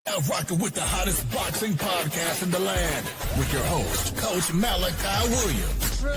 Now rocking with the hottest boxing podcast in the land with your host, Coach Malachi Williams. True.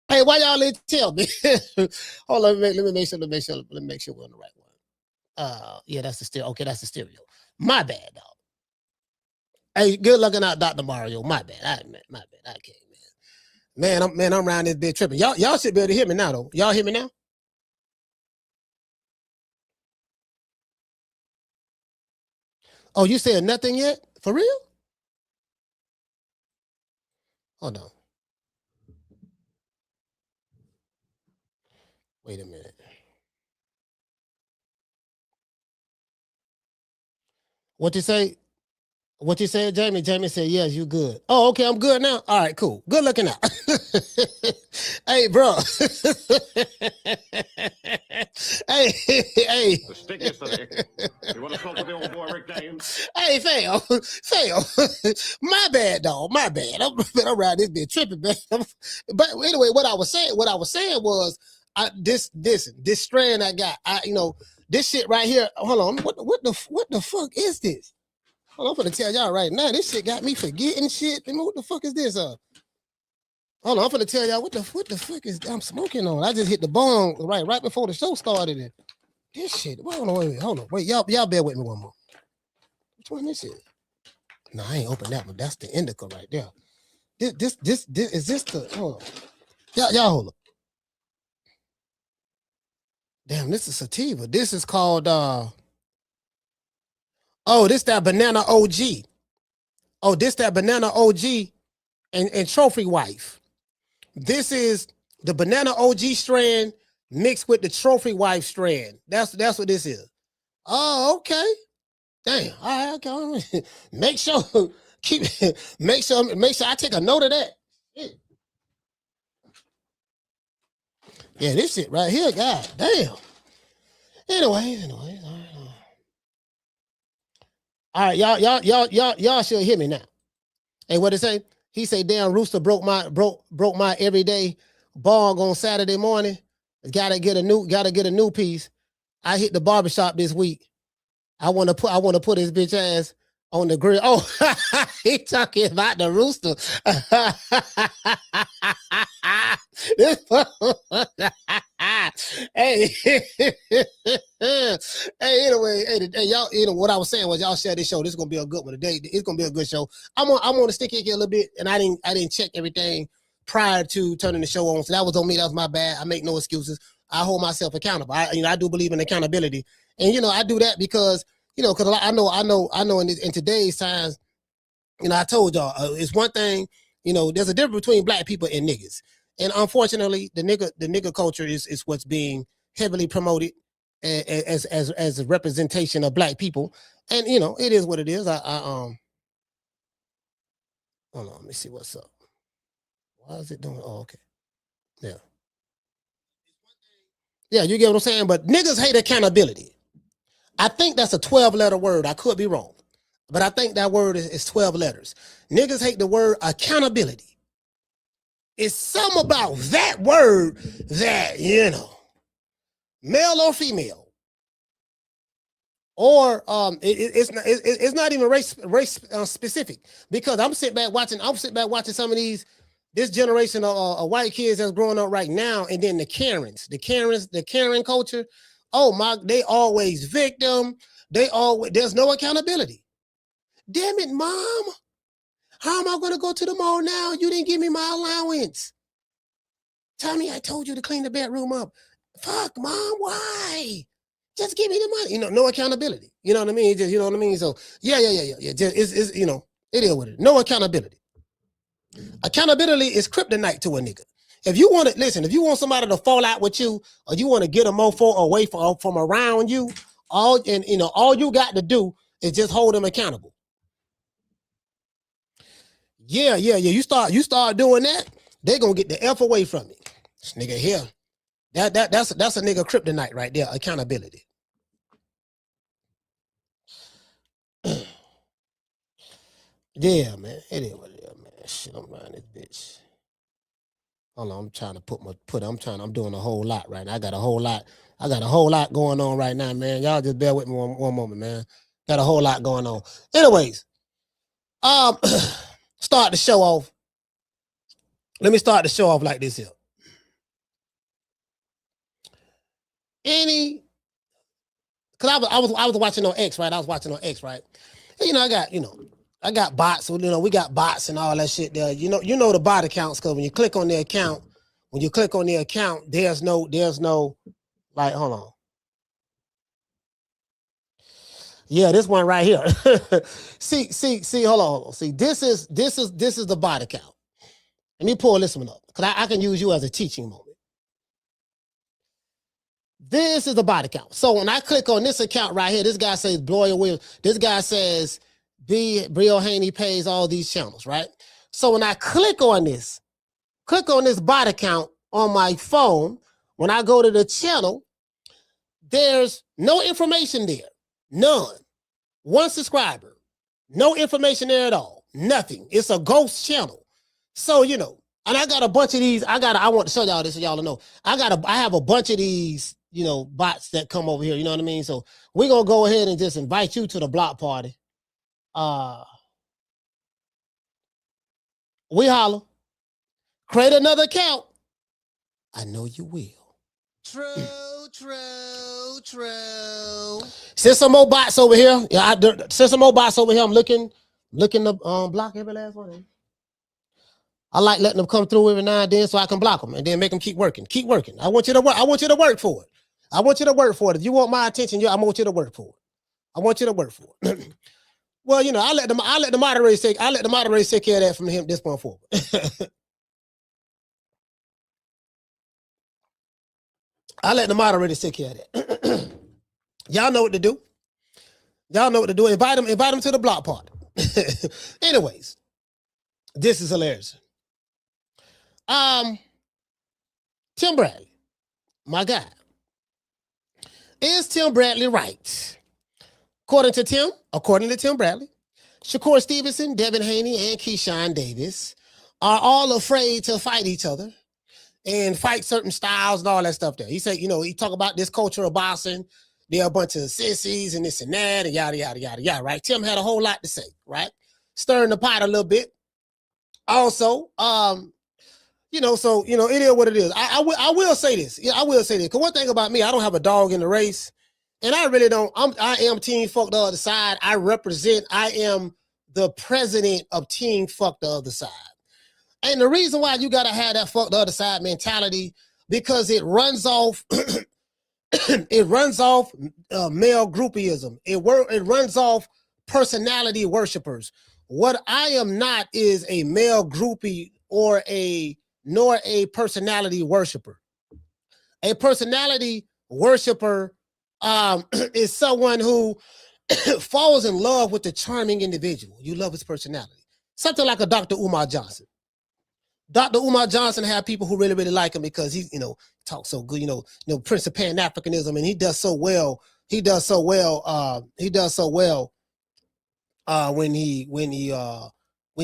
Hey, why y'all didn't tell me? Hold on, let me make sure we're on the right one. Yeah, that's the stereo. Okay, that's the stereo. My bad, dog. Hey, good looking out, Dr. Mario. My bad. I can't, man. I'm around this bit tripping. Y'all should be able to hear me now, though. Y'all hear me now? Oh, you said nothing yet? For real? Hold on. Wait a minute. What you say? What you said, Jamie? Jamie said, yes, you good. Oh, okay, I'm good now. All right, cool. Good looking out. Hey, bro. hey. The stickiest of the... You want to talk to the old boy, Rick James? Hey, fail. My bad, dog. My bad. I'm around this bit tripping, man. But anyway, what I was saying was, this strand I got, this shit right here. Hold on. What the fuck is this? Hold on, I'm gonna tell y'all right now. This shit got me forgetting shit. What the fuck is this? Hold on, I'm gonna tell y'all what the fuck is I'm smoking on. I just hit the bong right before the show started. And this shit. Hold on, wait. Y'all bear with me one more. Which one is it? No, I ain't open that one. That's the indica right there. This is this the hold on. Y'all hold up. Damn, this is sativa. This is called this that banana OG. Oh, this that banana OG and trophy wife. This is the banana OG strand mixed with the trophy wife strand. That's what this is. Oh, okay. Damn. All right, okay. Make sure Make sure I take a note of that. Yeah, this shit right here, god damn. Anyway. All right, y'all should hear me now. Hey, what it say? He say, damn, Rooster broke my everyday bong on Saturday morning. Gotta get a new piece. I hit the barbershop this week. I wanna put his bitch ass on the grill. Oh, he talking about the Rooster. Hey, anyway, y'all, what I was saying was y'all share this show. This is gonna be a good one today. It's gonna be a good show. I'm gonna stick it here a little bit, and I didn't check everything prior to turning the show on, so that was on me. That was my bad. I make no excuses. I hold myself accountable. I do believe in accountability, and I do that because I know in today's times, I told y'all it's one thing. There's a difference between black people and niggas. And unfortunately, the nigga culture is what's being heavily promoted as a representation of black people. And it is what it is. Hold on, let me see what's up. Why is it doing? Oh, okay. Yeah, you get what I'm saying? But niggas hate accountability. I think that's a 12-letter word. I could be wrong. But I think that word is 12 letters. Niggas hate the word accountability. It's something about that word that, male or female, or it's not even race specific, because I'm sitting back watching some of this generation of white kids that's growing up right now, and then the Karen culture. Oh my, they always victim. There's no accountability. Damn it, mom. How am I going to go to the mall now? You didn't give me my allowance. Tommy, I told you to clean the bedroom up. Fuck, mom, why? Just give me the money. No accountability. You know what I mean? Just, you know what I mean? So, yeah. Just, it's it is what it is. No accountability. Accountability is kryptonite to a nigga. If you want somebody to fall out with you, or you want to get a mofo away from around you, all you got to do is just hold them accountable. Yeah. You start doing that, they're gonna get the F away from me. This nigga here. That's a nigga kryptonite right there. Accountability. Yeah, man. It is what it is, man. Shit, I'm riding this bitch. Hold on, I'm trying to I'm doing a whole lot right now. I got a whole lot going on right now, man. Y'all just bear with me one moment, man. Got a whole lot going on. Anyways, start the show off. Let me start the show off like this here. Because I was watching on X, right? And, I got bots. We got bots and all that shit there. You know the bot accounts, because when you click on the account, there's no like, hold on. Yeah, this one right here. see, hold on. See, this is the bot account. Let me pull this one up, because I can use you as a teaching moment. This is the bot account. So when I click on this account right here, this guy says Bloyer Williams. This guy says Bill Haney pays all these channels, right? So when I click on this bot account on my phone, when I go to the channel, there's no information there. None. One subscriber. No information there at all. Nothing. It's a ghost channel. So, and I got a bunch of these. I want to show y'all this so y'all know. I have a bunch of these, bots that come over here. You know what I mean? So we're going to go ahead and just invite you to the block party. We holler. Create another account. I know you will. True. Send some more bots over here. Yeah, send some more bots over here. I'm looking to block every last one of them. I like letting them come through every now and then so I can block them and then make them keep working. Keep working. I want you to work. I want you to work for it. If you want my attention, I want you to work for it. Well, I let the moderators take care of that from this point forward. I let the moderators take care of that. Y'all know what to do. Invite them to the block party. Anyways, this is hilarious. Tim Bradley, my guy. Is Tim Bradley right? According to Tim Bradley, Shakur Stevenson, Devin Haney, and Keyshawn Davis are all afraid to fight each other and fight certain styles and all that stuff there. He said, he talk about this culture of boxing. They're a bunch of sissies and this and that and yada, yada, yada, yada, right? Tim had a whole lot to say, right? Stirring the pot a little bit. Also, it is what it is. I will say this. Yeah, I will say this. Because one thing about me, I don't have a dog in the race. And I really don't. I am Team Fuck the Other Side. I am the president of Team Fuck the Other Side. And the reason why you got to have that Fuck the Other Side mentality, because it runs off male groupieism. It runs off personality worshipers. What I am not is a male groupie nor a personality worshiper. A personality worshiper is someone who falls in love with the charming individual. You love his personality. Something like a Dr. Umar Johnson. Dr. Umar Johnson had people who really, really like him because he, talks so good, Prince of Pan-Africanism, and he does so well. When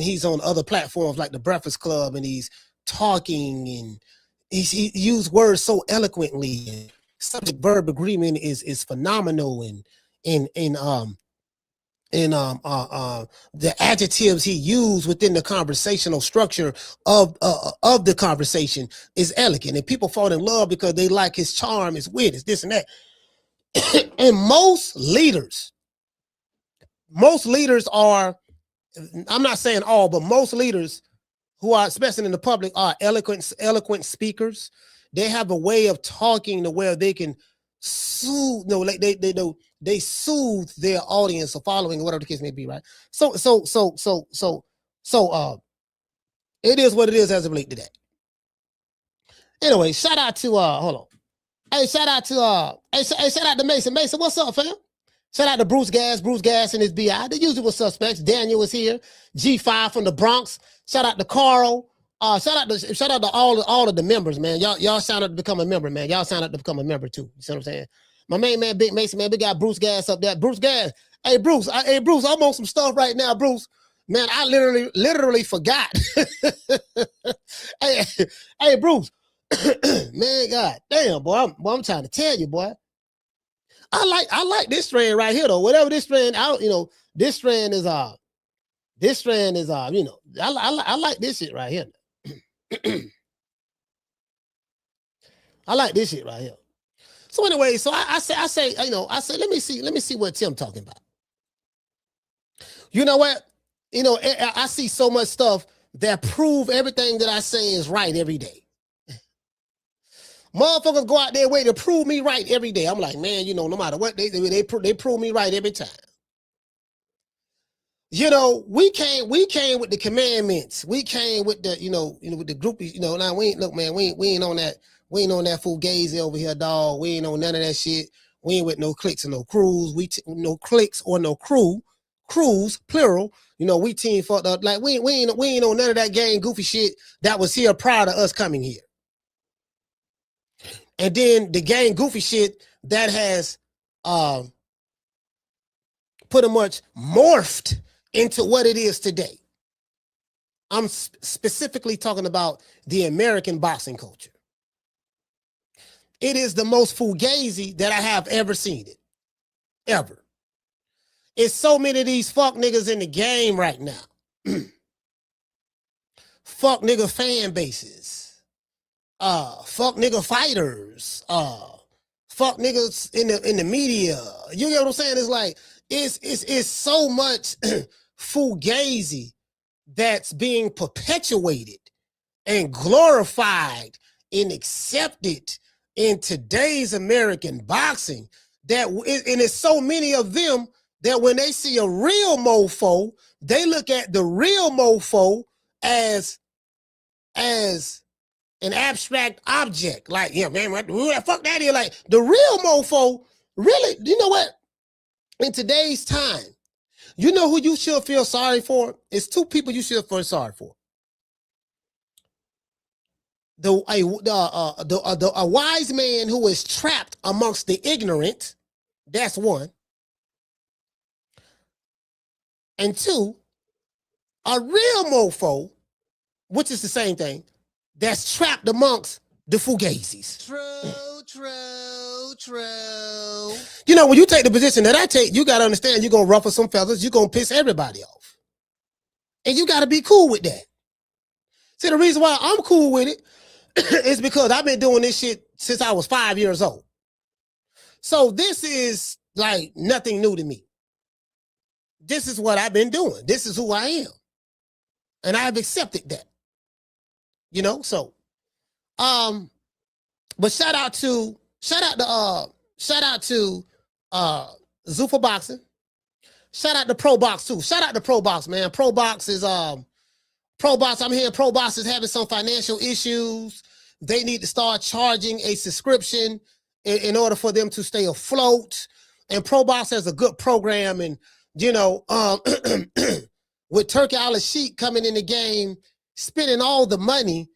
he's on other platforms like the Breakfast Club and he's talking and he used words so eloquently, and subject verb agreement is phenomenal, and the adjectives he used within the conversational structure of the conversation is elegant, and people fall in love because they like his charm, his wit, his this and that. And most leaders are, I'm not saying all, but most leaders who are, especially in the public, are eloquent speakers. They have a way of talking to where they can soothe, they soothe their audience or following, whatever the case may be, right? So it is what it is as of late today. Anyway, shout out to hold on. Hey, shout out to Mason. Mason, what's up, fam? Shout out to Bruce Gas and his BI. The usual suspects. Daniel is here. G5 from the Bronx. Shout out to Carl. Shout out to all of the members, man. Y'all signed up to become a member, man. Y'all signed up to become a member too. You see what I'm saying? My main man, Big Mason, man. We got Bruce Gas up there. Bruce Gas. Hey, Bruce. I'm on some stuff right now, Bruce. Man, I literally forgot. Hey, Bruce. Man, God damn, boy. I'm trying to tell you, boy. I like this strand right here, though. Whatever this strand out, this strand is I like this shit right here. I like this shit right here. So anyway, so I say, let me see what Tim talking about. You know what? I see so much stuff that prove everything that I say is right every day. Motherfuckers go out their way to prove me right every day. I'm like, man, no matter what they prove me right every time. We came with the commandments. We came with the, with the groupies. Now we ain't on that fugazi over here, dog. We ain't on none of that shit. We ain't with no cliques and no crews. No cliques or no crews, plural. We team fucked up. Like we ain't on none of that gang goofy shit that was here prior to us coming here. And then the gang goofy shit that has pretty much morphed into what it is today. I'm specifically talking about the American boxing culture. It is the most fugazi that I have ever seen it. Ever. It's so many of these fuck niggas in the game right now. Fuck nigga fan bases. Fuck nigga fighters, fuck niggas in the media. You get what I'm saying? It's like it's so much fugazi that's being perpetuated and glorified and accepted in today's American boxing and it's so many of them that when they see a real mofo, they look at the real mofo as an abstract object. Like, yeah, man, who the fuck that is? Like, the real mofo, really, you know what? In today's time, You know who you should feel sorry for? It's two people you should feel sorry for. A wise man who is trapped amongst the ignorant. That's one. And two, a real mofo, which is the same thing, that's trapped amongst the fugazis. True. You know, when you take the position that I take, you got to understand you're going to ruffle some feathers. You're going to piss everybody off. And you got to be cool with that. See, the reason why I'm cool with it is because I've been doing this shit since I was 5 years old. So this is like nothing new to me. This is what I've been doing. This is who I am. And I've accepted that. You know, so but shout out to Zuffa Boxing. Shout out to Pro Box too. Shout out to Pro Box, man. Pro Box is Pro Box. I'm hearing Pro Box is having some financial issues. They need to start charging a subscription in order for them to stay afloat. And Pro Box has a good program, and you know, with Turkey Al-Sheikh coming in the game, spending all the money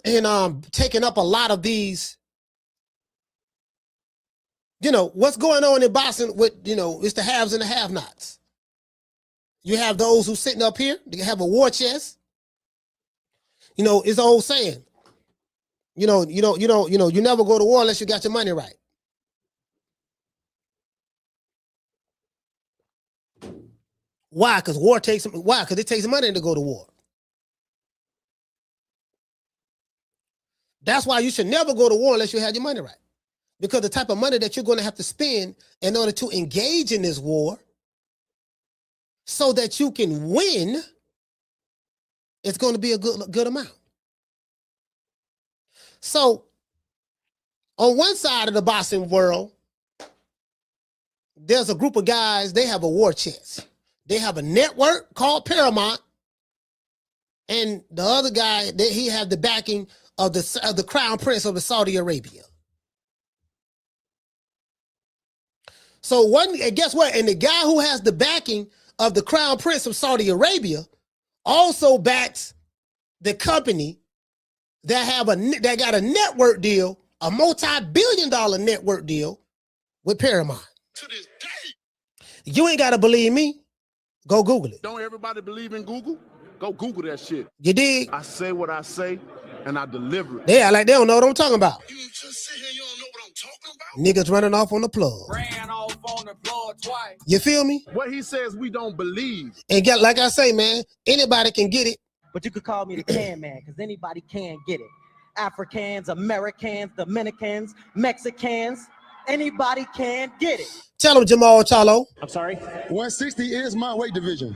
and taking up a lot of these, you know, what's going on in boxing with, you know, it's the haves and the have-nots. You have those who sitting up here, they have a war chest. You know, it's the old saying. You never go to war unless you got your money right. Why? Because it takes money to go to war. That's why you should never go to war unless you have your money right. Because the type of money that you're going to have to spend in order to engage in this war so that you can win, it's going to be a good amount. So, on one side of the boxing world, there's a group of guys, they have a war chest. They have a network called Paramount, and the other guy, he have the backing of the Crown Prince of the Saudi Arabia. So and guess what? And the guy who has the backing of the Crown Prince of Saudi Arabia also backs the company that got a network deal, a multi-billion-dollar network deal with Paramount. To this day. You ain't got to believe me. Go Google it. Don't everybody believe in Google? Go Google that shit. You dig? I say what I say, and I deliver it. They act like they don't know what I'm talking about. You just sit here, you don't know what I'm talking about? Niggas running off on the plug. Ran off on the plug twice. You feel me? What he says we don't believe. And like I say, man, anybody can get it. But you could call me the can man, because anybody can get it. Africans, Americans, Dominicans, Mexicans, anybody can get it. Tell them, Jamal Chalo. I'm sorry? 160 is my weight division.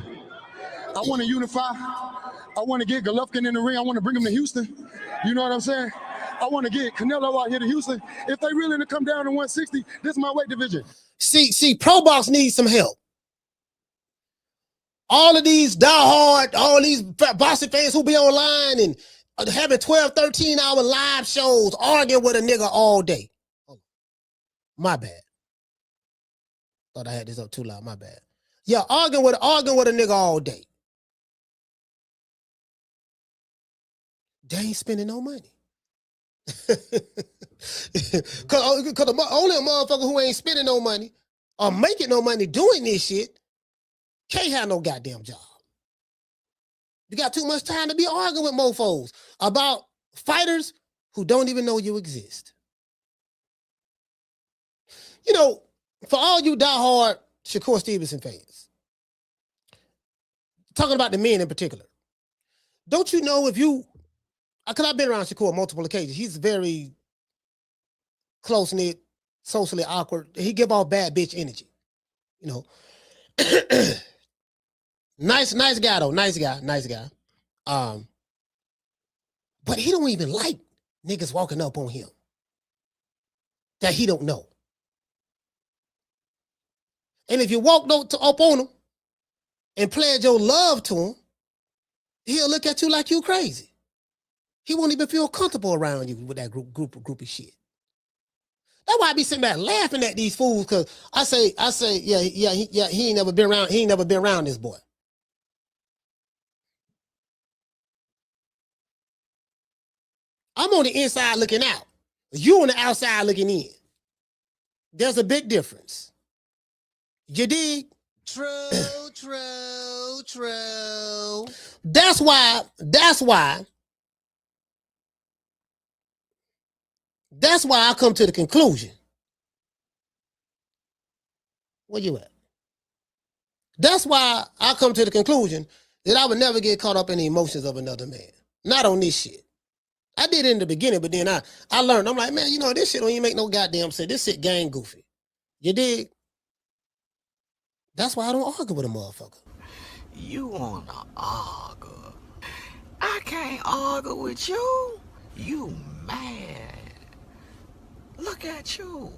I want to unify. I want to get Golovkin in the ring. I want to bring him to Houston. You know what I'm saying? I want to get Canelo out here to Houston. If they really to come down to 160, this is my weight division. See, Pro Box needs some help. All of these diehard, all these boxing fans who be online and having 12, 13-hour live shows, arguing with a nigga all day. Oh, my bad. Thought I had this up too loud. My bad. Yeah, arguing with a nigga all day. They ain't spending no money. Cause only a motherfucker who ain't spending no money or making no money doing this shit can't have no goddamn job. You got too much time to be arguing with mofos about fighters who don't even know you exist. You know, for all you diehard Shakur Stevenson fans, talking about the men in particular, don't you know because I've been around Shakur on multiple occasions. He's very close-knit, socially awkward. He give off bad bitch energy. You know. Nice guy though. Nice guy. But he don't even like niggas walking up on him that he don't know. And if you walk up on him and pledge your love to him, he'll look at you like you crazy. He won't even feel comfortable around you with that groupie shit. That's why I be sitting back laughing at these fools, because I say, he ain't never been around. He ain't never been around this boy. I'm on the inside looking out. You on the outside looking in. There's a big difference. You dig? True. That's why I come to the conclusion. Where you at? That's why I come to the conclusion that I would never get caught up in the emotions of another man. Not on this shit. I did it in the beginning, but then I learned. I'm like, man, you know, this shit don't even make no goddamn sense. This shit gang goofy. You dig? That's why I don't argue with a motherfucker. You wanna argue? I can't argue with you. You mad. Look at you.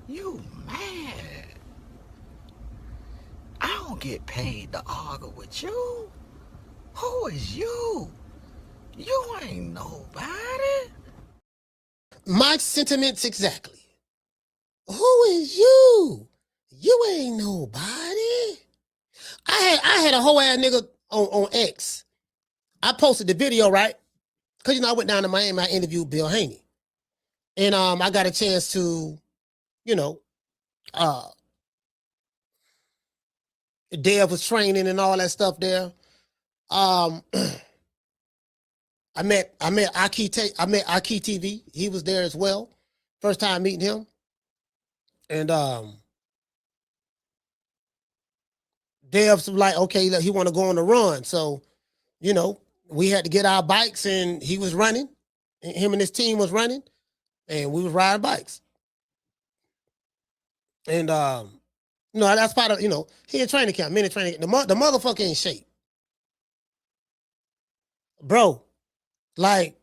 You mad. I don't get paid to argue with you. Who is you? You ain't nobody. My sentiments exactly. Who is you? You ain't nobody. I had a whole ass nigga on X. I posted the video, right? Because, you know, I went down to Miami, I interviewed Bill Haney. And I got a chance to, you know, Dev was training and all that stuff there. I met Aki TV. He was there as well. First time meeting him. And Dev's like, okay, look, he want to go on the run. So, you know, we had to get our bikes, and he was running. And him and his team was running, and we was riding bikes. And you know, that's part of, you know, he in training camp, men in training camp. The motherfucker in shape. Bro, like,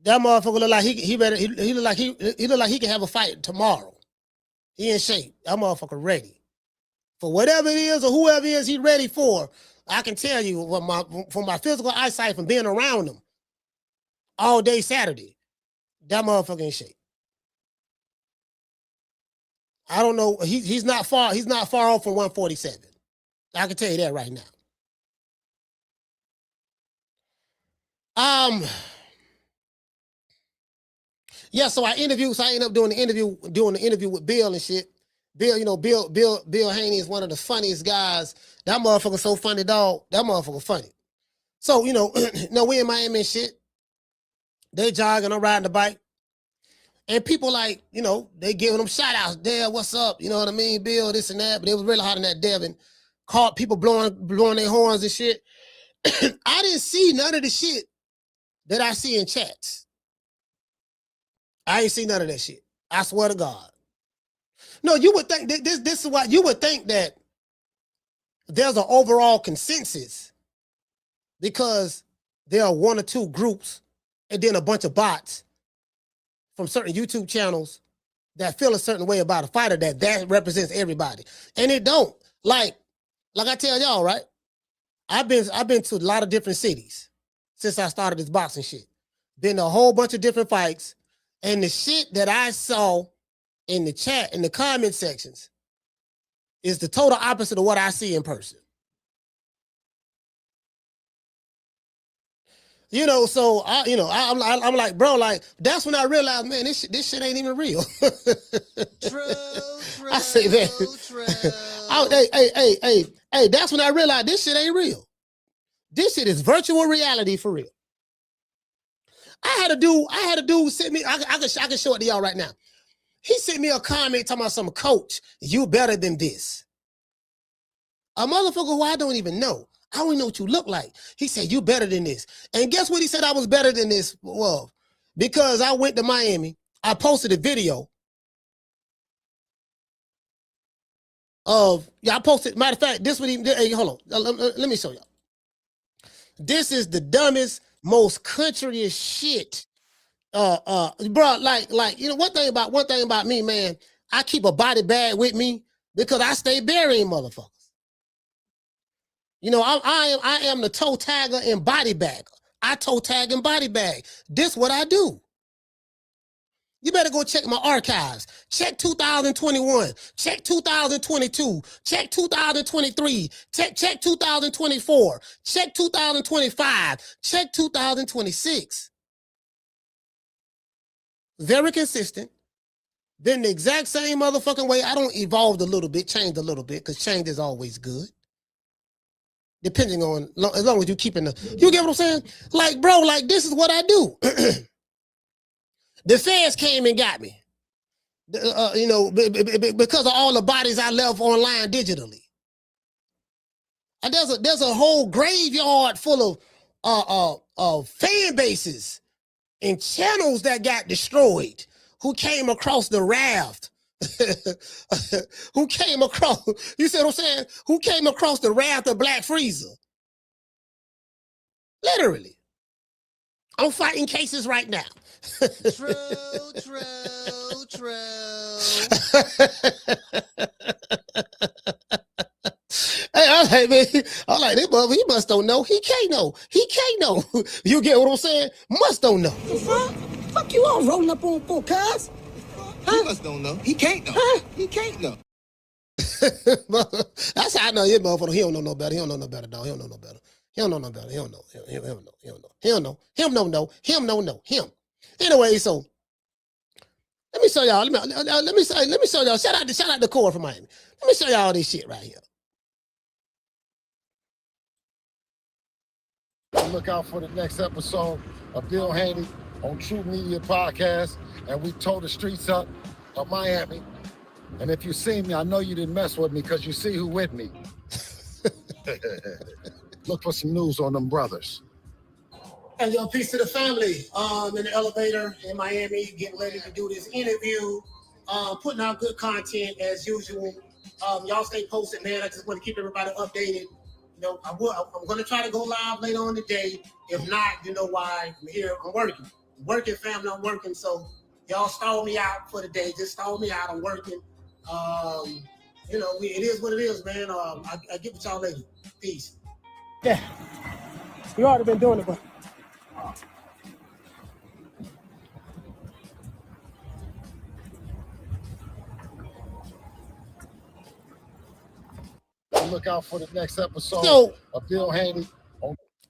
that motherfucker look like he look like he can have a fight tomorrow. He in shape. That motherfucker ready. For whatever it is or whoever it is he ready for, I can tell you from my physical eyesight from being around him all day Saturday, that motherfucker in shape. I don't know. He's not far off from 147. I can tell you that right now. Yeah, so I ended up doing the interview with Bill and shit. Bill, you know, Bill Haney is one of the funniest guys. That motherfucker so funny, dog. That motherfucker funny. So, you know, we in Miami and shit. They jogging, I'm riding the bike. And people like, you know, they giving them shout outs. Dev, what's up? You know what I mean? Bill, this and that. But it was really hot in that Devin. Caught people blowing their horns and shit. I didn't see none of the shit that I see in chats. I ain't seen none of that shit. I swear to God. No, you would think this is why you would think that there's an overall consensus because there are one or two groups and then a bunch of bots from certain YouTube channels that feel a certain way about a fighter that represents everybody. And it don't. Like I tell y'all, right? I've been to a lot of different cities since I started this boxing shit. Been to a whole bunch of different fights. And the shit that I saw in the chat, in the comment sections, is the total opposite of what I see in person. You know, so I'm like, bro, like, that's when I realized, man, this shit ain't even real. True. I say that. True. Hey, that's when I realized this shit ain't real. This shit is virtual reality for real. I had a dude send me, I can show it to y'all right now. He sent me a comment talking about some coach, you better than this. A motherfucker who I don't even know. I don't even know what you look like. He said, you better than this. And guess what he said I was better than this? Well, because I went to Miami, I posted a video I posted, matter of fact, this what he, hey, hold on, let me show y'all. This is the dumbest, most countryest shit. Bro, like, you know, one thing about me, man, I keep a body bag with me because I stay burying motherfuckers. You know, I am the toe tagger and body bagger. I toe tag and body bag. This what I do. You better go check my archives. Check 2021. Check 2022. Check 2023. Check 2024. Check 2025. Check 2026. Very consistent. Been the exact same motherfucking way. I don't evolve a little bit, change a little bit, because change is always good. Depending on, as long as you keeping the, you get what I'm saying? Like, bro, like, this is what I do. The feds came and got me. You know, because of all the bodies I left online digitally. And there's a whole graveyard full of fan bases and channels that got destroyed, who came across the raft. Who came across, you see what I'm saying? Who came across the raft of Black Freezer? Literally. I'm fighting cases right now. True. Hey, I'm like, this brother, he must don't know. He can't know. You get what I'm saying? Must don't know. The fuck? Fuck you all rolling up on for, cuz? Huh? He must don't know. He can't know. Huh? He can't know. That's how I know this motherfucker. He don't know no better. He don't know no better, dog. He don't know no better. He don't know no better. He don't know. He don't know. He don't know. He don't know. Him don't know. Him don't know. Him. Anyway, so let me show y'all. Let me show y'all. Shout out to Core from Miami. Let me show y'all this shit right here. Look out for the next episode of Bill Haney on True Media Podcast, and we tore the streets up of Miami. And if you see me, I know you didn't mess with me because you see who with me. Look for some news on them brothers. And yo, peace to the family. In the elevator in Miami, getting ready to do this interview. Putting out good content as usual. Y'all stay posted, man. I just want to keep everybody updated. You know, I'm going to try to go live later on today. If not, you know why. I'm here. I'm working. Family. I'm working. So y'all stall me out for the day. Just stall me out. I'm working. You know, it is what it is, man. I get with y'all later. Peace. Yeah. You already been doing it, but. Look out for the next episode of Bill Haney.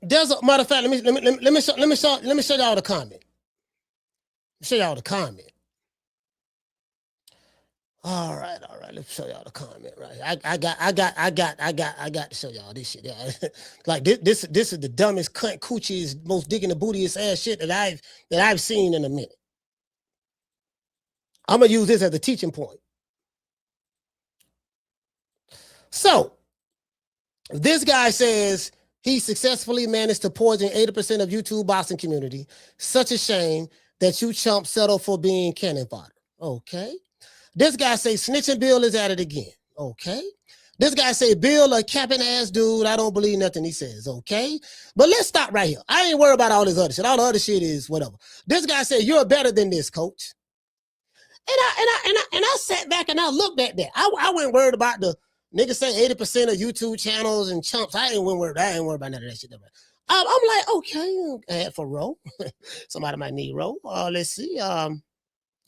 There's a matter of fact. Let me show y'all the comment. Show y'all the comment. All right. Let's show y'all the comment. Right. I got to show y'all this shit. Yeah. Like this is the dumbest cunt coochie's most digging the bootiest ass shit that I've seen in a minute. I'm gonna use this as a teaching point. So this guy says he successfully managed to poison 80% of YouTube boxing community. Such a shame that you chumps settle for being cannon fodder. Okay. This guy say snitching Bill is at it again. Okay. This guy say Bill a capping ass dude. I don't believe nothing he says. Okay. But let's stop right here. I ain't worried about all this other shit. All the other shit is whatever. This guy said you're better than this, coach. And I sat back and I looked at that. I wasn't worried about the niggas say 80% of YouTube channels and chumps. I ain't worried about none of that shit. I'm like, okay, add for Roe. Somebody might need Roe. Let's see.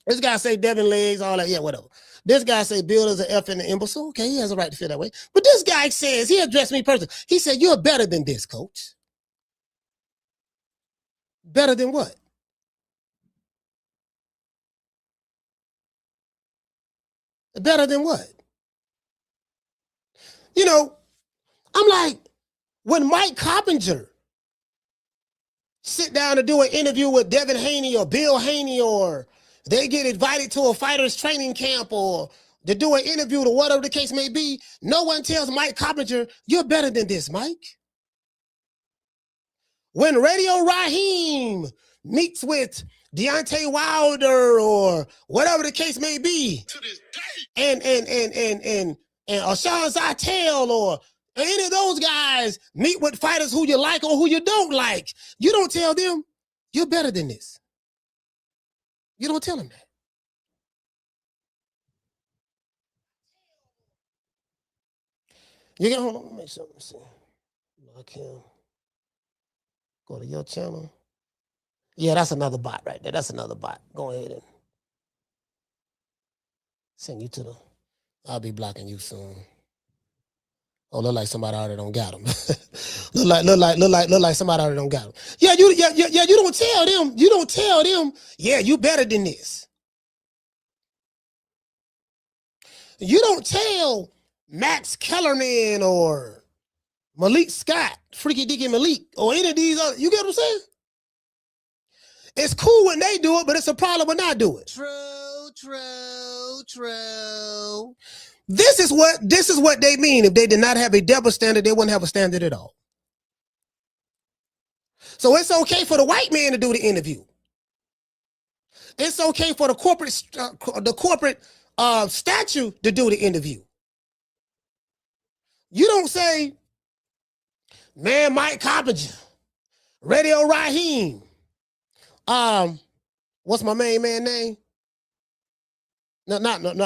This guy say Devin legs, all that. Yeah, whatever. This guy say Bill is an F and an imbecile. Okay, he has a right to feel that way. But this guy says, he addressed me personally. He said, you're better than this, coach. Better than what? Better than what? You know, I'm like, when Mike Coppinger sit down to do an interview with Devin Haney or Bill Haney, or they get invited to a fighter's training camp or to do an interview or whatever the case may be, no one tells Mike Coppinger, you're better than this, Mike. When Radio Raheem meets with Deontay Wilder or whatever the case may be, To this day. and Sean Zartel or any of those guys meet with fighters who you like or who you don't like, you don't tell them, you're better than this. You don't tell them that. You get, hold on, let me make sure. Let me see. Lock him. Go to your channel. Yeah, that's another bot right there. That's another bot. Go ahead and Send you to the. I'll be blocking you soon. Oh, look like somebody already don't got him. look like somebody already don't got him. Yeah, you don't tell them. You don't tell them. Yeah, you better than this. You don't tell Max Kellerman or Malik Scott, Freaky Dicky Malik, or any of these other. You get what I'm saying? It's cool when they do it, but it's a problem when I do it. True. This is what they mean. If they did not have a double standard, they wouldn't have a standard at all. So it's okay for the white man to do the interview. It's okay for the corporate statue to do the interview. You don't say, man, Mike Coppinger, Radio Raheem. What's my main man name? No, not what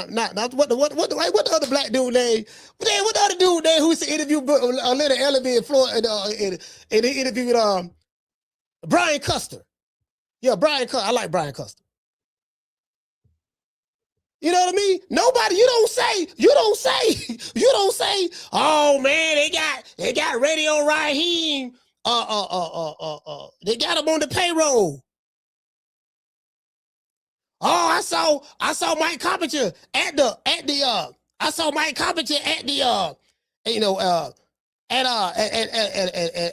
the other black dude name? What the other dude name who used to interview a little Ellerby in Florida and he interviewed Brian Custer. Yeah, Brian Custer. I like Brian Custer. You know what I mean? Nobody, you don't say, oh man, they got Radio Raheem. They got him on the payroll. Oh, I saw Mike Coppinger at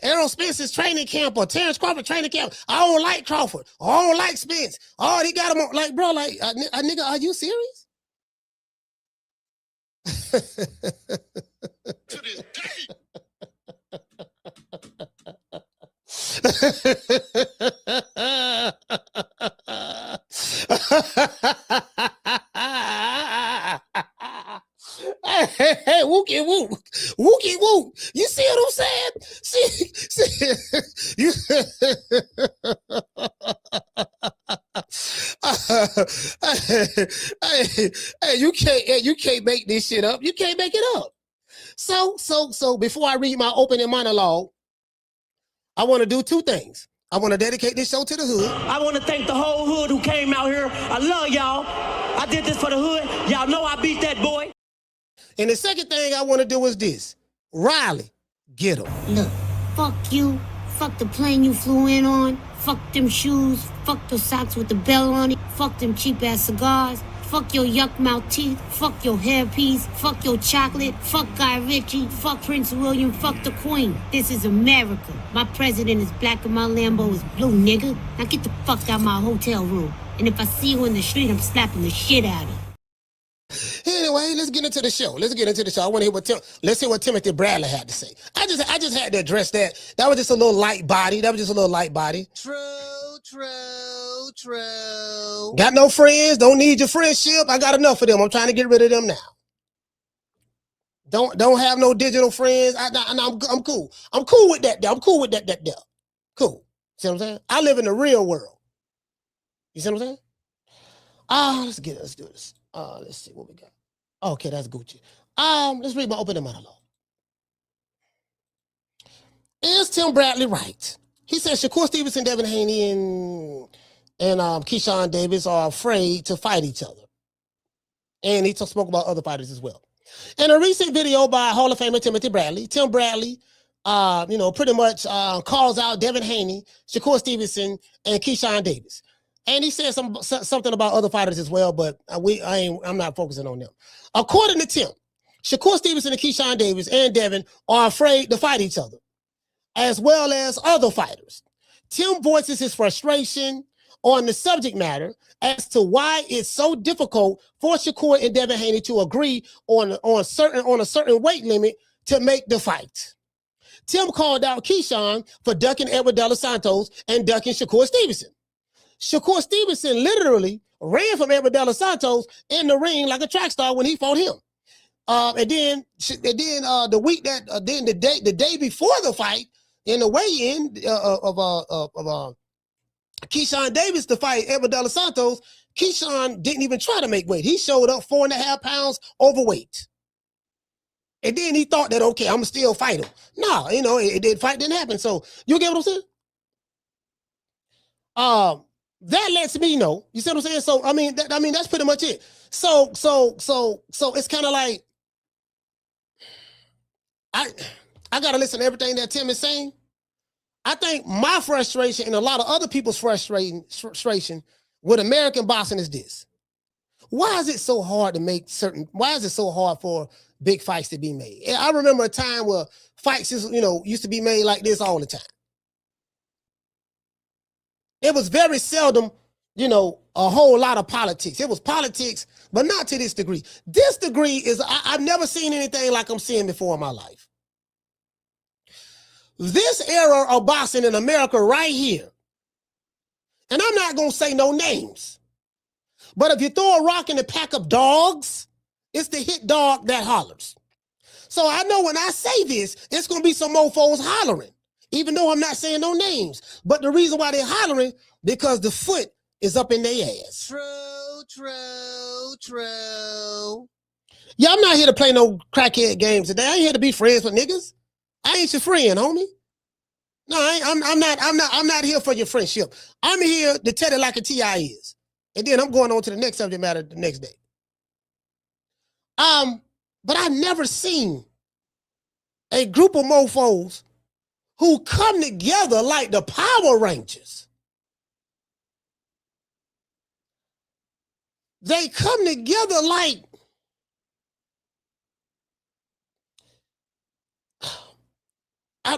Errol Spence's training camp or Terrence Crawford training camp. I don't like Crawford. I don't like Spence. Oh, they got him on, like, bro, like, nigga, are you serious? To this day. Hey, wookie woo. You see what I'm saying? See you. Hey, you can't make this shit up. You can't make it up. So before I read my opening monologue, I want to do two things. I want to dedicate this show to the hood. I want to thank the whole hood who came out here. I love y'all. I did this for the hood. Y'all know I beat that boy. And the second thing I want to do is this. Riley, get him. Look, fuck you. Fuck the plane you flew in on. Fuck them shoes. Fuck the socks with the bell on it. Fuck them cheap-ass cigars. Fuck your yuck mouth teeth. Fuck your hairpiece. Fuck your chocolate. Fuck Guy Ritchie. Fuck Prince William. Fuck the Queen. This is America. My president is black and my Lambo is blue, nigga. Now get the fuck out my hotel room. And if I see you in the street, I'm slapping the shit out of you. Anyway, let's get into the show. I want to hear let's hear what Timothy Bradley had to say. I just had to address that. That was just a little light body. True. Got no friends. Don't need your friendship. I got enough of them. I'm trying to get rid of them now. Don't have no digital friends. I'm cool. I'm cool with that. Cool. See what I'm saying? I live in the real world. You see what I'm saying? Let's do this. Let's see what we got. Okay, that's Gucci. Let's read my opening monologue. Is Tim Bradley right? He says Shakur Stevenson, Devin Haney, and Keyshawn Davis are afraid to fight each other. And he spoke about other fighters as well. In a recent video by Hall of Famer Timothy Bradley, Tim Bradley, pretty much calls out Devin Haney, Shakur Stevenson, and Keyshawn Davis. And he said something about other fighters as well, but I'm not focusing on them. According to Tim, Shakur Stevenson and Keyshawn Davis and Devin are afraid to fight each other, as well as other fighters. Tim voices his frustration on the subject matter as to why it's so difficult for Shakur and Devin Haney to agree on a certain weight limit to make the fight. Tim called out Keyshawn for ducking Edwin De Los Santos and ducking Shakur Stevenson. Shakur Stevenson literally ran from Edwin De Los Santos in the ring like a track star when he fought him. And then the day before the fight, in the weigh-in of Keyshawn Davis to fight Edwin De Los Santos, Keyshawn didn't even try to make weight. He showed up 4.5 pounds overweight. And then he thought that, okay, I'm still fight him. No, fight didn't happen. So you get what I'm saying? That lets me know. You see what I'm saying? So I mean, that's pretty much it. So it's kind of like I gotta listen to everything that Tim is saying. I think my frustration and a lot of other people's frustration with American boxing is this. Why is it so hard to make why is it so hard for big fights to be made? I remember a time where fights used to be made like this all the time. It was very seldom, a whole lot of politics. It was politics, but not to this degree. This degree is, I've never seen anything like I'm seeing before in my life. This era of boxing in America right here, and I'm not going to say no names, but if you throw a rock in a pack of dogs, it's the hit dog that hollers. So I know when I say this, it's going to be some mofos hollering, even though I'm not saying no names. But the reason why they're hollering, because the foot is up in their ass. True. Yeah, I'm not here to play no crackhead games today. I ain't here to be friends with niggas. I ain't your friend, homie. No, I'm not here for your friendship. I'm here to tell it like a TI is. And then I'm going on to the next subject matter the next day. But I've never seen a group of mofos who come together like the Power Rangers. They come together like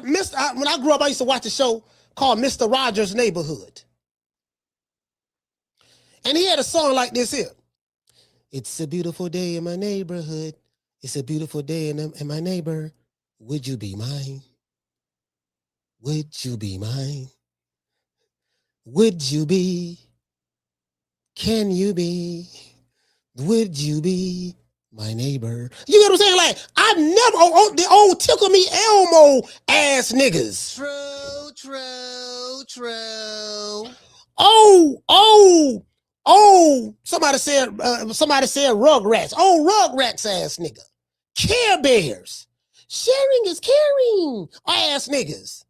when I grew up, I used to watch a show called Mr. Rogers' Neighborhood. And he had a song like this here. It's a beautiful day in my neighborhood. It's a beautiful day in my neighbor. Would you be mine? Would you be mine? Would you be? Can you be? Would you be my neighbor? You know what I'm saying? Like, I've never, the old tickle me Elmo ass niggas. True. Somebody said Rugrats. Rugrats ass nigga. Care Bears. Sharing is caring ass niggas.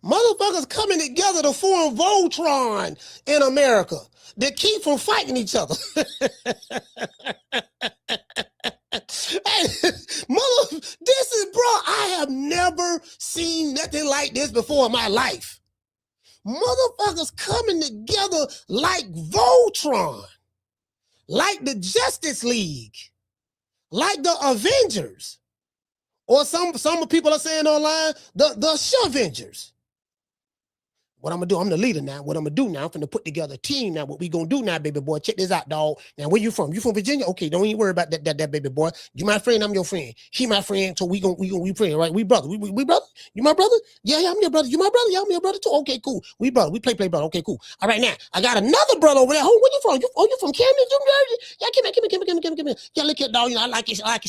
Motherfuckers coming together to form Voltron in America that keep from fighting each other. I have never seen nothing like this before in my life. Motherfuckers coming together like Voltron, like the Justice League, like the Avengers, or some people are saying online, the Shovengers. What I'm gonna do, I'm the leader now. What I'm gonna do now, I'm finna put together a team now. What we gonna do now, baby boy? Check this out, dog. Now, where you from? You from Virginia? Okay, don't even worry about that baby boy. You my friend, I'm your friend. He my friend, so we friend, right? We brother. We brother. You my brother? Yeah, I'm your brother. You my brother? Yeah, I'm your brother too. Okay, cool. We brother. We play brother. Okay, cool. All right, now I got another brother over there. Where you from? You from Camden? Yeah, come here. Yeah, look at dog. I like your style.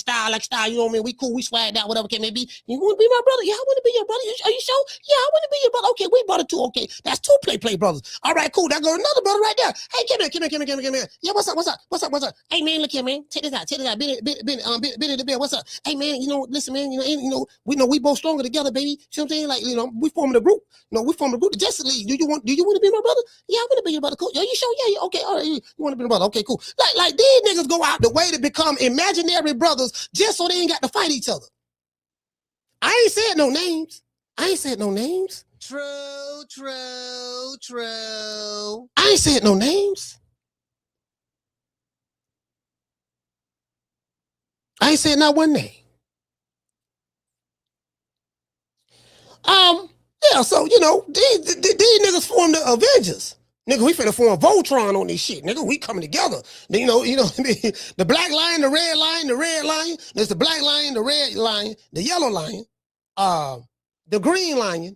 You know what I mean? We cool. We swagged out. Whatever can it be? You want to be my brother? Yeah, I want to be your brother. Are you sure? Yeah, I want to be your brother. Okay, we brother too. Okay. That's two play brothers. All right, cool. That goes another brother right there. Hey, come here. Yeah, what's up? Hey, man, look here, man. Check this out. Benny the Bear. What's up? Hey, man, listen, man, we both stronger together, baby. See what I'm saying? Like, we forming a group. We forming a group. The Justice League. Do you want to be my brother? Yeah, I want to be your brother. Cool. Are you sure? Yeah, okay. All right. You want to be my brother? Okay, cool. Like these niggas go out the way to become imaginary brothers just so they ain't got to fight each other. I ain't said no names. True. I ain't said no names. I ain't said not one name. Yeah, so, these niggas formed the Avengers. Nigga, we finna form Voltron on this shit. Nigga, we coming together. The black lion, the red lion. There's the black lion, the red lion, the yellow lion, the green lion.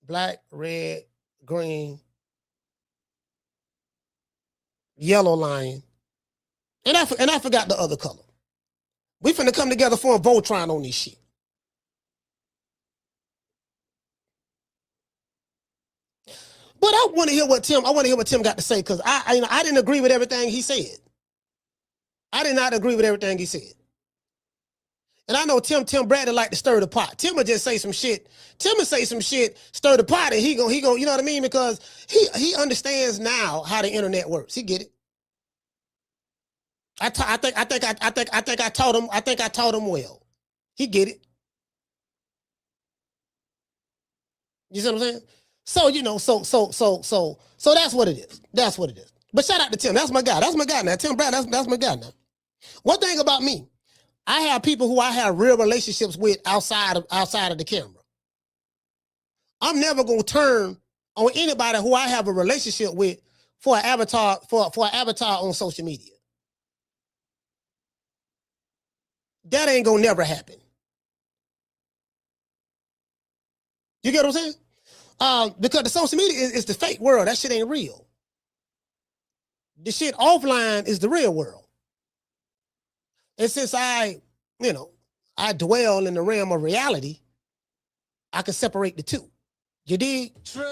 Black, red, green, yellow lion. And I forgot the other color. We finna come together for a Voltron on this shit. But I want to hear what Tim got to say, because I didn't agree with everything he said. I did not agree with everything he said. And I know Tim Bradley like to stir the pot. Tim will just say some shit. Tim will say some shit, stir the pot, and he go, you know what I mean? Because he understands now how the internet works. He get it. I think I taught him well. He get it. You see what I'm saying? So, you know, so that's what it is. That's what it is. But shout out to Tim. That's my guy. That's my guy now. Tim Brown, that's my guy now. One thing about me, I have people who I have real relationships with outside of the camera. I'm never gonna turn on anybody who I have a relationship with for an avatar on social media. That ain't gonna never happen. You get what I'm saying? Because the social media is the fake world. That shit ain't real. The shit offline is the real world. And since I dwell in the realm of reality, I can separate the two. You dig? True.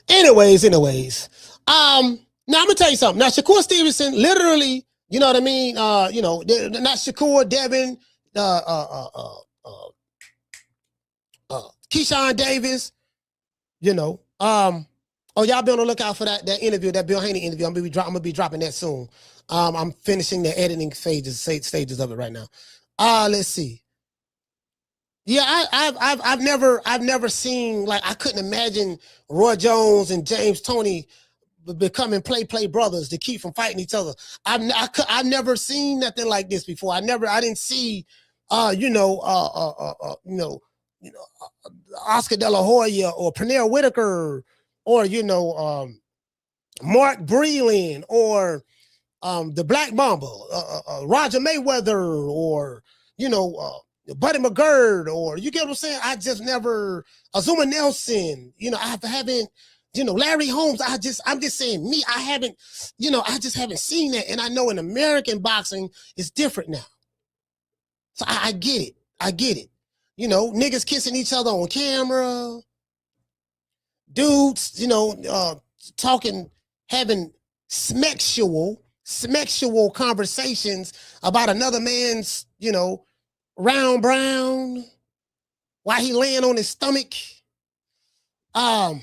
Anyways. Now I'm gonna tell you something. Now Shakur Stevenson, literally, you know what I mean? Not Shakur, Devin, Keyshawn Davis, you know. Y'all be on the lookout for that interview, that Bill Haney interview. I'm gonna be dropping that soon. I'm finishing the editing stages of it right now. Let's see. Yeah, I've never seen, like, I couldn't imagine Roy Jones and James Toney becoming play brothers to keep from fighting each other. I've never seen nothing like this before. I didn't see Oscar De La Hoya or Pernell Whitaker or Mark Breland or the Black Mamba, Roger Mayweather, or Buddy McGirt, or you get what I'm saying? I just never Azuma Nelson, I haven't, Larry Holmes. I'm just saying me. I just haven't seen that. And I know in American boxing it's different now. So I get it. Niggas kissing each other on camera, dudes, talking, having sexual conversations about another man's, round brown while he laying on his stomach. Like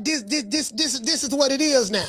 this is what it is now.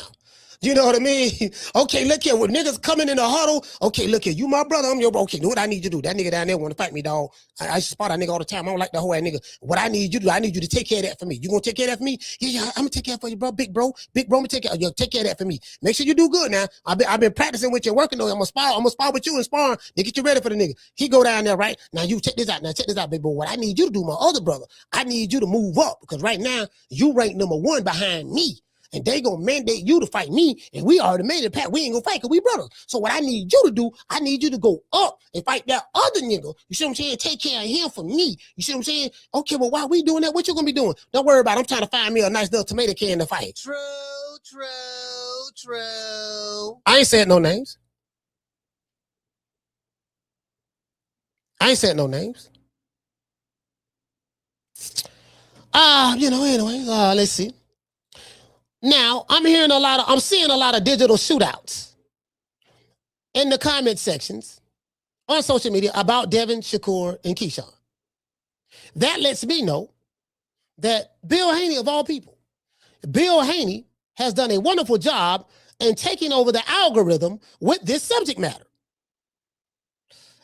You know what I mean? Okay, look here. When niggas coming in the huddle, okay, look here. You my brother, I'm your bro. Okay, know what I need you to do? That nigga down there want to fight me, dog. I used to spot that nigga all the time. I don't like that whole ass nigga. What I need you to do, I need you to take care of that for me. You gonna take care of that for me? Yeah, I'm gonna take care of that for you, bro. Big bro, I'm gonna take care of that for me. Make sure you do good now. I've been practicing with you, working though. I'm gonna spar with you and sparring to get you ready for the nigga. He go down there, right? Now you check this out. Now check this out, big bro. What I need you to do, my other brother, I need you to move up, because right now you rank number 1 behind me. And they gonna mandate you to fight me, and we already made it, Pat. We ain't gonna fight because we brothers. So what I need you to do, I need you to go up and fight that other nigga. You see what I'm saying? Take care of him for me. You see what I'm saying? Okay, well, while we doing that, what you gonna be doing? Don't worry about it. I'm trying to find me a nice little tomato can to fight. True. I ain't said no names. Anyways, let's see. Now, I'm seeing a lot of digital shootouts in the comment sections on social media about Devin, Shakur, and Keyshawn. That lets me know that Bill Haney, of all people, Bill Haney has done a wonderful job in taking over the algorithm with this subject matter.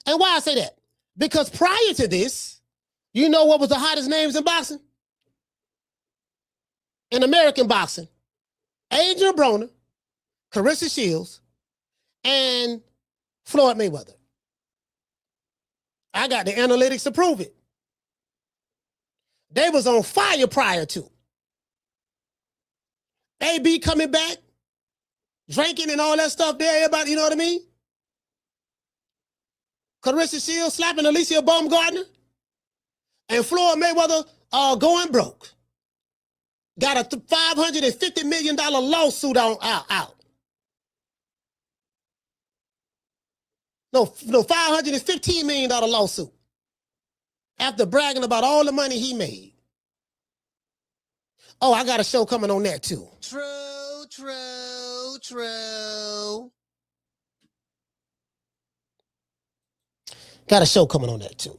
And why I say that? Because prior to this, you know what was the hottest names in boxing? In American boxing? Adrien Broner, Claressa Shields, and Floyd Mayweather. I got the analytics to prove it. They was on fire prior to. AB coming back, drinking and all that stuff there, everybody, you know what I mean? Claressa Shields slapping Alicia Baumgartner, and Floyd Mayweather going broke. Got a $550 million lawsuit out. No, $515 million lawsuit. After bragging about all the money he made. Oh, I got a show coming on that too. True. Got a show coming on that too.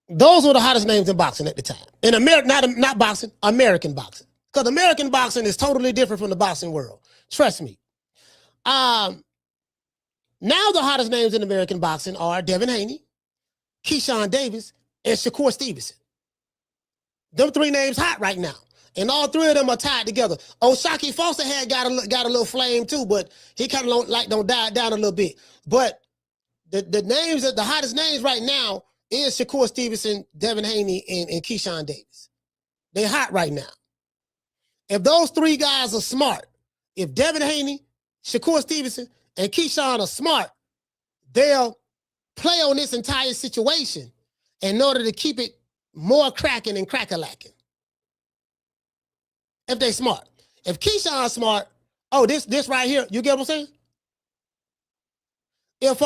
Those were the hottest names in boxing at the time. In America, not boxing, American boxing. Because American boxing is totally different from the boxing world. Trust me. Now the hottest names in American boxing are Devin Haney, Keyshawn Davis, and Shakur Stevenson. Them three names hot right now. And all three of them are tied together. Shakur Foster had got a little flame too, but he kind of don't die down a little bit. But the names, the hottest names right now is Shakur Stevenson, Devin Haney, and Keyshawn Davis. They're hot right now. If those three guys are smart, if Devin Haney, Shakur Stevenson, and Keyshawn are smart, they'll play on this entire situation in order to keep it more cracking and crack-a-lacking. If they smart. If Keyshawn's smart, this right here, you get what I'm saying? If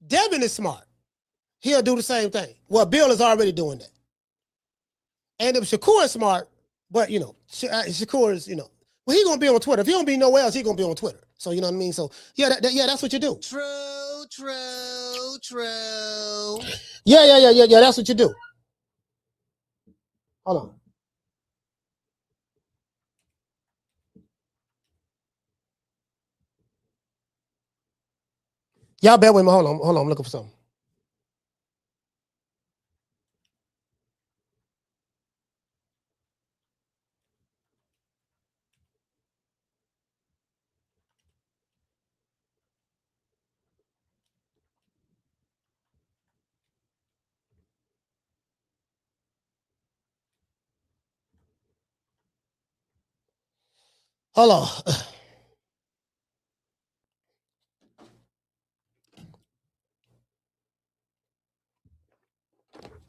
Devin is smart, he'll do the same thing. Well, Bill is already doing that. And if Shakur is smart, but Shakur is, well, he gonna be on Twitter. If he don't be nowhere else, he gonna be on Twitter. So you know what I mean? So yeah, that's what you do. True. Yeah, that's what you do. Hold on. Y'all bear with me. Hold on. I'm looking for something. Hold on.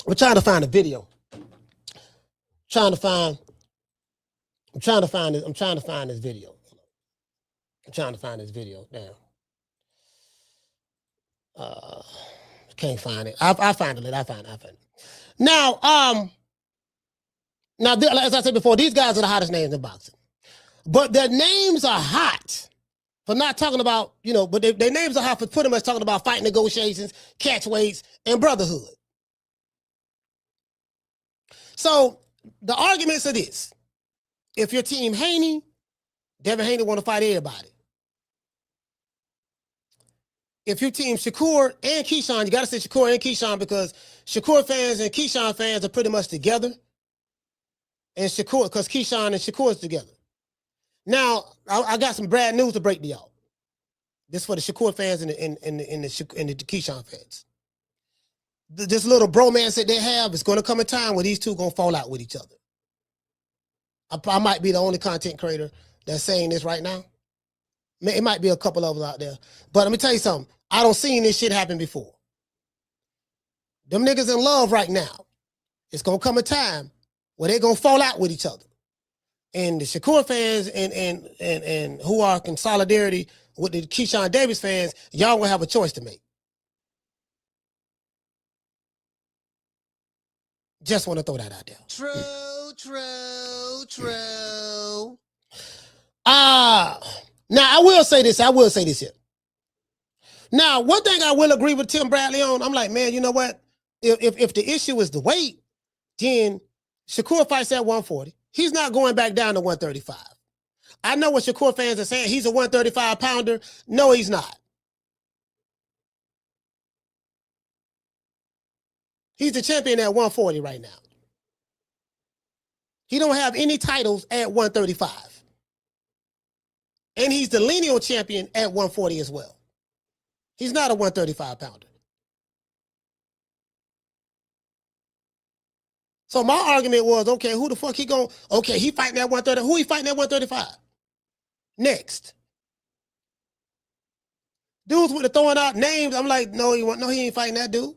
We're trying to find a video. I'm trying to find this video. Now, can't find it. I find it. Now, as I said before, these guys are the hottest names in boxing. But their names are hot for not talking about, but their names are hot for pretty much talking about fight negotiations, catch weights, and brotherhood. So the arguments are this. If your team Haney, Devin Haney want to fight everybody. If you team Shakur and Keyshawn, you got to say Shakur and Keyshawn because Shakur fans and Keyshawn fans are pretty much together. And Shakur, because Keyshawn and Shakur is together. Now, I got some bad news to break to y'all. This for the Shakur fans and the Keyshawn fans. This little bromance that they have is going to come a time where these two going to fall out with each other. I might be the only content creator that's saying this right now. It might be a couple of us out there. But let me tell you something. I don't seen this shit happen before. Them niggas in love right now. It's going to come a time where they're going to fall out with each other. And the Shakur fans and who are in solidarity with the Keyshawn Davis fans, y'all will have a choice to make. Just want to throw that out there. True. Now I will say this here. Now, one thing I will agree with Tim Bradley on, I'm like, man, you know what? If the issue is the weight, then Shakur fights at 140. He's not going back down to 135. I know what Shakur fans are saying. He's a 135 pounder. No, he's not. He's the champion at 140 right now. He don't have any titles at 135. And he's the lineal champion at 140 as well. He's not a 135 pounder. So my argument was, okay, who the fuck he going? Okay, he fighting at 130. Who he fighting at 135? Next. Dudes with the throwing out names. I'm like, no, he ain't fighting that dude.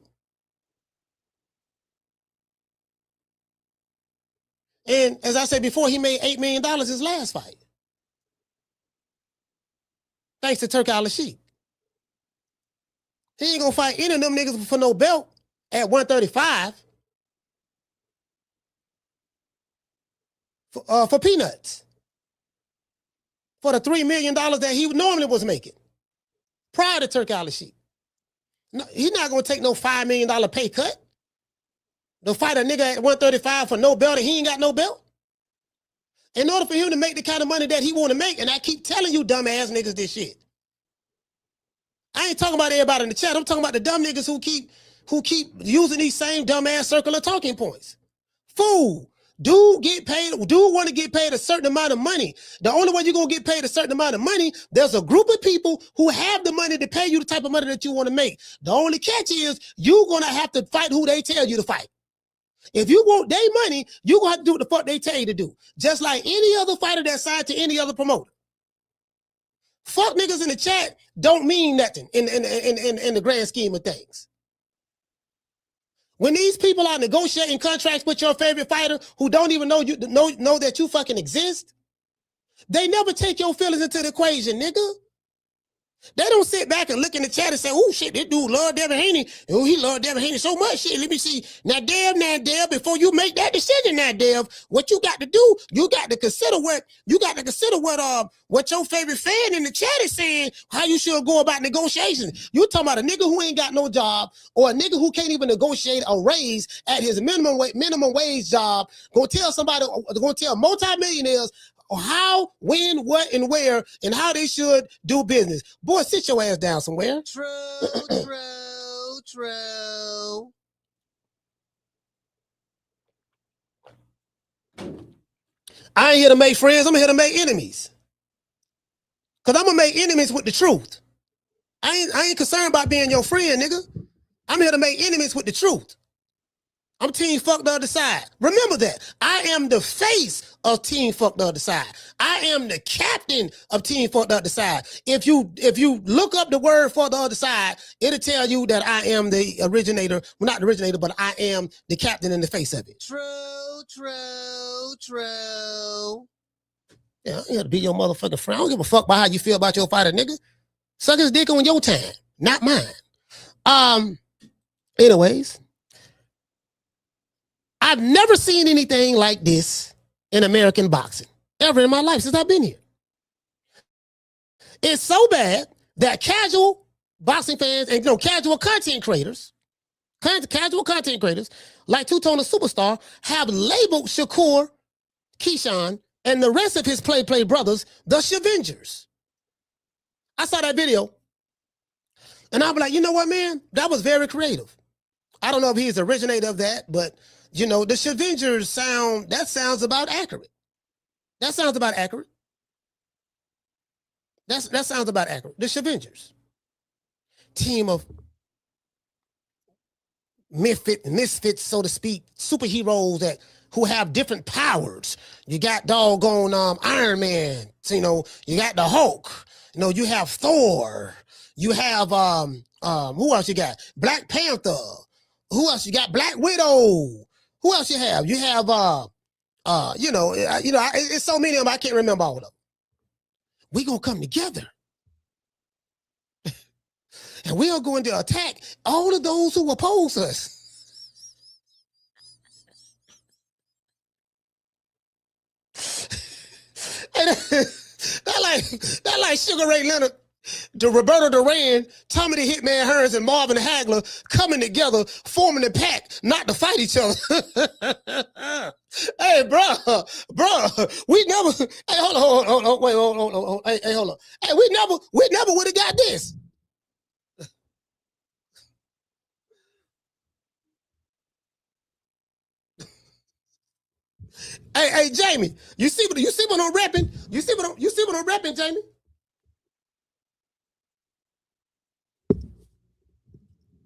And as I said before, he made $8 million his last fight. Thanks to Turk Al-Sheikh. He ain't gonna fight any of them niggas for no belt at 135. for peanuts. For the $3 million that he normally was making prior to Turkey Alley Sheep. No, he's not going to take no $5 million pay cut. To fight a nigga at 135 for no belt and he ain't got no belt. In order for him to make the kind of money that he want to make, and I keep telling you dumbass niggas this shit. I ain't talking about everybody in the chat. I'm talking about the dumb niggas who keep using these same dumbass circular talking points. Fool. Dude want to get paid a certain amount of money. The only way you're going to get paid a certain amount of money, there's a group of people who have the money to pay you the type of money that you want to make. The only catch is you're going to have to fight who they tell you to fight. If you want their money, you're going to have to do what the fuck they tell you to do. Just like any other fighter that's signed to any other promoter. Fuck niggas in the chat don't mean nothing in the grand scheme of things. When these people are negotiating contracts with your favorite fighter who don't even know that you fucking exist, they never take your feelings into the equation, nigga. They don't sit back and look in the chat and say, oh shit, this dude love Devin Haney. Oh, he love Devin Haney so much. Shit, let me see. Now, Dev, before you make that decision now, Dev, what you got to do, you got to consider what your favorite fan in the chat is saying, how you should go about negotiations. You talking about a nigga who ain't got no job or a nigga who can't even negotiate a raise at his minimum wage job, gonna tell multimillionaires how, when, what, and where, and how they should do business. Boy, sit your ass down somewhere. True. I ain't here to make friends. I'm here to make enemies. Because I'm going to make enemies with the truth. I ain't concerned about being your friend, nigga. I'm here to make enemies with the truth. I'm Team Fuck the Other Side. Remember that. I am the face of Team Fuck the Other Side. I am the captain of Team Fuck the Other Side. If you look up the word for the other side, it'll tell you that I am the originator. Well, not the originator, but I am the captain in the face of it. True. Yeah, I ain't here to be your motherfucking friend. I don't give a fuck about how you feel about your fighter, nigga. Suck his dick on your time, not mine. Anyways. I've never seen anything like this in American boxing, ever in my life since I've been here. It's so bad that casual boxing fans and casual content creators like Two-Tone Superstar have labeled Shakur, Keyshawn, and the rest of his play brothers the Shavengers. I saw that video, and I was like, you know what, man? That was very creative. I don't know if he's the originator of that, but the Shavengers sounds about accurate. That sounds about accurate. That sounds about accurate. The Shavengers. Team of misfits, so to speak, superheroes who have different powers. You got doggone Iron Man. You got the Hulk. You have Thor. You have who else you got? Black Panther. Who else you got? Black Widow. Who else you have? You have, it's so many of them, I can't remember all of them. We gonna come together. And we are going to attack all of those who oppose us. And that like Sugar Ray Leonard, the Roberto Duran, Tommy the Hitman Hearns, and Marvin Hagler coming together, forming a pack, not to fight each other. Hey, bro, we never. Hey, hold on, wait, hold on. Hey, hold on. Hey, we never would have got this. Hey, Jamie, you see what I'm rapping? You see what I'm rapping, Jamie?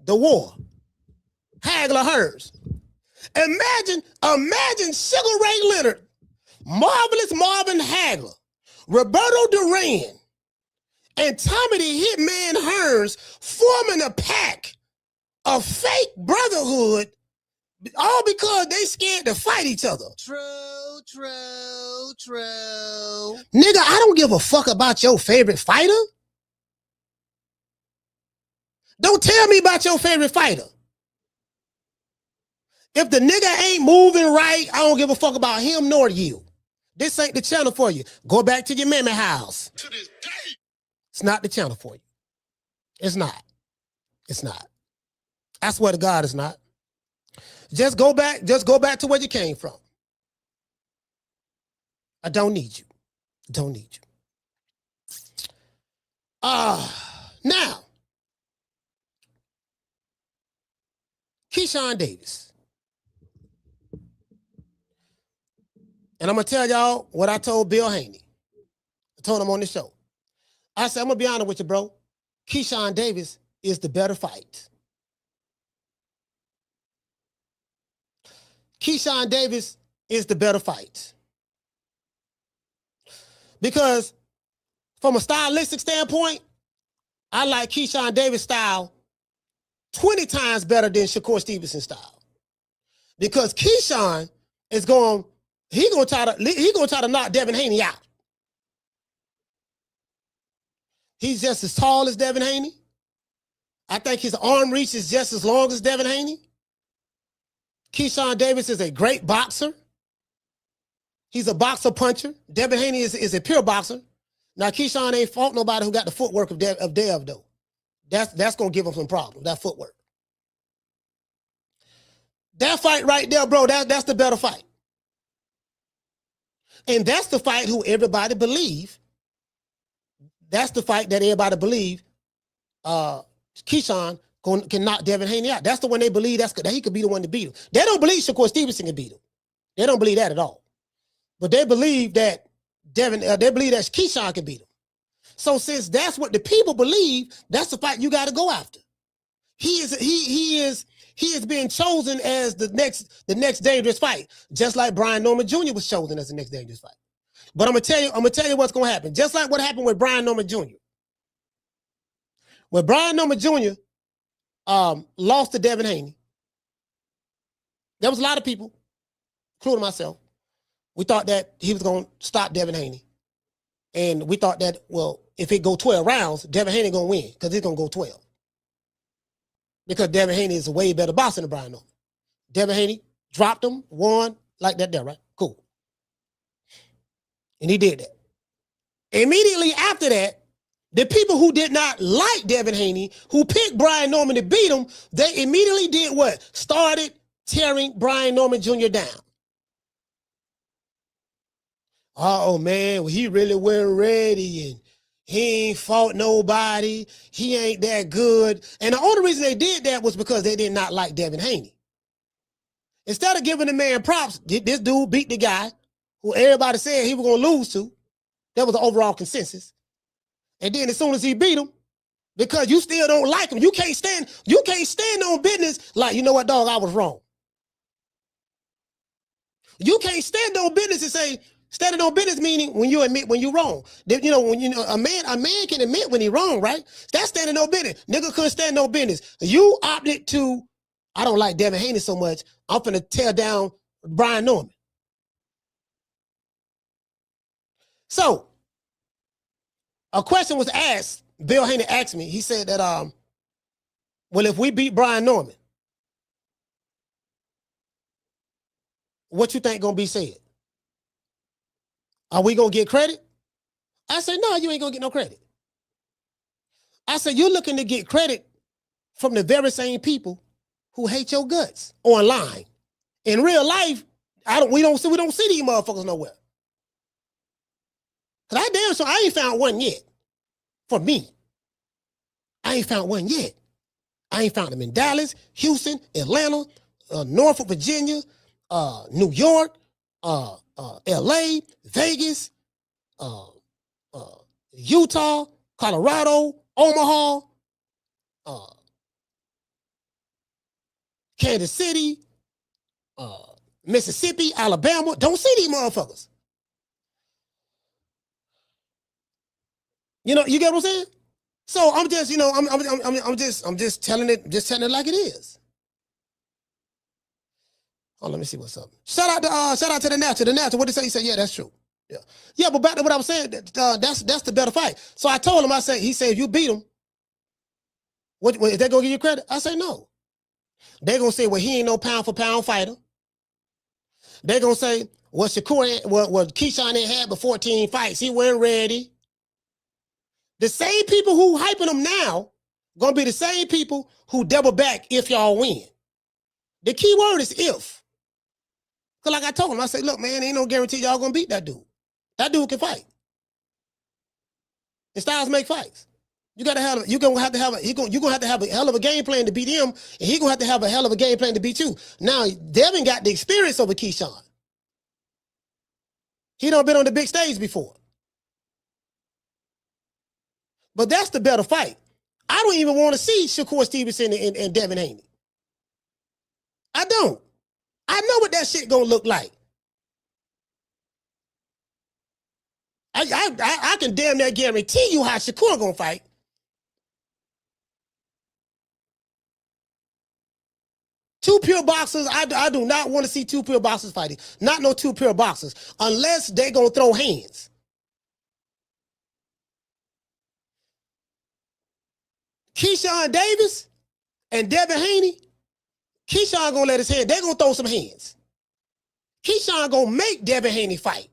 The war. Hagler Hearns. Imagine Sugar Ray Leonard, Marvelous Marvin Hagler, Roberto Duran, and Tommy the Hitman Hearns forming a pack of fake brotherhood, all because they scared to fight each other. True. Nigga, I don't give a fuck about your favorite fighter. Don't tell me about your favorite fighter. If the nigga ain't moving right, I don't give a fuck about him nor you. This ain't the channel for you. Go back to your mammy house. To this day. It's not the channel for you. It's not. It's not. I swear to God, it's not. Just go back to where you came from. I don't need you. Don't need you. Now, Keyshawn Davis. And I'm going to tell y'all what I told Bill Haney. I told him on the show. I said, I'm going to be honest with you, bro. Keyshawn Davis is the better fight. Keyshawn Davis is the better fight. Because from a stylistic standpoint, I like Keyshawn Davis' style 20 times better than Shakur Stevenson's style. Because Keyshawn is going to try to knock Devin Haney out. He's just as tall as Devin Haney. I think his arm reach is just as long as Devin Haney. Keyshawn Davis is a great boxer. He's a boxer puncher. Devin Haney is a pure boxer. Now, Keyshawn ain't fought nobody who got the footwork of Dev, though. That's going to give him some problems, that footwork. That fight right there, bro, that's the better fight. And that's the fight who everybody believe. That's the fight that everybody believe Keyshawn can knock Devin Haney out. That's the one they believe that he could be the one to beat him. They don't believe Shakur Stevenson can beat him. They don't believe that at all. But they believe that Keyshawn can beat him. So since that's what the people believe, that's the fight you got to go after. He is being chosen as the next dangerous fight, just like Brian Norman Jr. was chosen as the next dangerous fight. But I'm gonna tell you what's gonna happen. Just like what happened with Brian Norman Jr. When Brian Norman Jr. Lost to Devin Haney, there was a lot of people, including myself, we thought that he was gonna stop Devin Haney. And we thought that, well, if it go 12 rounds, Devin Haney gonna win, because he's gonna go 12. Because Devin Haney is a way better boxer than Brian Norman. Devin Haney dropped him, won, like that there, right? Cool. And he did that. Immediately after that, the people who did not like Devin Haney, who picked Brian Norman to beat him, they immediately did what? Started tearing Brian Norman Jr. down. Oh, man, well, he really wasn't ready, and he ain't fought nobody. He ain't that good. And the only reason they did that was because they did not like Devin Haney. Instead of giving the man props, this dude beat the guy who everybody said he was going to lose to. That was the overall consensus. And then as soon as he beat him, because you still don't like him, you can't stand on business like, you know what, dog, I was wrong. You can't stand on business and say, standing on business meaning when you admit when you're wrong. A man can admit when he's wrong, right? That's standing on business. Nigga couldn't stand no business. You opted to, I don't like Devin Haney so much, I'm finna tear down Brian Norman. So, a question was asked, Bill Haney asked me, he said that, well, if we beat Brian Norman, what you think gonna be said? Are we gonna get credit? I said, no, you ain't gonna get no credit. I said, you're looking to get credit from the very same people who hate your guts online. In real life, we don't see these motherfuckers nowhere. Cause I ain't found one yet. For me, I ain't found one yet. I ain't found them in Dallas, Houston, Atlanta, Norfolk, Virginia, New York, LA, Vegas, Utah, Colorado, Omaha, Kansas City, Mississippi, Alabama. Don't see these motherfuckers. You know, you get what I'm saying? So I'm just, I'm just telling it like it is. Oh, let me see what's up. Shout out to the natural. The natural, what did he say? He said, yeah, that's true. Yeah, but back to what I was saying, that's the better fight. So I told him, he said, if you beat him, what is that gonna give you credit? I say no. They're gonna say, well, he ain't no pound for pound fighter. They're gonna say, what Keyshawn had but 14 fights. He wasn't ready. The same people who hyping him now gonna be the same people who double back if y'all win. The key word is if. Cause like I told him, I said, look, man, ain't no guarantee y'all gonna beat that dude. That dude can fight. And styles make fights. You're gonna have to have a hell of a game plan to beat him, and he gonna have to have a hell of a game plan to beat you. Now, Devin got the experience over Keyshawn. He done been on the big stage before. But that's the better fight. I don't even want to see Shakur Stevenson and Devin Haney. I don't. I know what that shit gonna look like. I can damn near guarantee you how Shakur gonna fight. Two pure boxers, I do not want to see two pure boxers fighting. Not no two pure boxers, unless they gonna throw hands. Keyshawn Davis and Devin Haney, Keyshawn gonna let his hand, they gonna throw some hands. Keyshawn gonna make Devin Haney fight.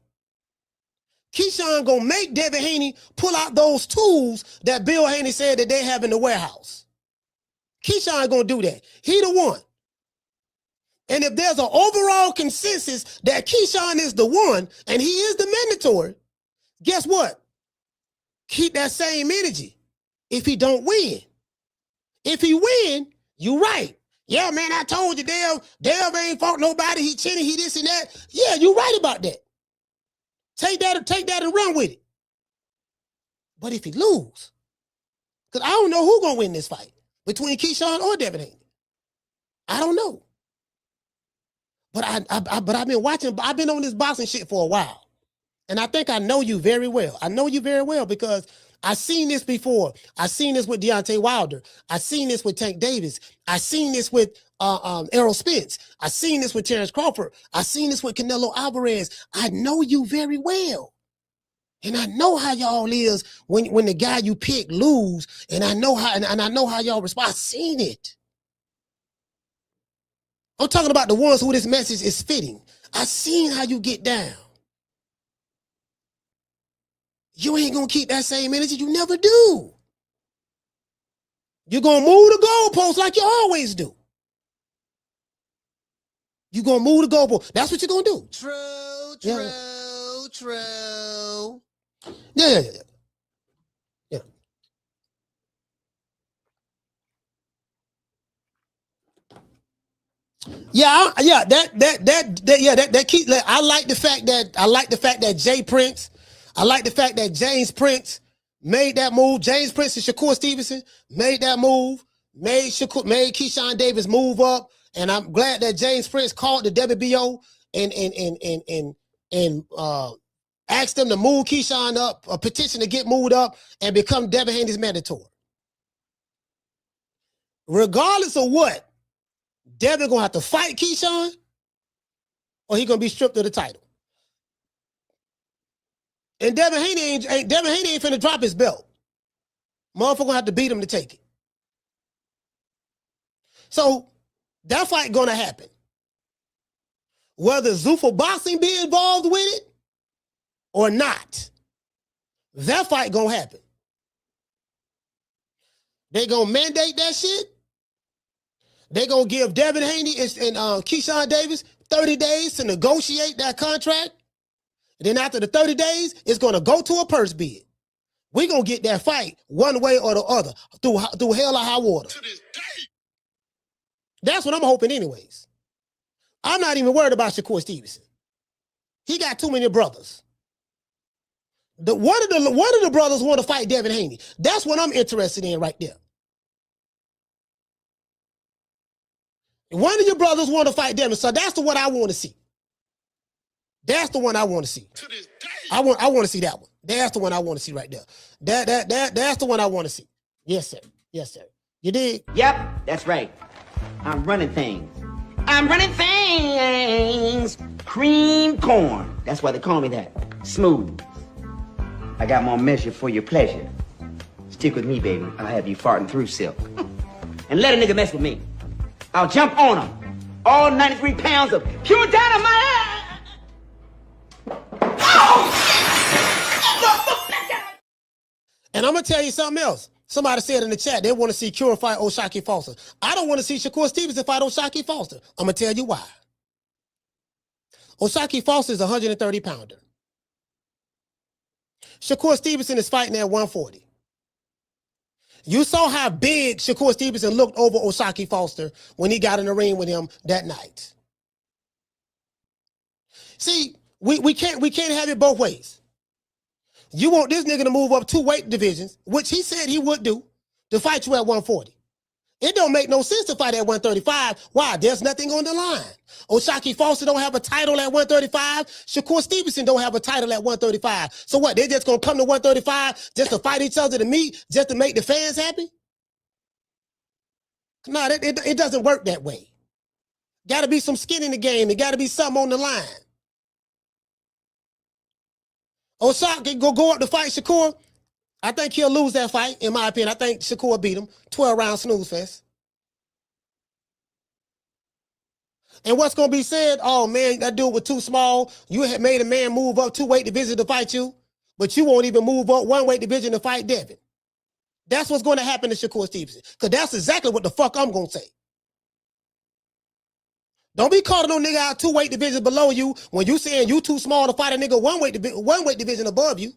Keyshawn gonna make Devin Haney pull out those tools that Bill Haney said that they have in the warehouse. Keyshawn gonna do that. He the one. And if there's an overall consensus that Keyshawn is the one and he is the mandatory, guess what? Keep that same energy if he don't win. If he win, you right. Yeah, man, I told you, Dev ain't fought nobody. He chinny, he this and that. Yeah, you right about that. Take that and run with it. But if he lose, because I don't know who's gonna win this fight between Keyshawn or Devin Haney. I don't know. But I've been watching, I've been on this boxing shit for a while. And I think I know you very well. I know you very well because I've seen this before. I've seen this with Deontay Wilder. I've seen this with Tank Davis. I've seen this with Errol Spence. I've seen this with Terrence Crawford. I've seen this with Canelo Alvarez. I know you very well. And I know how y'all is when the guy you pick lose. And I know how, and I know how y'all respond. I've seen it. I'm talking about the ones who this message is fitting. I've seen how you get down. You ain't gonna keep that same energy. You never do. You're gonna move the goalposts like you always do. You're gonna move the goalposts. That's what you're gonna do. True. Yeah. That keeps. I like the fact that Jay Prince, I like the fact that James Prince made that move. James Prince and Shakur Stevenson made that move. Made Keyshawn Davis move up, and I'm glad that James Prince called the WBO and asked them to move Keyshawn up, a petition to get moved up and become Devin Haney's mandatory. Regardless of what, Devin gonna have to fight Keyshawn, or he gonna be stripped of the title. And Devin Haney ain't finna drop his belt. Motherfucker gonna have to beat him to take it. So that fight gonna happen. Whether Zuffa Boxing be involved with it or not, that fight gonna happen. They gonna mandate that shit. They gonna give Devin Haney and Keyshawn Davis 30 days to negotiate that contract. And then after the 30 days, it's gonna go to a purse bid. We gonna get that fight one way or the other through hell or high water. To this day. That's what I'm hoping anyways. I'm not even worried about Shakur Stevenson. He got too many brothers. One of the brothers want to fight Devin Haney. That's what I'm interested in right there. One of your brothers want to fight Devin, so that's the one I want to see. That's the one I want to see. To this day. I want to see that one. That's the one I want to see right there. That's the one I want to see. Yes, sir. Yes, sir. You dig? Yep, that's right. I'm running things. Cream corn. That's why they call me that. Smooth. I got more measure for your pleasure. Stick with me, baby. I'll have you farting through silk. And let a nigga mess with me. I'll jump on him. All 93 pounds of pure dynamite. And I'm gonna tell you something else. Somebody said in the chat they want to see Cure fight O'Shaquie Foster. I don't want to see Shakur Stevenson fight O'Shaquie Foster. I'm gonna tell you why. O'Shaquie Foster is a 130 pounder. Shakur Stevenson is fighting at 140. You saw how big Shakur Stevenson looked over O'Shaquie Foster when he got in the ring with him that night. See, we can't have it both ways. You want this nigga to move up 2 weight divisions, which he said he would do, to fight you at 140. It don't make no sense to fight at 135. Why? There's nothing on the line. O'Shaquie Foster don't have a title at 135. Shakur Stevenson don't have a title at 135. So what? They're just going to come to 135 just to fight each other to meet, just to make the fans happy? No, it doesn't work that way. Got to be some skin in the game. There got to be something on the line. O'Shaquie go up to fight Shakur. I think he'll lose that fight, in my opinion. I think Shakur beat him. 12-round snooze fest. And what's going to be said? Oh, man, that dude was too small. You had made a man move up 2 weight divisions to fight you, but you won't even move up 1 weight division to fight Devin. That's what's going to happen to Shakur Stevenson, because that's exactly what the fuck I'm going to say. Don't be calling no nigga out 2 weight divisions below you when you saying you too small to fight a nigga 1 weight division above you.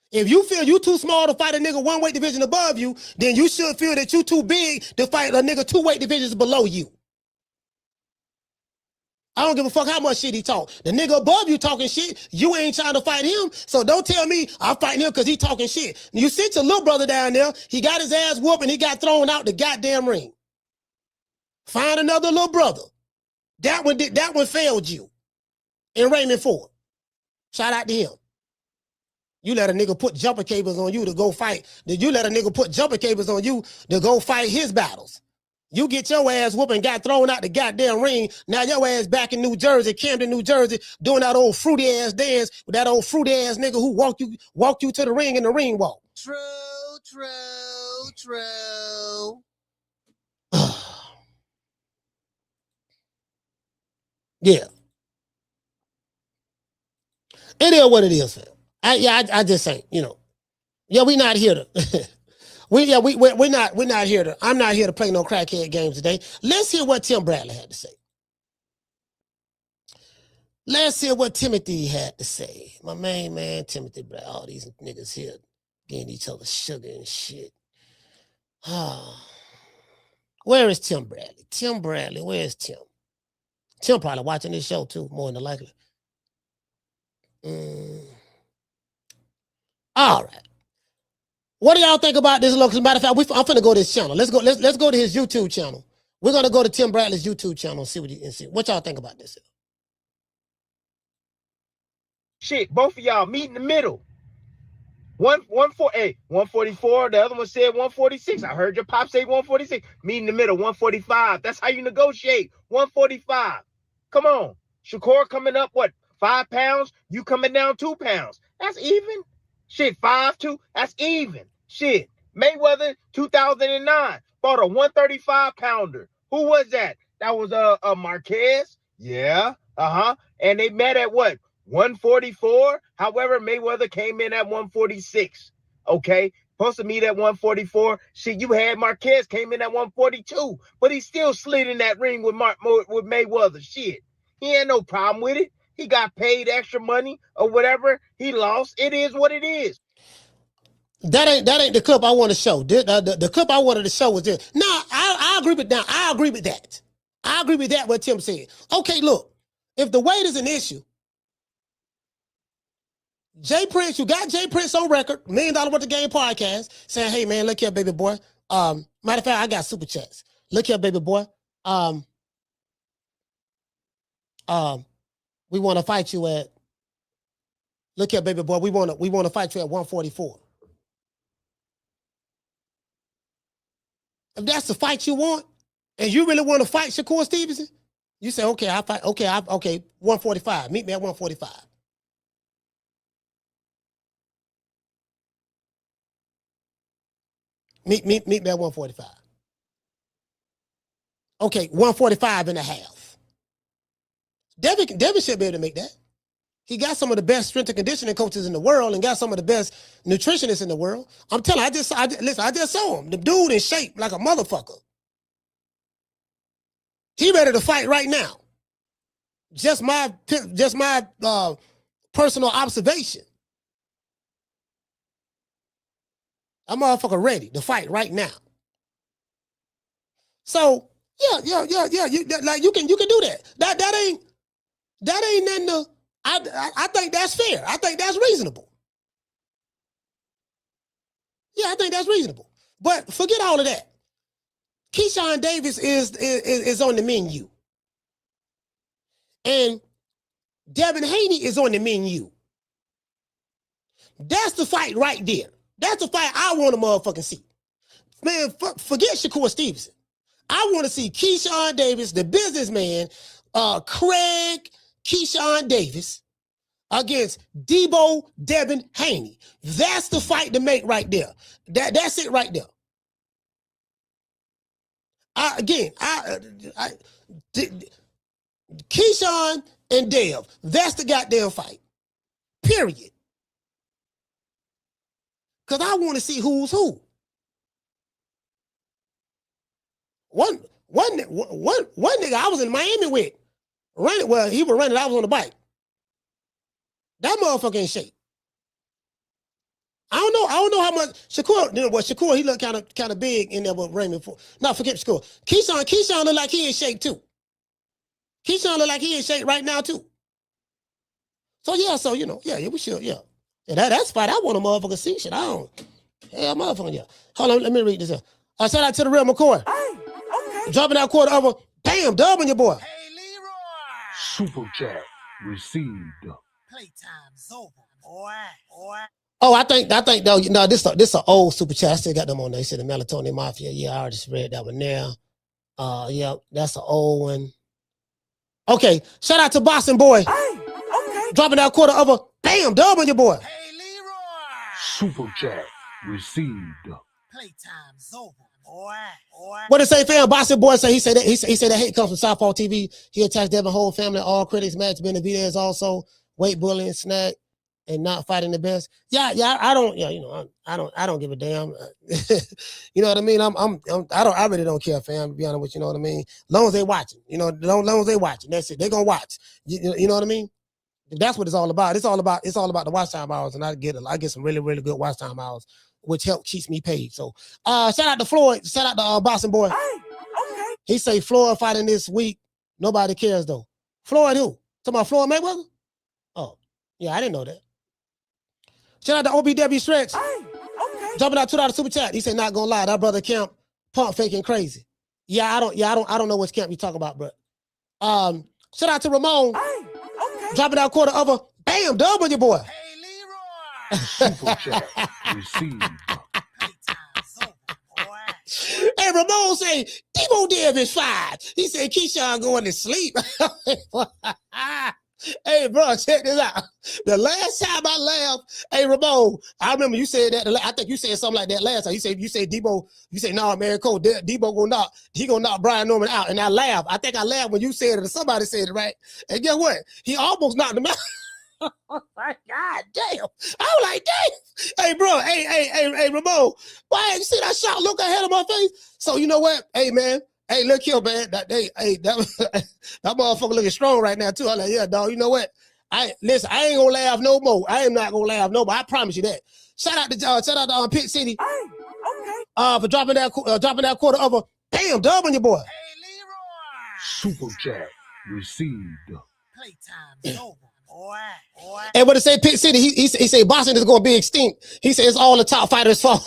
If you feel you too small to fight a nigga 1 weight division above you, then you should feel that you too big to fight a nigga 2 weight divisions below you. I don't give a fuck how much shit he talk. The nigga above you talking shit, you ain't trying to fight him. So don't tell me I'm fighting him because he talking shit. You sent your little brother down there. He got his ass whooped and he got thrown out the goddamn ring. Find another little brother. That one failed you in Raymond Ford. Shout out to him. You let a nigga put jumper cables on you to go fight. You let a nigga put jumper cables on you to go fight his battles. You get your ass whooped and got thrown out the goddamn ring. Now your ass back in New Jersey, Camden, New Jersey, doing that old fruity ass dance with that old fruity ass nigga who walked you to the ring in the ring walk. True. Yeah. It is what it is, fam. I just ain't, Yeah, we not here to we're not here to, I'm not here to play no crackhead games today. Let's hear what Tim Bradley had to say. Let's hear what Timothy had to say. My main man, Timothy Bradley. All these niggas here getting each other sugar and shit. Where is Tim Bradley? Tim Bradley, where is Tim? Tim probably watching this show too, more than likely. All right. What do y'all think about this? Look, as a matter of fact, I'm finna go to his channel. Let's go to his YouTube channel. We're gonna go to Tim Bradley's YouTube channel and see what y'all think about this. Shit, both of y'all meet in the middle. 144. The other one said 146. I heard your pop say 146. Meet in the middle, 145. That's how you negotiate. 145. Come on. Shakur coming up, 5 pounds? You coming down 2 pounds. That's even. Shit, 5'2", that's even. Shit, Mayweather, 2009, fought a 135 pounder. Who was that? That was Marquez. Yeah, and they met at 144. However, Mayweather came in at 146. Okay, supposed to meet at 144. Shit, you had Marquez came in at 142, but he still slid in that ring with Mayweather. Shit, he had no problem with it. He got paid extra money or whatever. He lost. It is what it is. That ain't the clip I want to show. The clip I wanted to show was this. No, I agree with that. I agree with that. I agree with that, what Tim said. Okay, look. If the weight is an issue, Jay Prince, you got Jay Prince on record, $1 Million Worth of Game podcast, saying, hey, man, look here, baby boy. Matter of fact, I got super chats. Look here, baby boy. We want to fight you at, look here, baby boy, we want to fight you at 144. If that's the fight you want, and you really want to fight Shakur Stevenson, you say, okay, I'll fight, okay, 145. Meet me at 145. Meet me at 145. Okay, 145 and a half. Devin should be able to make that. He got some of the best strength and conditioning coaches in the world and got some of the best nutritionists in the world. I'm telling you, I just saw him. The dude in shape like a motherfucker. He ready to fight right now. Just my personal observation. That motherfucker ready to fight right now. So yeah. You can do that. That ain't nothing to. I think that's fair. I think that's reasonable. Yeah, I think that's reasonable. But forget all of that. Keyshawn Davis is on the menu. And Devin Haney is on the menu. That's the fight right there. That's the fight I want to motherfucking see. Man, forget Shakur Stevenson. I want to see Keyshawn Davis, the businessman, Craig Keyshawn Davis against Devin Haney. That's the fight to make right there. That's it right there. Keyshawn and Dev. That's the goddamn fight. Period. Because I want to see who's who. One nigga I was in Miami with. He was running, I was on the bike. That motherfucker in shape. I don't know how much Shakur, Shakur, he looked kind of big in there with Raymond for. No, forget Shakur. Keyshawn look like he in shape too. Keyshawn look like he in shape right now too. So we should, yeah. That's fight I want a motherfucker see. Shit, I don't. Yeah, motherfucker, yeah. Hold on, let me read this here. Shout out to the real McCoy. Hey, okay. Dropping that quarter over. Bam, dub on your boy. Hey, Leroy. Super chat received. Playtime's over, boy. Oh, I think though, this an old super chat. I still got them on there. He said the Melatonin Mafia. Yeah, I already read that one there. Yeah, that's an old one. Okay, shout out to Boston boy. Hey, okay. Dropping that quarter over. Bam, dub on your boy. Hey, Leroy. Super chat received. Playtime's over, boy. What did say, fam? Boston boy say he said that hate comes from Southpaw TV. He attacks Devin whole family, all critics, Matt Benavidez also, weight bullying, snack, and not fighting the best. Yeah, I don't give a damn. You know what I mean? I really don't care, fam, to be honest with you, know what I mean? Long as they watching, long as they watching, that's it. They gonna watch. You know what I mean? That's what it's all about. It's all about the watch time hours, and I get some really, really good watch time hours, which keeps me paid. So shout out to Floyd, shout out to Boston boy. Hey, okay. He say Floyd fighting this week. Nobody cares though. Floyd who? Talking about Floyd Mayweather? Oh, yeah, I didn't know that. Shout out to OBW Stretch. Hey, okay. Jumping out $2 super chat. He said, not gonna lie, that brother Camp pump faking crazy. I don't know which camp you talking about, bro. Shout out to Ramon. Hey, okay. Dropping out quarter over. Bam, dub on your boy. Hey, Leroy. Super chat received. Hey, Ramon say, Debo Davis 5. He said, Keyshawn going to sleep. Hey, bro, check this out. The last time I laughed, hey, Ramon, I remember you said that. I think you said something like that last time. You said Debo, you said, no, man, coach, Debo gonna knock Brian Norman out. And I laughed. I think I laughed when you said it or somebody said it, right? And guess what? He almost knocked him out. God damn. I was like, damn. Hey, bro, hey, Ramon, why you see that shot look ahead of my face? So you know what? Hey, man. Hey, look here, man. That motherfucker looking strong right now, too. I'm like, yeah, dog, you know what? I ain't gonna laugh no more. I am not gonna laugh no more. I promise you that. Shout out to Pitt City. Hey, okay. For dropping that quarter over. Damn, dub on your boy. Hey, Leroy. Super chat received. Playtime's over. Hey, what to say, Pitt City? He say Boston is going to be extinct. He said it's all the top fighters' fault.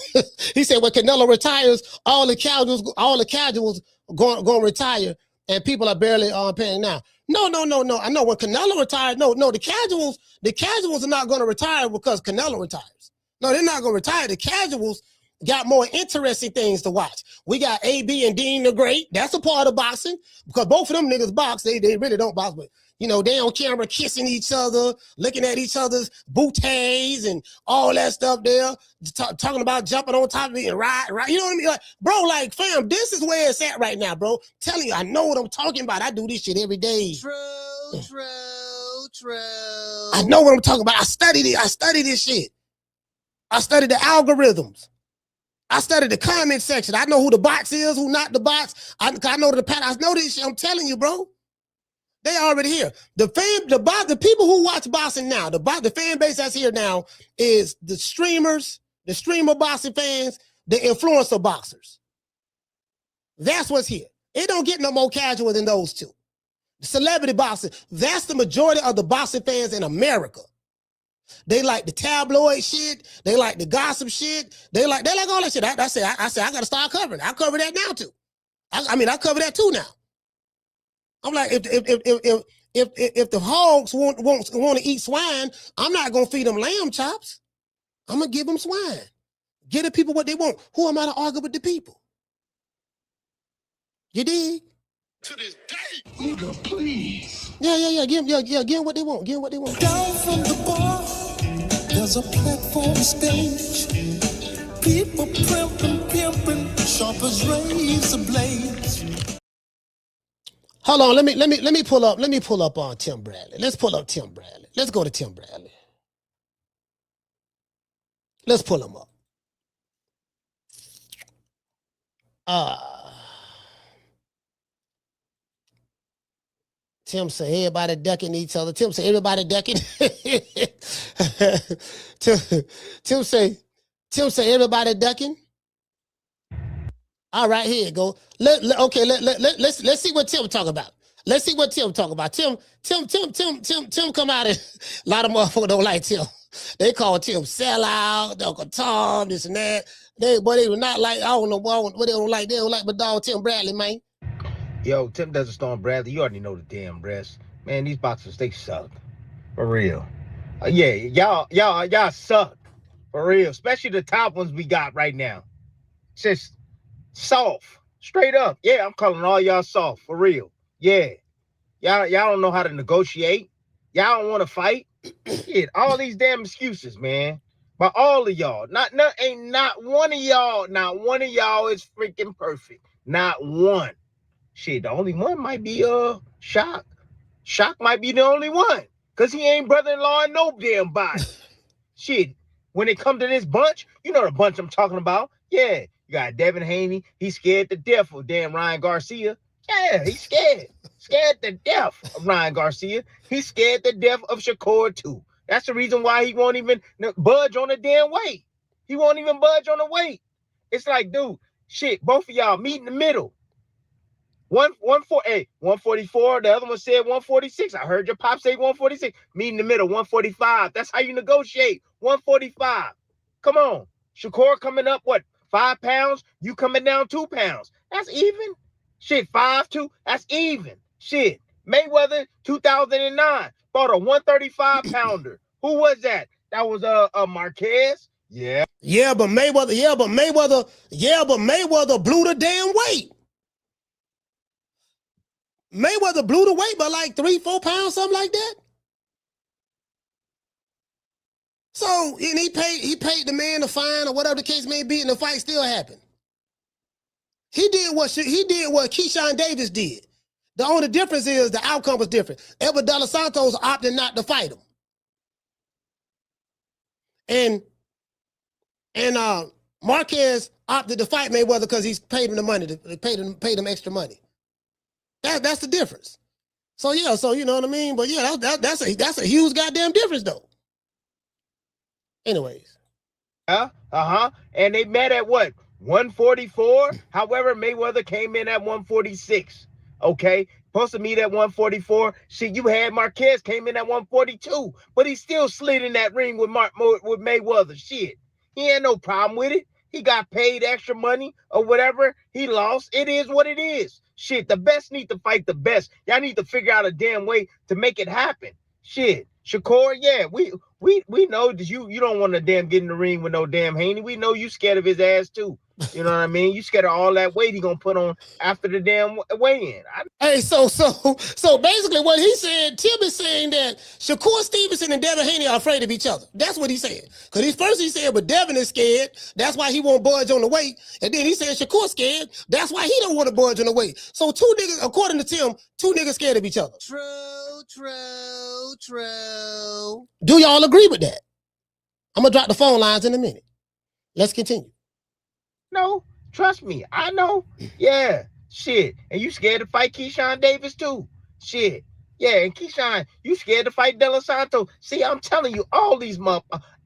He said when Canelo retires, all the casuals going to retire, and people are barely paying now. No. I know when Canelo retires. No, the casuals are not going to retire because Canelo retires. No, they're not going to retire. The casuals got more interesting things to watch. We got AB and Dean the Great. That's a part of boxing because both of them niggas box. They really don't box, but they on camera kissing each other, looking at each other's booties and all that stuff there, talking about jumping on top of it and ride. You know what I mean? Like, bro, like, fam, this is where it's at right now, bro. Telling you, I know what I'm talking about. I do this shit every day. True. True. I know what I'm talking about. I studied it. I studied this shit. I studied the algorithms. I studied the comment section. I know who the bots is, who not the bots. I know the pattern. I know this shit. I'm telling you, bro. They already here. The people who watch boxing now, the fan base that's here now is the streamers, the streamer boxing fans, the influencer boxers. That's what's here. It don't get no more casual than those two. The celebrity boxing, that's the majority of the boxing fans in America. They like the tabloid shit. They like the gossip shit. They like all that shit. I say I gotta start covering. I cover that now too. I cover that too now. I'm like, if the hogs want to eat swine, I'm not gonna feed them lamb chops. I'm gonna give them swine. Give the people what they want. Who am I to argue with the people? You dig? To this day, nigga, please. Yeah. Give them what they want. Give them what they want. Down from the bar, there's a platform stage. People pimping, sharp as razor blades. Hold on, let me pull up on Tim Bradley. Let's pull up Tim Bradley. Let's go to Tim Bradley. Let's pull him up. Tim say everybody ducking each other. Tim say everybody ducking. Tim say everybody ducking. All right, here you go. Let's see what Tim talk about. Let's see what Tim talk about. Tim come out and a lot of motherfuckers don't like Tim. They call Tim sellout, Uncle Tom, this and that. They were not like, I don't know what they don't like. They don't like my dog Tim Bradley, man. Yo, Tim Desert Storm Bradley, you already know the damn rest. Man, these boxers, they suck. For real. Yeah, y'all suck. For real. Especially the top ones we got right now. Just soft. Straight up. Yeah, I'm calling all y'all soft. For real. Yeah. Y'all don't know how to negotiate. Y'all don't want to fight. Shit, all these damn excuses, man. But all of y'all. Not one of y'all is freaking perfect. Not one. Shit, the only one might be Shock. Shock might be the only one. Cause he ain't brother-in-law in no damn body. Shit. When it comes to this bunch, you know the bunch I'm talking about. Yeah. You got Devin Haney. He's scared to death of damn Ryan Garcia. Yeah, he's scared. Scared to death of Ryan Garcia. He's scared to death of Shakur too. That's the reason why he won't even budge on the damn weight. He won't even budge on the weight. It's like, dude, shit, both of y'all meet in the middle. 144. The other one said 146. I heard your pop say 146. Meet in the middle, 145. That's how you negotiate. 145. Come on. Shakur coming up, 5 pounds? You coming down 2 pounds. That's even. Shit, 5'2". That's even. Shit. Mayweather, 2009, bought a 135 pounder. Who was that? That was Marquez. Yeah. Yeah, but Mayweather blew the damn weight. Mayweather blew the weight by like 3-4 pounds, something like that. So, and he paid the man a fine or whatever the case may be, and the fight still happened. He did what Keyshawn Davis did. The only difference is the outcome was different. Edwin De Los Santos opted not to fight him. And Marquez opted to fight Mayweather because he's paid him the money. Paid him extra money. That's the difference. So yeah, you know what I mean? But yeah, that's a huge goddamn difference though. Anyways. And they met at 144? However, Mayweather came in at 146. Okay? Supposed to meet at 144. Shit, you had Marquez came in at 142. But he still slid in that ring with Mayweather. Shit. He had no problem with it. He got paid extra money or whatever. He lost. It is what it is. Shit, the best need to fight the best. Y'all need to figure out a damn way to make it happen. Shit. Shakur, yeah, we know that you don't want to damn get in the ring with no damn Haney. We know you scared of his ass too. You know what I mean? You scared of all that weight he gonna put on after the damn weigh-in. Hey, so basically what he said, Tim is saying that Shakur Stevenson and Devin Haney are afraid of each other. That's what he said. Because first he said, but Devin is scared. That's why he won't budge on the weight. And then he said Shakur scared. That's why he don't want to budge on the weight. So two niggas, according to Tim, two niggas scared of each other. True. True. Do y'all agree with that? I'm gonna drop the phone lines in a minute. Let's continue. No, trust me, I know. Yeah, shit. And you scared to fight Keyshawn Davis too? Shit. Yeah, and Keyshawn, you scared to fight De Los Santos? See, I'm telling you, all these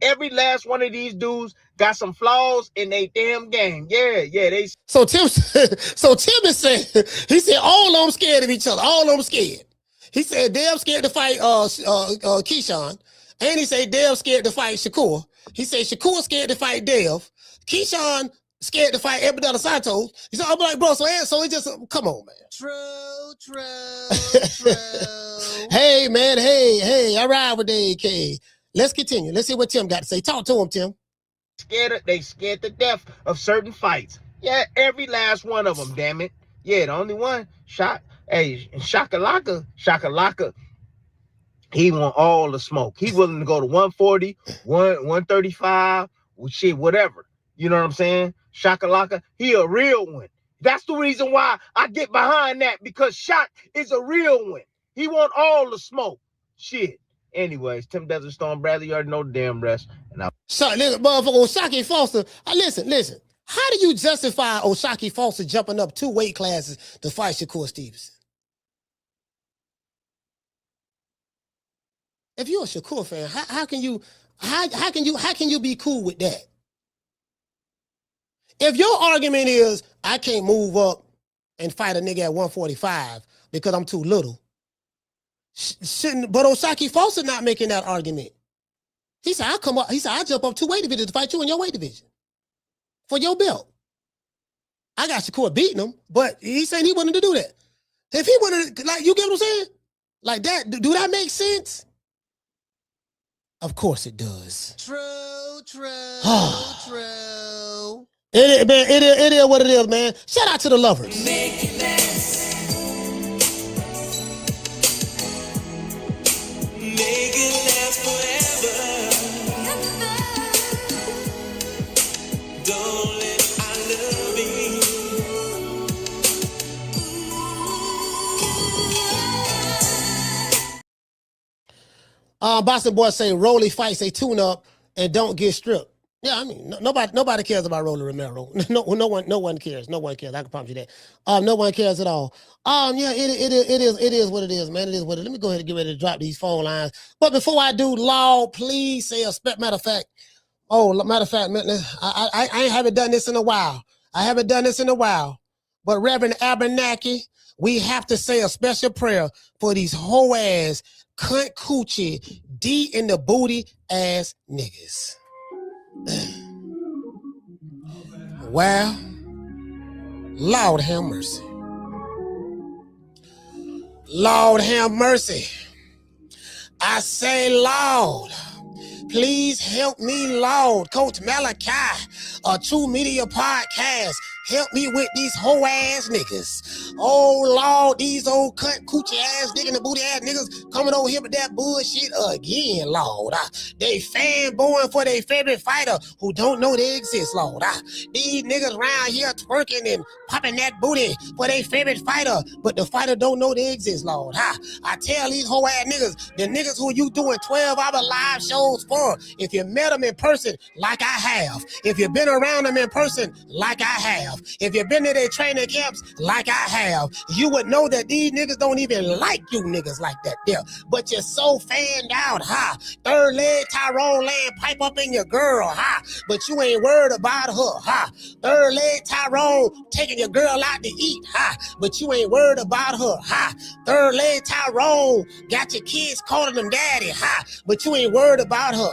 every last one of these dudes got some flaws in their damn game. Yeah, they. So Tim is saying, he said all of them scared of each other. All of them scared. He said Dev scared to fight Keyshawn, and he said Dev scared to fight Shakur. He said Shakur scared to fight Dev. Keyshawn scared to fight Edwin De Los Santos. He said, I'm like, bro, so it just, come on, man. True. Hey, man, hey, I ride with the AK. Let's continue. Let's see what Tim got to say. Talk to him, Tim. They scared to death of certain fights. Yeah, every last one of them, damn it. Yeah, the only one, Shakalaka, he want all the smoke. He willing to go to 140, 135, shit, whatever. You know what I'm saying? Shakalaka, he a real one. That's the reason why I get behind that, because Shaq is a real one. He want all the smoke. Shit. Anyways, Tim Desert Storm Bradley, you already know the damn rest. And listen, motherfucker, O'Shaquie Foster. Listen. How do you justify O'Shaquie Foster jumping up 2 weight classes to fight Shakur Stevenson? If you're a Shakur fan, how can you be cool with that? If your argument is I can't move up and fight a nigga at 145 because I'm too little, but O'Shaquie Foster not making that argument. He said I jump up 2 weight divisions to fight you in your weight division for your belt. I got Shakur beating him, but he said he wanted to do that. If he wanted to, like, you get what I'm saying? Like that, do that make sense? Of course it does. True. It is what it is, man. Shout out to the lovers. Make it last. Make it last forever. Don't let our love be. Boston boys say Rolly fights a tune-up and don't get stripped. Yeah, I mean, nobody cares about Rolly Romero. No one cares. No one cares. I can promise you that. No one cares at all. Yeah, it is what it is, man. It is what it is. Let me go ahead and get ready to drop these phone lines. But before I do, Law, please say a matter of fact, man, I ain't haven't done this in a while. But Reverend Abernathy, we have to say a special prayer for these whole ass, cunt coochie, D in the booty ass niggas. Well, Lord have mercy. Lord have mercy. I say, Lord, please help me, Lord. Coach Malachi, a True Media Podcast. Help me with these hoe ass niggas. Oh Lord, these old cunt coochie ass nigga and the booty ass niggas coming over here with that bullshit again, Lord. They fanboying for their favorite fighter who don't know they exist, Lord. These niggas around here twerking and popping that booty for their favorite fighter, but the fighter don't know they exist, Lord. I tell these hoe ass niggas, the niggas who you doing 12-hour live shows for, if you met them in person like I have, if you've been around them in person like I have, if you've been to their training camps like I have, you would know that these niggas don't even like you niggas like that there. But you're so fanned out, Third leg Tyrone laying pipe up in your girl, but you ain't worried about her, Third leg Tyrone taking your girl out to eat, but you ain't worried about her, Third leg Tyrone got your kids calling them daddy, but you ain't worried about her,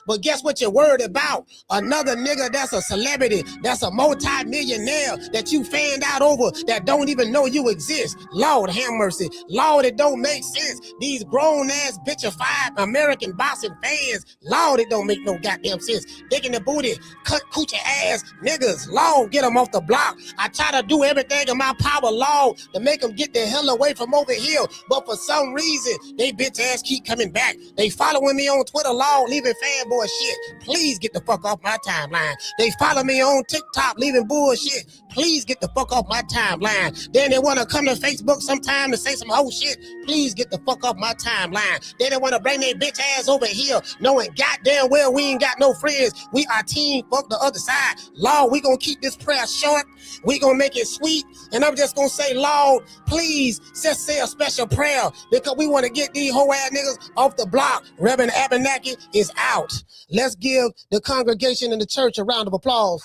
But guess what you're worried about? Another nigga that's a celebrity, that's a multi-millionaire that you fanned out over that don't even know you exist. Lord have mercy. Lord, it don't make sense. These grown-ass bitchified American boxing fans, Lord, it don't make no goddamn sense. Digging the booty, cut coochie ass niggas. Lord, get them off the block. I try to do everything in my power, Lord, to make them get the hell away from over here. But for some reason, they bitch ass keep coming back. They following me on Twitter, Lord, leaving fanboy shit. Please get the fuck off my timeline. They follow me on TikTok, leaving bullshit. shit, please get the fuck off my timeline. Then they want to come to Facebook sometime to say some whole shit, please get the fuck off my timeline. Then they want to bring their bitch ass over here, knowing goddamn well we ain't got no friends. We are team fuck the other side. Lord, we gonna keep this prayer short. We gonna make it sweet. And I'm just gonna say, Lord, please just say a special prayer because we want to get these whole ass niggas off the block. Reverend Abernathy is out. Let's give the congregation and the church a round of applause.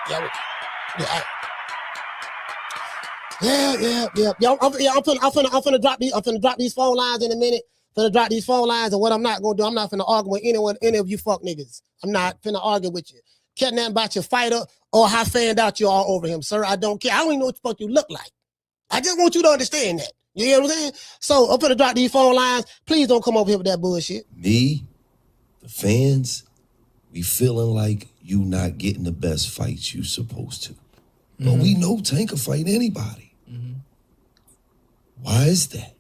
Yeah. I'm finna drop these phone lines in a minute. Finna drop these phone lines, and what I'm not gonna do, I'm not finna argue with any of you fuck niggas. I'm not finna argue with you. Care nothing about your fighter or how fanned out you are over him, sir. I don't care. I don't even know what the fuck you look like. I just want you to understand that. You hear what I'm saying? So I'm finna drop these phone lines. Please don't come over here with that bullshit. Me, the fans, we feeling like you not getting the best fights you supposed to. But we know Tank can fight anybody. Why is that?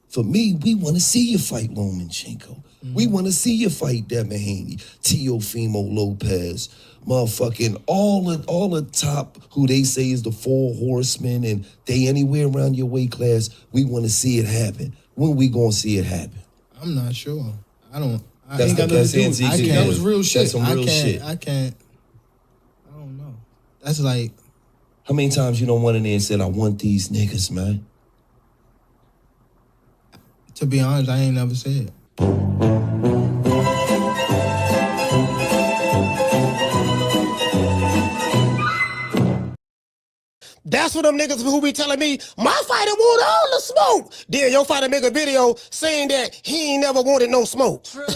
For me, we want to see you fight Lomachenko. We want to see you fight Devin Haney, Teofimo Lopez, motherfucking all the top who they say is the 4 horsemen and they anywhere around your weight class. We want to see it happen. When we gonna see it happen? I'm not sure. I don't. That's that was real shit. That's some real shit. I don't know. That's like. How many times you don't went in there and said, I want these niggas, man? To be honest, I ain't never said it. That's what them niggas who be telling me, my fighter want all the smoke. Then your fighter make a video saying that he ain't never wanted no smoke. True.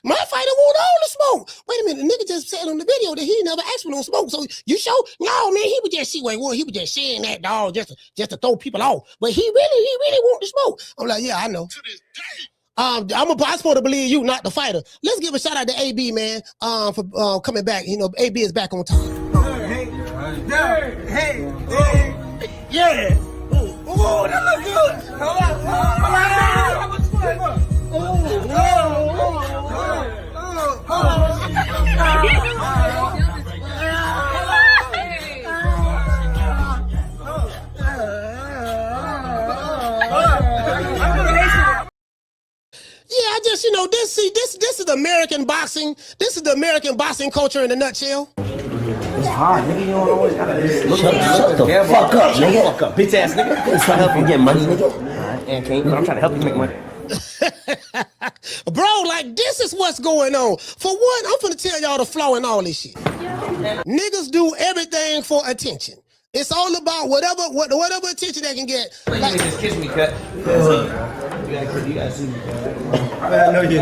My fighter want all the smoke. Wait a minute, the nigga just said on the video that he never asked for no smoke. So you show? No, man, he was just he was just saying that, dog, just to throw people off. But he really want the smoke. I'm like, yeah, I know. To this day. I'm supposed to believe you, not the fighter. Let's give a shout out to AB, man, for coming back. You know, AB is back on time. Hey. Yeah. Oh, that looks good. Yeah, I just, this is American boxing. This is the American boxing culture in a nutshell. It's hard, nigga. You don't always gotta shut the fuck up, nigga. Fuck up, bitch ass nigga. I'm trying to help you get money, nigga. And King, but I'm trying to help you make money. Bro, like, this is what's going on. For one, I'm finna tell y'all the flaw in all this shit. Niggas do everything for attention. It's all about whatever attention they can get. Like, you just kiss me, cut. You gotta see me, I know you. You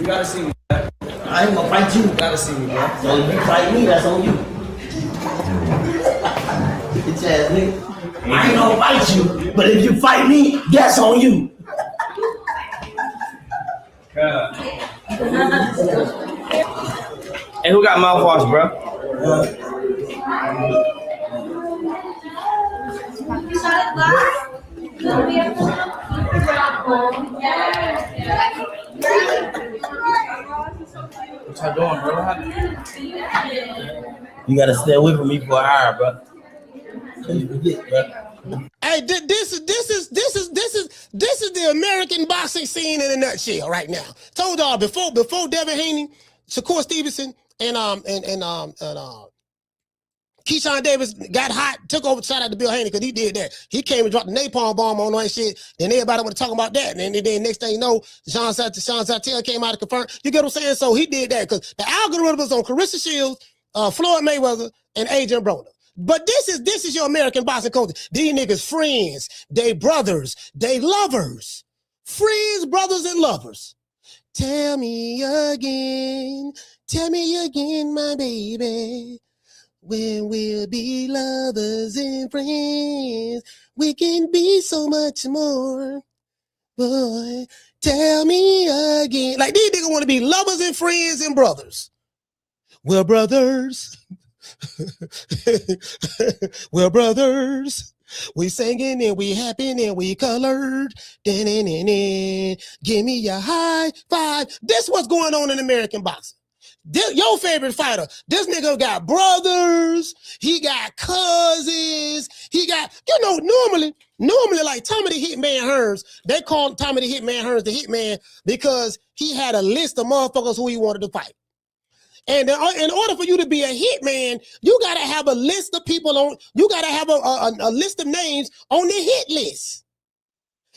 gotta see me. I ain't gonna fight you. You gotta see me, bro. So if you fight me, that's on you. Bitch ass nigga. I ain't gonna fight you, but if you fight me, that's on you. Hey, who got mouthwash, bro? What y'all doing, bro? You gotta stay away from me for an hour, bro. Hey, this is the American boxing scene in a nutshell right now. Told y'all before Devin Haney, Shakur Stevenson, and Keyshawn Davis got hot, took over, shout out to Bill Haney because he did that. He came and dropped the napalm bomb on that shit. Then everybody want to talk about that. And then next thing you know, Sean Sattel came out to confirm. You get what I'm saying? So he did that because the algorithm was on Claressa Shields, Floyd Mayweather, and Adrien Broner. But this is your American boxing culture. These niggas friends, they brothers, they lovers. Friends, brothers, and lovers. Tell me again, my baby. When we'll be lovers and friends, we can be so much more. Boy, tell me again. Like, these niggas want to be lovers and friends and brothers. We're brothers. We're brothers. We singing and we happy and we colored. Give me a high five. This what's going on in American boxing. Your favorite fighter, this nigga got brothers, he got cousins, he got, normally like Tommy the Hitman Hearns, they called Tommy the Hitman Hearns the Hitman because he had a list of motherfuckers who he wanted to fight. And in order for you to be a hitman, you got to have a list of people you got to have a list of names on the hit list.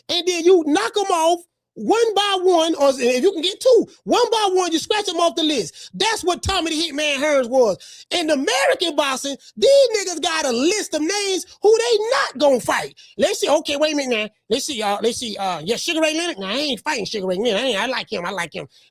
And then you knock them off one by one, or if you can get two, one by one, you scratch them off the list. That's what Tommy the Hitman Hearns was. In American boxing, these niggas got a list of names who they not gonna fight. Let's see. Okay, wait a minute now. Let's see. Yeah, Sugar Ray Leonard. Nah, I ain't fighting Sugar Ray Leonard. I like him.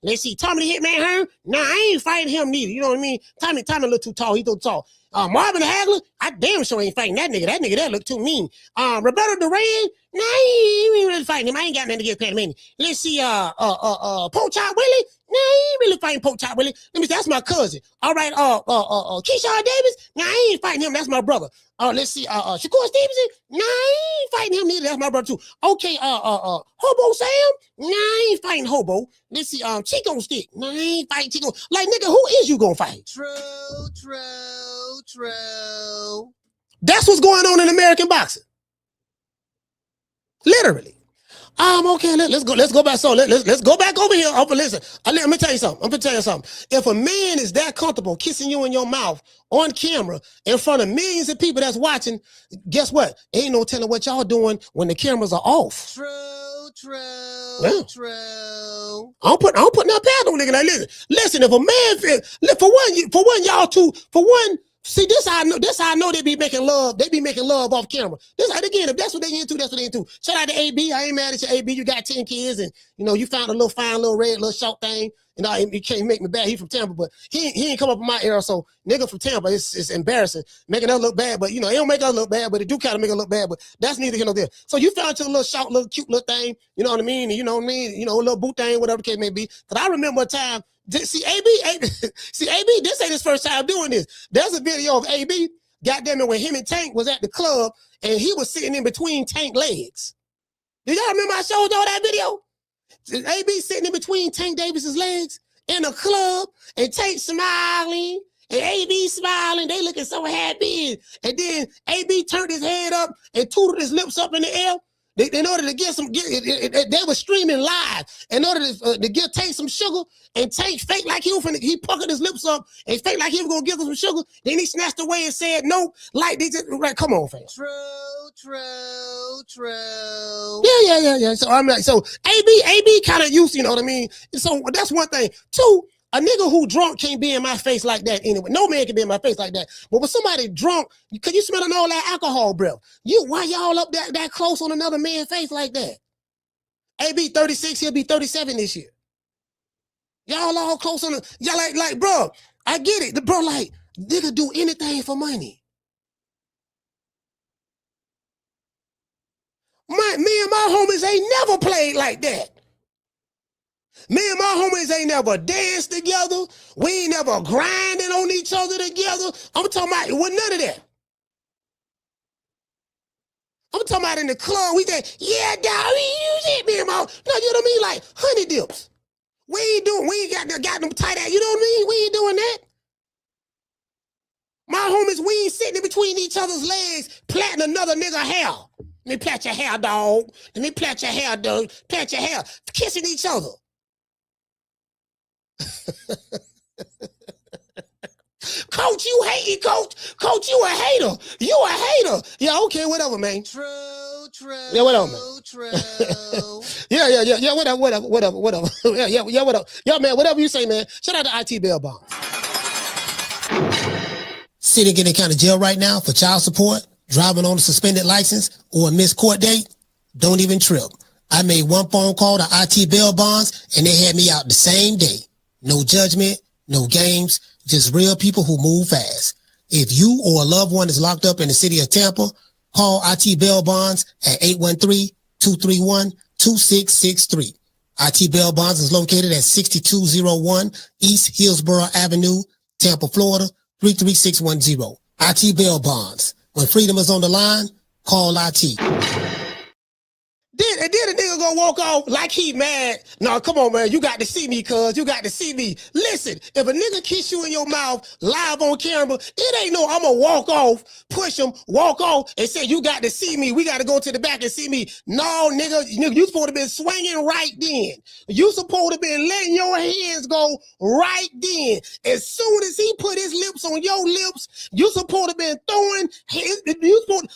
Let's see. Tommy the Hitman Hearns. Nah, I ain't fighting him neither. You know what I mean? Tommy a little too tall. He too tall. Marvin Hagler, I damn sure ain't fighting that nigga. That nigga that look too mean. Roberto Duran, nah, I ain't really fighting him. I ain't got nothing to get Panamanian. Let's see, Pochop Willie. Nah, I ain't really fighting Pochop Willie. Let me see, that's my cousin. All right, Keyshawn Davis. Nah, I ain't fighting him. That's my brother. Let's see, Shakur Stevenson. Nah, I ain't fighting him neither. That's my brother too. Okay, Hobo Sam. Nah, I ain't fighting Hobo. Let's see, Chico Stick. Nah, I ain't fighting Chico. Like, nigga, who is you gonna fight? True. That's what's going on in American boxing. Literally. Okay, let's go back. So let's go back over here. Listen, let me tell you something. I'm gonna tell you something. If a man is that comfortable kissing you in your mouth on camera in front of millions of people that's watching, guess what? Ain't no telling what y'all doing when the cameras are off. True. I don't put no pad on nigga. Like, listen. If a man for one, y'all two, for one. See, this how I know they be making love. They be making love off camera. This again, if that's what they into, that's what they into. Shout out to AB. I ain't mad at you, AB. You got 10 kids, and you found a little fine, little red, little short thing. You can't make me bad. He from Tampa, but he ain't come up in my era. So nigga from Tampa, it's embarrassing, making us look bad. But it don't make us look bad, but it do kind of make us look bad. But that's neither here nor there. So you found your little short, little cute little thing. You know what I mean? And a little boot thing, whatever the case may be. Because I remember a time. See, AB, this ain't his first time doing this. There's a video of AB, goddamn it, when him and Tank was at the club and he was sitting in between Tank legs. Do y'all remember I showed y'all that video? AB sitting in between Tank Davis's legs in a club and Tank smiling and AB smiling. They looking so happy. And then AB turned his head up and tooted his lips up in the air. In order to they were streaming live. In order to give Tank some sugar, and Tank faked like he puckered his lips up and faked like he was gonna give him some sugar. Then he snatched away and said no. Like they just come on, fam. True. Yeah. So I'm like, so AB kind of used, you know what I mean? So that's one thing. Two, a nigga who drunk can't be in my face like that anyway. No man can be in my face like that. But when somebody drunk, cause you smelling all that alcohol breath. Why y'all up that close on another man's face like that? AB 36, he'll be 37 this year. Y'all all close on y'all like, bro, I get it. The bro, like, nigga do anything for money. Me and my homies ain't never played like that. Me and my homies ain't never danced together. We ain't never grinding on each other together. I'm talking about, it wasn't none of that. I'm talking about in the club, we say, yeah, dog, we use it, me and my, no, you know what I mean? Like honey dips. We ain't got them tight ass, you know what I mean? We ain't doing that. My homies, we ain't sitting in between each other's legs, plaiting another nigga hair. Let me plait your hair, dog. Let me plait your hair, dog. Plait your hair. Kissing each other. Coach, you hating, coach. Coach, you a hater. You a hater. Yeah, okay, whatever, man. True. Yeah, whatever, man. yeah, whatever. yeah, whatever. Yo, man, whatever you say, man. Shout out to IT Bell Bonds. Sitting in any kind of jail right now for child support, driving on a suspended license, or a missed court date? Don't even trip. I made one phone call to IT Bell Bonds, and they had me out the same day. No judgment, no games, just real people who move fast. If you or a loved one is locked up in the city of Tampa, call IT Bell Bonds at 813-231-2663. IT Bell Bonds is located at 6201 East Hillsborough Avenue, Tampa, Florida, 33610. IT Bell Bonds. When freedom is on the line, Call IT. Then a nigga gonna walk off like he mad. No, come on, man. You got to see me, cuz. You got to see me. Listen, if a nigga kiss you in your mouth live on camera, it ain't no I'm gonna walk off, push him, walk off, and say, you got to see me. We got to go to the back and see me. No, nigga, you supposed to be swinging right then. You supposed to be letting your hands go right then. As soon as he put his lips on your lips, you supposed to be throwing,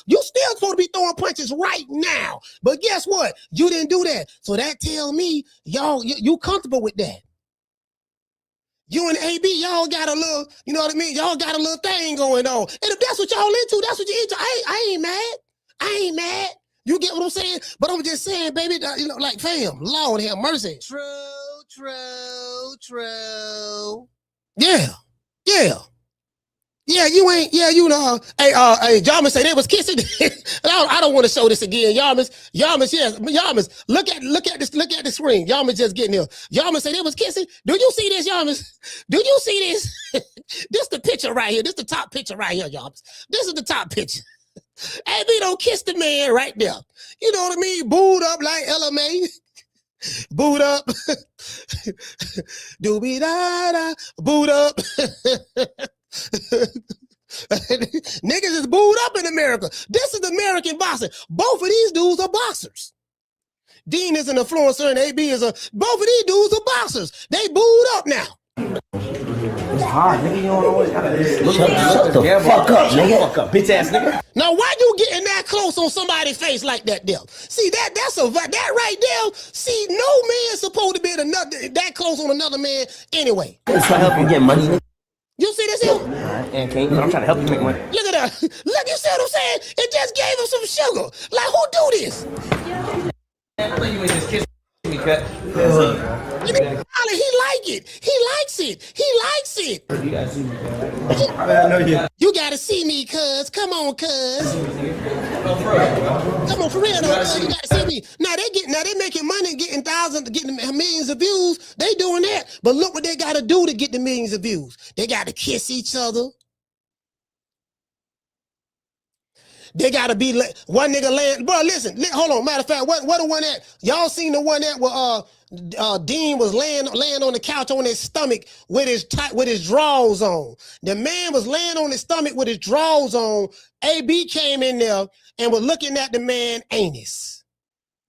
you still supposed to be throwing punches right now. But guess what? You didn't do that. So that tell me, y'all, you comfortable with that. You and AB, y'all got a little, you know what I mean? Y'all got a little thing going on. And if that's what y'all into, that's what you into. I ain't mad. I ain't mad. You get what I'm saying? But I'm just saying, baby, you know, like, fam, Lord have mercy. True. Yeah, you ain't, you know. Hey, Yarmus say they was kissing. I don't want to show this again. Yarmus, yes. Yarmus, look at this screen. Yarmus just getting here. Yarmus say they was kissing. Do you see this, Yarmus? Do you see this? This the picture right here. This the top picture right here, Yarmus. This is the top picture. AB don't kiss the man right there. You know what I mean? Booed up like LMA. Boot up. Doobie-da-da. Boot up. Niggas is booed up in America. This is American boxing. Both of these dudes are boxers. Dean is an influencer and AB is both of these dudes are boxers. They booed up now. It's hard, nigga. You don't always gotta shut the fuck up, nigga. Fuck up, bitch ass nigga. Now, why you getting that close on somebody's face like that there? See, that right there. See, no man supposed to be that close on another man anyway. I'm trying to help you get money, nigga. You see this here? And King, I'm trying to help you make money. Look at that. Look, you see what I'm saying? It just gave him some sugar. Like, who do this? You ain't just kiss me, cut. He like it. He likes it. He likes it. You gotta see me, You gotta see me, cuz. Come on, cuz. Come on, for real, though. You gotta see me. Now they making money, getting millions of views. They doing that. But look what they gotta do to get the millions of views. They gotta kiss each other. They gotta be one nigga land. Bro, listen, hold on. Matter of fact, what the one that y'all seen the one that Dean was laying on the couch on his stomach with his drawers on. The man was laying on his stomach with his drawers on. AB came in there and was looking at the man anus,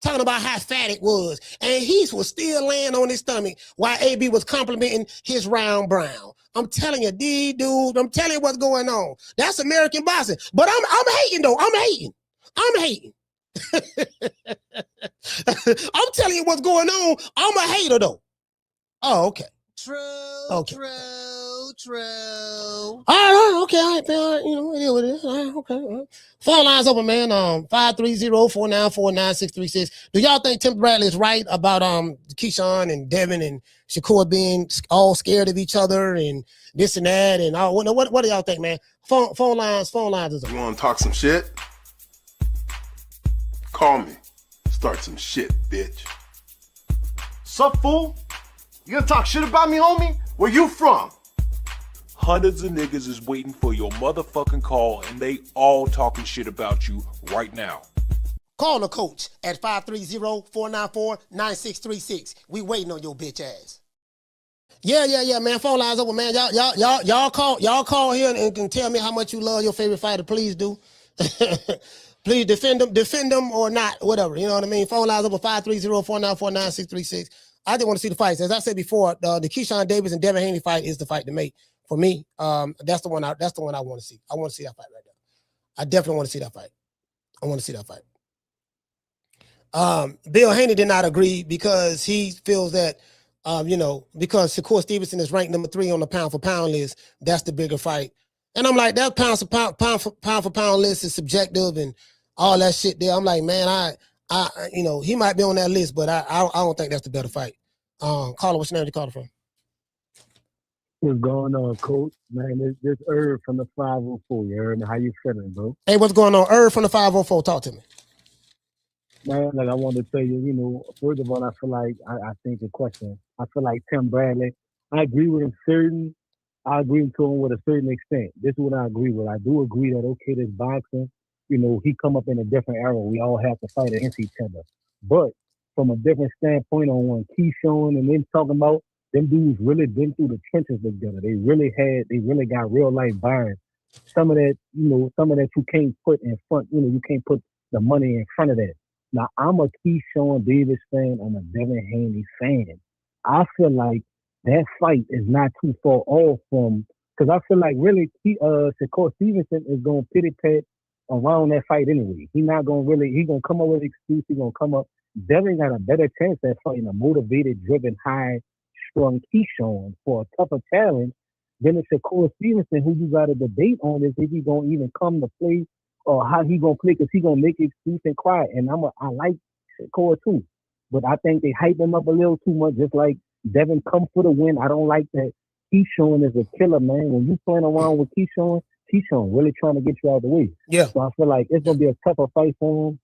talking about how fat it was, and he was still laying on his stomach while AB was complimenting his round brown. I'm telling you, dude, I'm telling you what's going on. That's American boxing. But I'm hating though. I'm hating. I'm telling you what's going on. I'm a hater though. Oh, okay. True. All right, okay, all right, you know, it is what it is. All right, okay. All right. Phone lines open, man. 530-494-9636. Do y'all think Tim Bradley is right about Keyshawn and Devin and Shakur being all scared of each other and this and that and all? What do y'all think, man? Phone lines is open. You want to talk some shit? Call me. Start some shit, bitch. Sup, fool? You gonna talk shit about me, homie? Where you from? Hundreds of niggas is waiting for your motherfucking call, and they all talking shit about you right now. Call the coach at 530-494-9636. We waiting on your bitch ass. Yeah, man. Phone lines open, man. Y'all call here and tell me how much you love your favorite fighter. Please do. Please defend them or not, whatever. You know what I mean? Phone lines open 530-494-9636. I just want to see the fights. As I said before, the Keyshawn Davis and Devin Haney fight is the fight to make for me. That's the one I want to see. I want to see that fight right there. I definitely want to see that fight. I want to see that fight. Bill Haney did not agree because he feels that because Shakur Stevenson is ranked number 3 on the pound for pound list, that's the bigger fight. And I'm like, that pound for pound list is subjective and all that shit there. I'm like, man, he might be on that list, but I don't think that's the better fight. Caller, what's your name? You called from? What's going on, coach? Man, this Irv from the 504. You heard me? How you feeling, bro? Hey, what's going on? Irv from the 504. Talk to me. Man, like I wanted to tell you, first of all, I feel like I think the question. I feel like Tim Bradley. I agree with him I agree to him with a certain extent. This is what I agree with. I do agree that this boxing, you know, he come up in a different era. We all have to fight against each other. But from a different standpoint on when Keyshawn and them talking about, them dudes really been through the trenches together. They really got real life bonds. Some of that you can't put in front, you know, you can't put the money in front of that. Now, I'm a Keyshawn Davis fan. I'm a Devin Haney fan. I feel like that fight is not too far off from, because I feel like really Shakur Stevenson is going to pity pat around that fight anyway. He's not going to really, he's going to come up with an excuse. He's going to come up. Devin got a better chance at fighting a motivated, driven, high-strung Keyshawn for a tougher challenge than a Shakur Stevenson, who you got a debate on is if he's going to even come to play or how he going to play, because he's going to make an excuse and cry. And I like Shakur too. But I think they hype him up a little too much, just like Devin come for the win. I don't like that. Keyshawn is a killer, man. When you playing around with Keyshawn really trying to get you out of the way. Yeah. So I feel like it's going to be a tougher fight for him.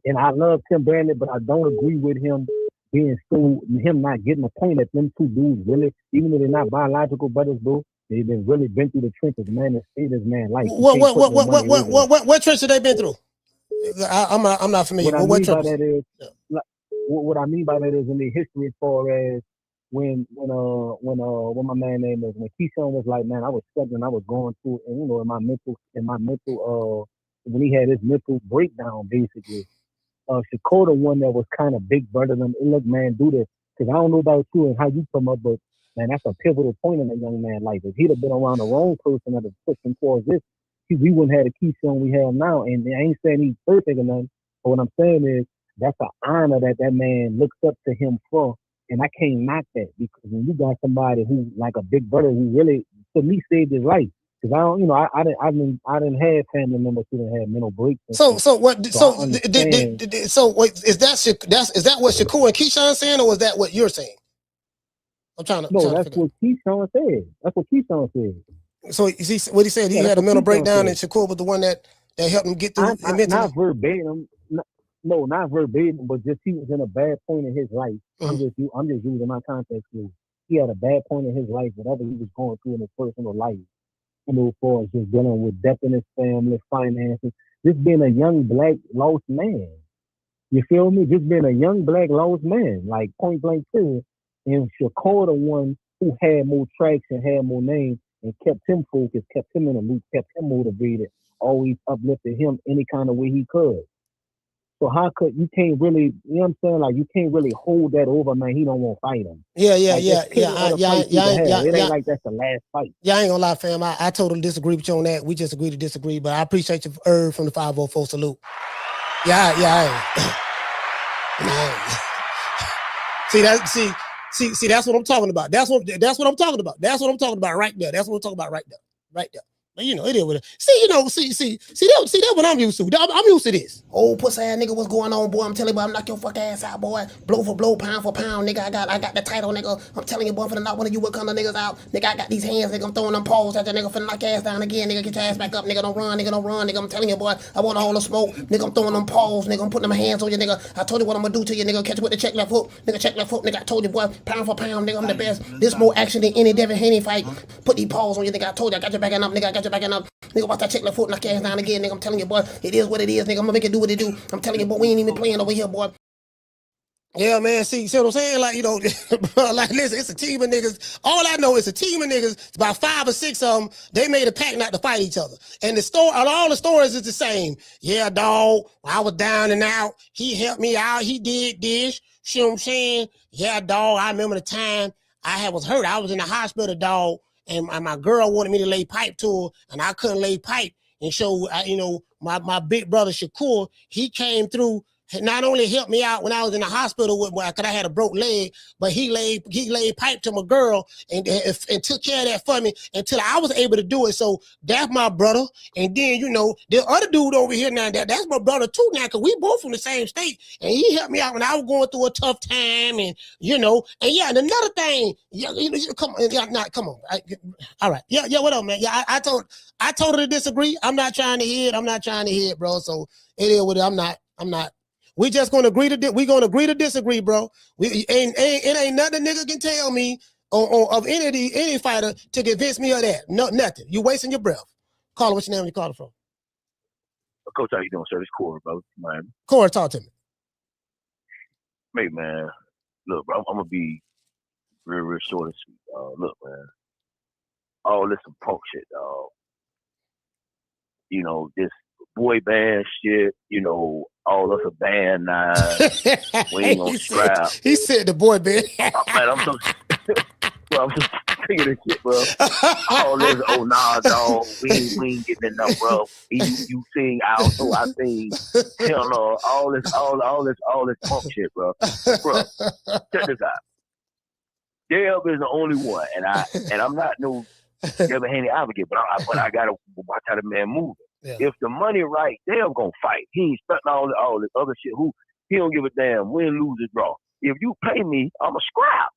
And I love Tim Bradley, but I don't agree with him him not getting a point at them two dudes, really, even though they're not biological brothers, bro. They've been through the trenches, man. The state is man life. What trenches have they been through? I'm not familiar. What I mean by that is in the history as far as when my man name is, when Keyshawn was like, man, I was struggling, I was going through, and you know, in my mental when he had his mental breakdown, basically. Shakur, the one that was kind of big brother them. Look, man, do this. Because I don't know about you and how you come up, but man, that's a pivotal point in that young man's life. If he'd have been around the wrong person that was pushing towards this, we wouldn't have the Keyshawn we have now. And I ain't saying he's perfect or nothing, but what I'm saying is that's an honor that man looks up to him for. And I can't knock that, because when you got somebody who like a big brother who really, to me, saved his life. Because I don't, you know, I didn't have family members who didn't have mental breaks. Is that what Shakur and Keyshawn saying, or was that what you're saying? That's what Keyshawn said. That's what Keyshawn said. So what he said, he had a mental breakdown, and Shakur was the one that helped him get through it mentally. Not verbatim. No, not verbatim, but just he was in a bad point in his life. Mm-hmm. I'm just using my context clues. He had a bad point in his life, whatever he was going through in his personal life. You know, for just dealing with death in his family, finances, just being a young black lost man. You feel me? Just being a young black lost man, like point blank period. And Shakur, the one who had more traction, had more name, and kept him focused, kept him in the loop, kept him motivated, always uplifted him any kind of way he could. So how could you can't really, you know what I'm saying? Like, you can't really hold that over, man. He don't want to fight him. Yeah. It ain't like that's the last fight. Yeah, I ain't gonna lie, fam. I totally disagree with you on that. We just agree to disagree, but I appreciate you, from the 504 salute. Yeah. See, that's what I'm talking about. That's what I'm talking about. That's what I'm talking about right there. That's what I'm talking about right there. But you know, it is what it is. See, that's what I'm used to. I'm used to this. Old pussy ass nigga, what's going on, boy? I'm telling you, boy, I'm knock your fuck ass out, boy. Blow for blow, pound for pound, nigga. I got the title, nigga. I'm telling you, boy, finna knock one of you what kind of niggas out. Nigga, I got these hands, nigga. I'm throwing them paws at that nigga, finna knock your ass down again, nigga. Get your ass back up, nigga. Don't run, nigga. I'm telling you, boy, I want all the smoke, nigga. I'm throwing them paws, nigga. I'm putting them hands on you, nigga. I told you what I'm gonna do to you, nigga. Catch you with the check left hook, nigga. I told you, boy, pound for pound, nigga. I'm the best. This more action than any Devin Haney fight. Put these paws on you, nigga. I told you, I got you backing up, nigga. Nigga, watch that check left foot, knock your ass down again, nigga. I'm telling you, boy, it is what it is, nigga. I'm gonna make it do what it do. I'm telling you, boy, we ain't even playing over here, boy. Yeah, man. See what I'm saying? Like, you know, like, listen, it's a team of niggas. All I know is a team of niggas. It's about 5 or 6 of them. They made a pact not to fight each other. And all the stories is the same. Yeah, dog. I was down and out. He helped me out. He did this. See what I'm saying? Yeah, dog. I remember the time I was hurt. I was in the hospital, dog. And my girl wanted me to lay pipe to her, and I couldn't lay pipe. And so, you know, my big brother Shakur, he came through, not only helped me out when I was in the hospital because I had a broke leg, but he laid pipe to my girl and took care of that for me until I was able to do it. So that's my brother. And then, you know, the other dude over here now, that's my brother too now, because we both from the same state. And he helped me out when I was going through a tough time. And, you know, and yeah, and another thing, come on. All right. Yeah, what up, man? Yeah, I totally disagree. I'm not trying to hear it, bro. So it is what I'm not. We just gonna agree to disagree, bro. It ain't nothing nigga can tell me of any fighter to convince me of that. No, nothing. You wasting your breath. Caller, what's your name? You calling from? Coach, how you doing, sir? It's Corey, bro. Miami. Corey, talk to me. Hey, man. Look, bro, I'm going to be real short and sweet, dog. Look, man. All this some punk shit, dog. You know, this boy band shit, you know, all us a band now. We ain't gonna scrap. He said the boy band. Man, I'm so sick of this shit, bro. All this, oh nah, dog. We ain't getting enough, bro. You sing out, so I sing. Hell no, all this punk shit, bro. Bro, check this out. Deb is the only one, and I'm not no Devin Haney advocate, but I gotta watch how the man moving. Yeah. If the money right, Deb gonna fight. He ain't spending all this other shit. He don't give a damn win, lose, or draw. If you pay me, I'm a scrap.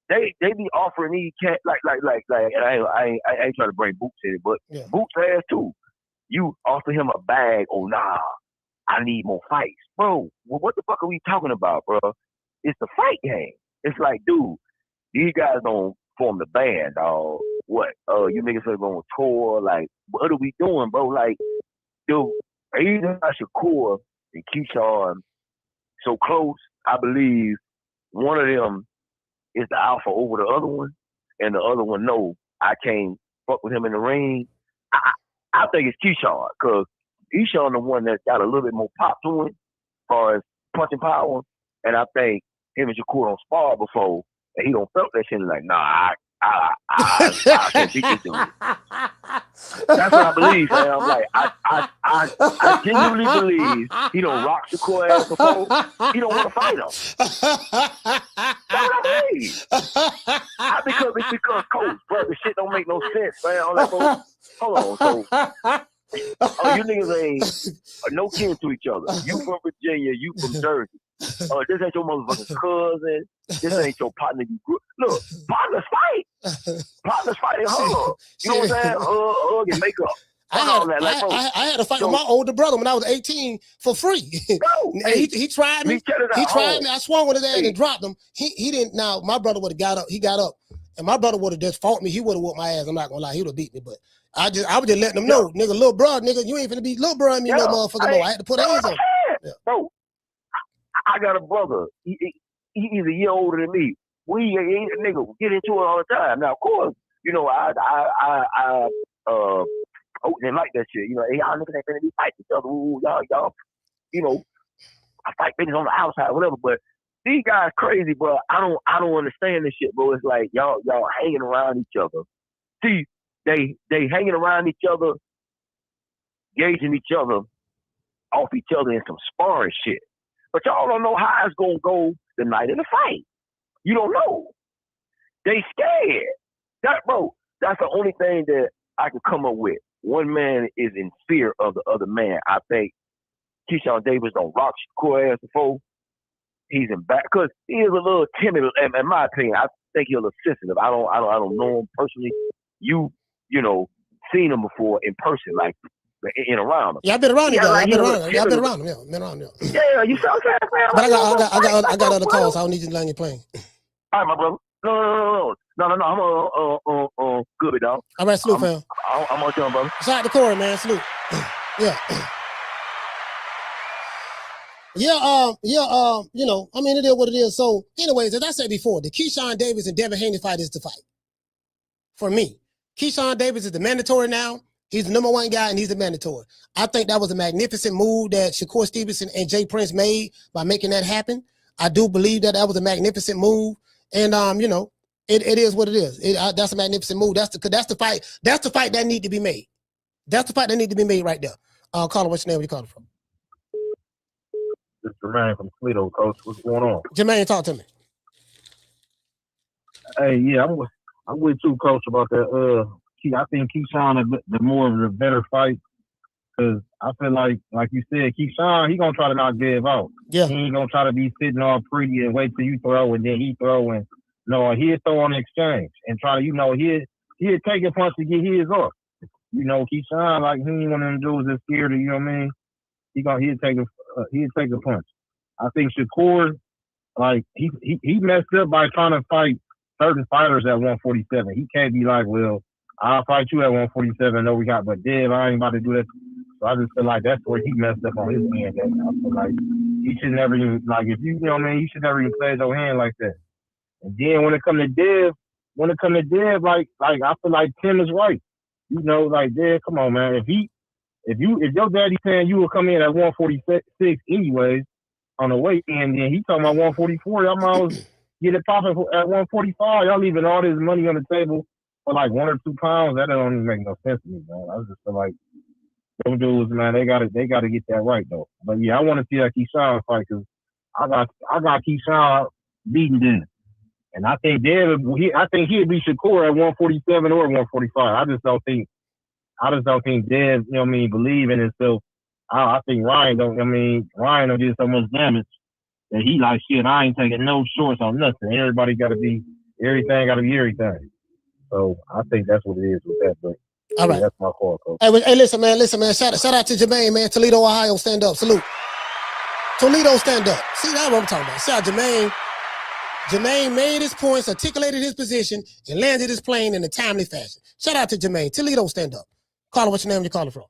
They be offering these cats like and I ain't trying to bring Boots in it, but yeah. Boots has too. You offer him a bag, oh nah, I need more fights. Bro, what the fuck are we talking about, bro? It's the fight game. It's like, dude, these guys don't form the band, dog. What? You niggas are going to tour, like, what are we doing, bro? Like, dude, either Shakur and Keyshawn so close, I believe one of them is the alpha over the other one, and the other one, no, I can't fuck with him in the ring. I think it's Keyshawn, because Keyshawn the one that got a little bit more pop to him as far as punching power, and I think him and Shakur don't spar before, and he don't felt that shit like, nah, I can't beat this dude. That's what I believe, man. I'm like, I genuinely believe he don't rock Shakur ass before. He don't want to fight him. That's what I believe. It's because coach, bro, this shit don't make no sense, man. I'm like, bro, hold on, so you niggas ain't no kin to each other. You from Virginia, you from Jersey. This ain't your motherfucking cousin. This ain't your partner. Look, partners fight. Partners fight and hug. You know what I'm saying? Hug and make up. I had a fight with my older brother when I was 18 for free. He tried me. He tried me. I swung with his ass and dropped him. He didn't. Now my brother would have got up. He got up, and my brother would have just fought me. He would have whooped my ass. I'm not gonna lie. He would have beat me, but I was just letting him know, nigga, little bro, nigga, you ain't finna be little bro me no motherfucker more. I had to put hands on him. Yeah. Bro, I got a brother. He's a year older than me. We nigga get into it all the time. Now, of course, you know, I didn't like that shit. You know, hey, y'all niggas ain't finna be fighting each other. Ooh, y'all, you know, I fight bitches on the outside, whatever. But these guys crazy, bro. I don't understand this shit, bro. It's like y'all hanging around each other. See, they hanging around each other, gauging each other off each other in some sparring shit. But y'all don't know how it's gonna go the night of the fight. You don't know. They scared. That's the only thing that I can come up with. One man is in fear of the other man. I think Keyshawn Davis don't rock Shakur ass before. He's in back because he is a little timid. In my opinion, I think he's a little sensitive. I don't know him personally. You know, seen him before in person, like in around him. Yeah, I've been around him. I've been around him. Yeah, you sound sad, man. But I got other calls. So I don't need you to land your plane. All right, my brother. No. I'm good, dog. All right, salute, fam. I'm on you, brother. Shout out to Corey, man. Salute. Yeah. You know, I mean, it is what it is. So, anyways, as I said before, the Keyshawn Davis and Devin Haney fight is the fight. For me, Keyshawn Davis is the mandatory now. He's the number one guy, and he's the mandatory. I think that was a magnificent move that Shakur Stevenson and Jay Prince made by making that happen. I do believe that was a magnificent move, and you know, it is what it is. That's a magnificent move. That's the fight. That's the fight that need to be made. That's the fight that need to be made right there. Caller, what's your name? Where you calling from? This is Jermaine from Toledo, Coach. What's going on? Jermaine, talk to me. Hey, yeah, I'm with you, Coach, about that. I think Keyshawn is the more of the better fight because I feel like you said, Keyshawn, he gonna try to knock Dev out. Yeah. He ain't gonna try to be sitting all pretty and wait till you throw and then he throw and no, he'll throw on exchange and try to, you know, he'll take a punch to get his off. You know, Keyshawn, like he ain't one of them dudes that's scared of, you know what I mean? He'll take a punch. I think Shakur, like he messed up by trying to fight certain fighters at 147. He can't be like, well, I'll fight you at 147. No, we got, but Dev, I ain't about to do that. So I just feel like that's where he messed up on his hand. I feel like he should never even, like, if you know what I mean, you should never even play your hand like that. And then when it come to Dev, like I feel like Tim is right. You know, like, Dev, come on, man. If your daddy saying you will come in at 146 anyways on the weight, and then he talking about 144, y'all might get it popping at 145. Y'all leaving all this money on the table for like 1 or 2 pounds. That don't even make no sense to me, man. I just feel like those dudes, man, they gotta get that right though. But yeah, I want to see that Keyshawn fight because I got Keyshawn beating Dev, and I think he'd be Shakur at 147 or 145. I just don't think Dev, you know what I mean, believe in himself. I think Ryan will do so much damage that he like, shit, I ain't taking no shorts on nothing. Everything gotta be everything. So I think that's what it is with that. But all right, that's my call, coach. Hey, listen, man. Shout out to Jermaine, man. Toledo, Ohio, stand up. Salute. Toledo, stand up. See, that's what I'm talking about. Shout out Jermaine. Jermaine made his points, articulated his position, and landed his plane in a timely fashion. Shout out to Jermaine. Toledo, stand up. Caller, what's your name? You calling from?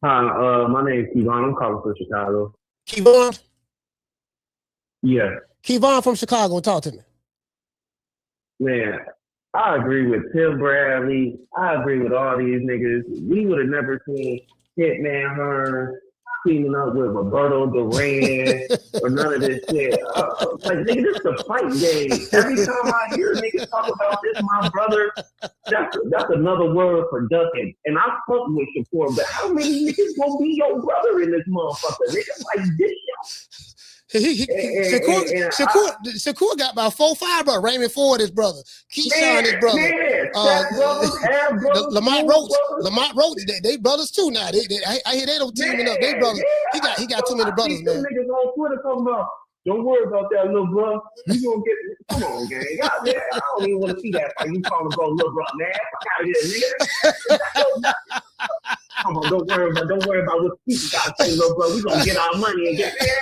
Hi, my name is Kevon. I'm calling from Chicago. Kevon? Yeah. Kevon from Chicago. Talk to me. Man, I agree with Tim Bradley. I agree with all these niggas. We would have never seen Hitman Hearn teaming up with Roberto Duran or none of this shit. Like, nigga, this is a fight game. Every time I hear niggas talk about this, my brother, that's another word for ducking. And I fuck with Shakur, but how many niggas gonna be your brother in this motherfucker? Niggas like this shit. Shakur got about 4 or 5 brothers. Raymond Ford, his brother. Keyshawn, his brother. Lamont Roach, they brothers too now. I hear they don't teaming up. They brothers. He got too many brothers, man. Niggas on Twitter talking about, don't worry about that, little bro. You gonna get, come on, gang. God, man, I don't even want to see that fight. You calling bro, little bro, man. Fuck out of here, nigga. Come on, don't worry about what people got to say, little bro. We gonna get our money and get there.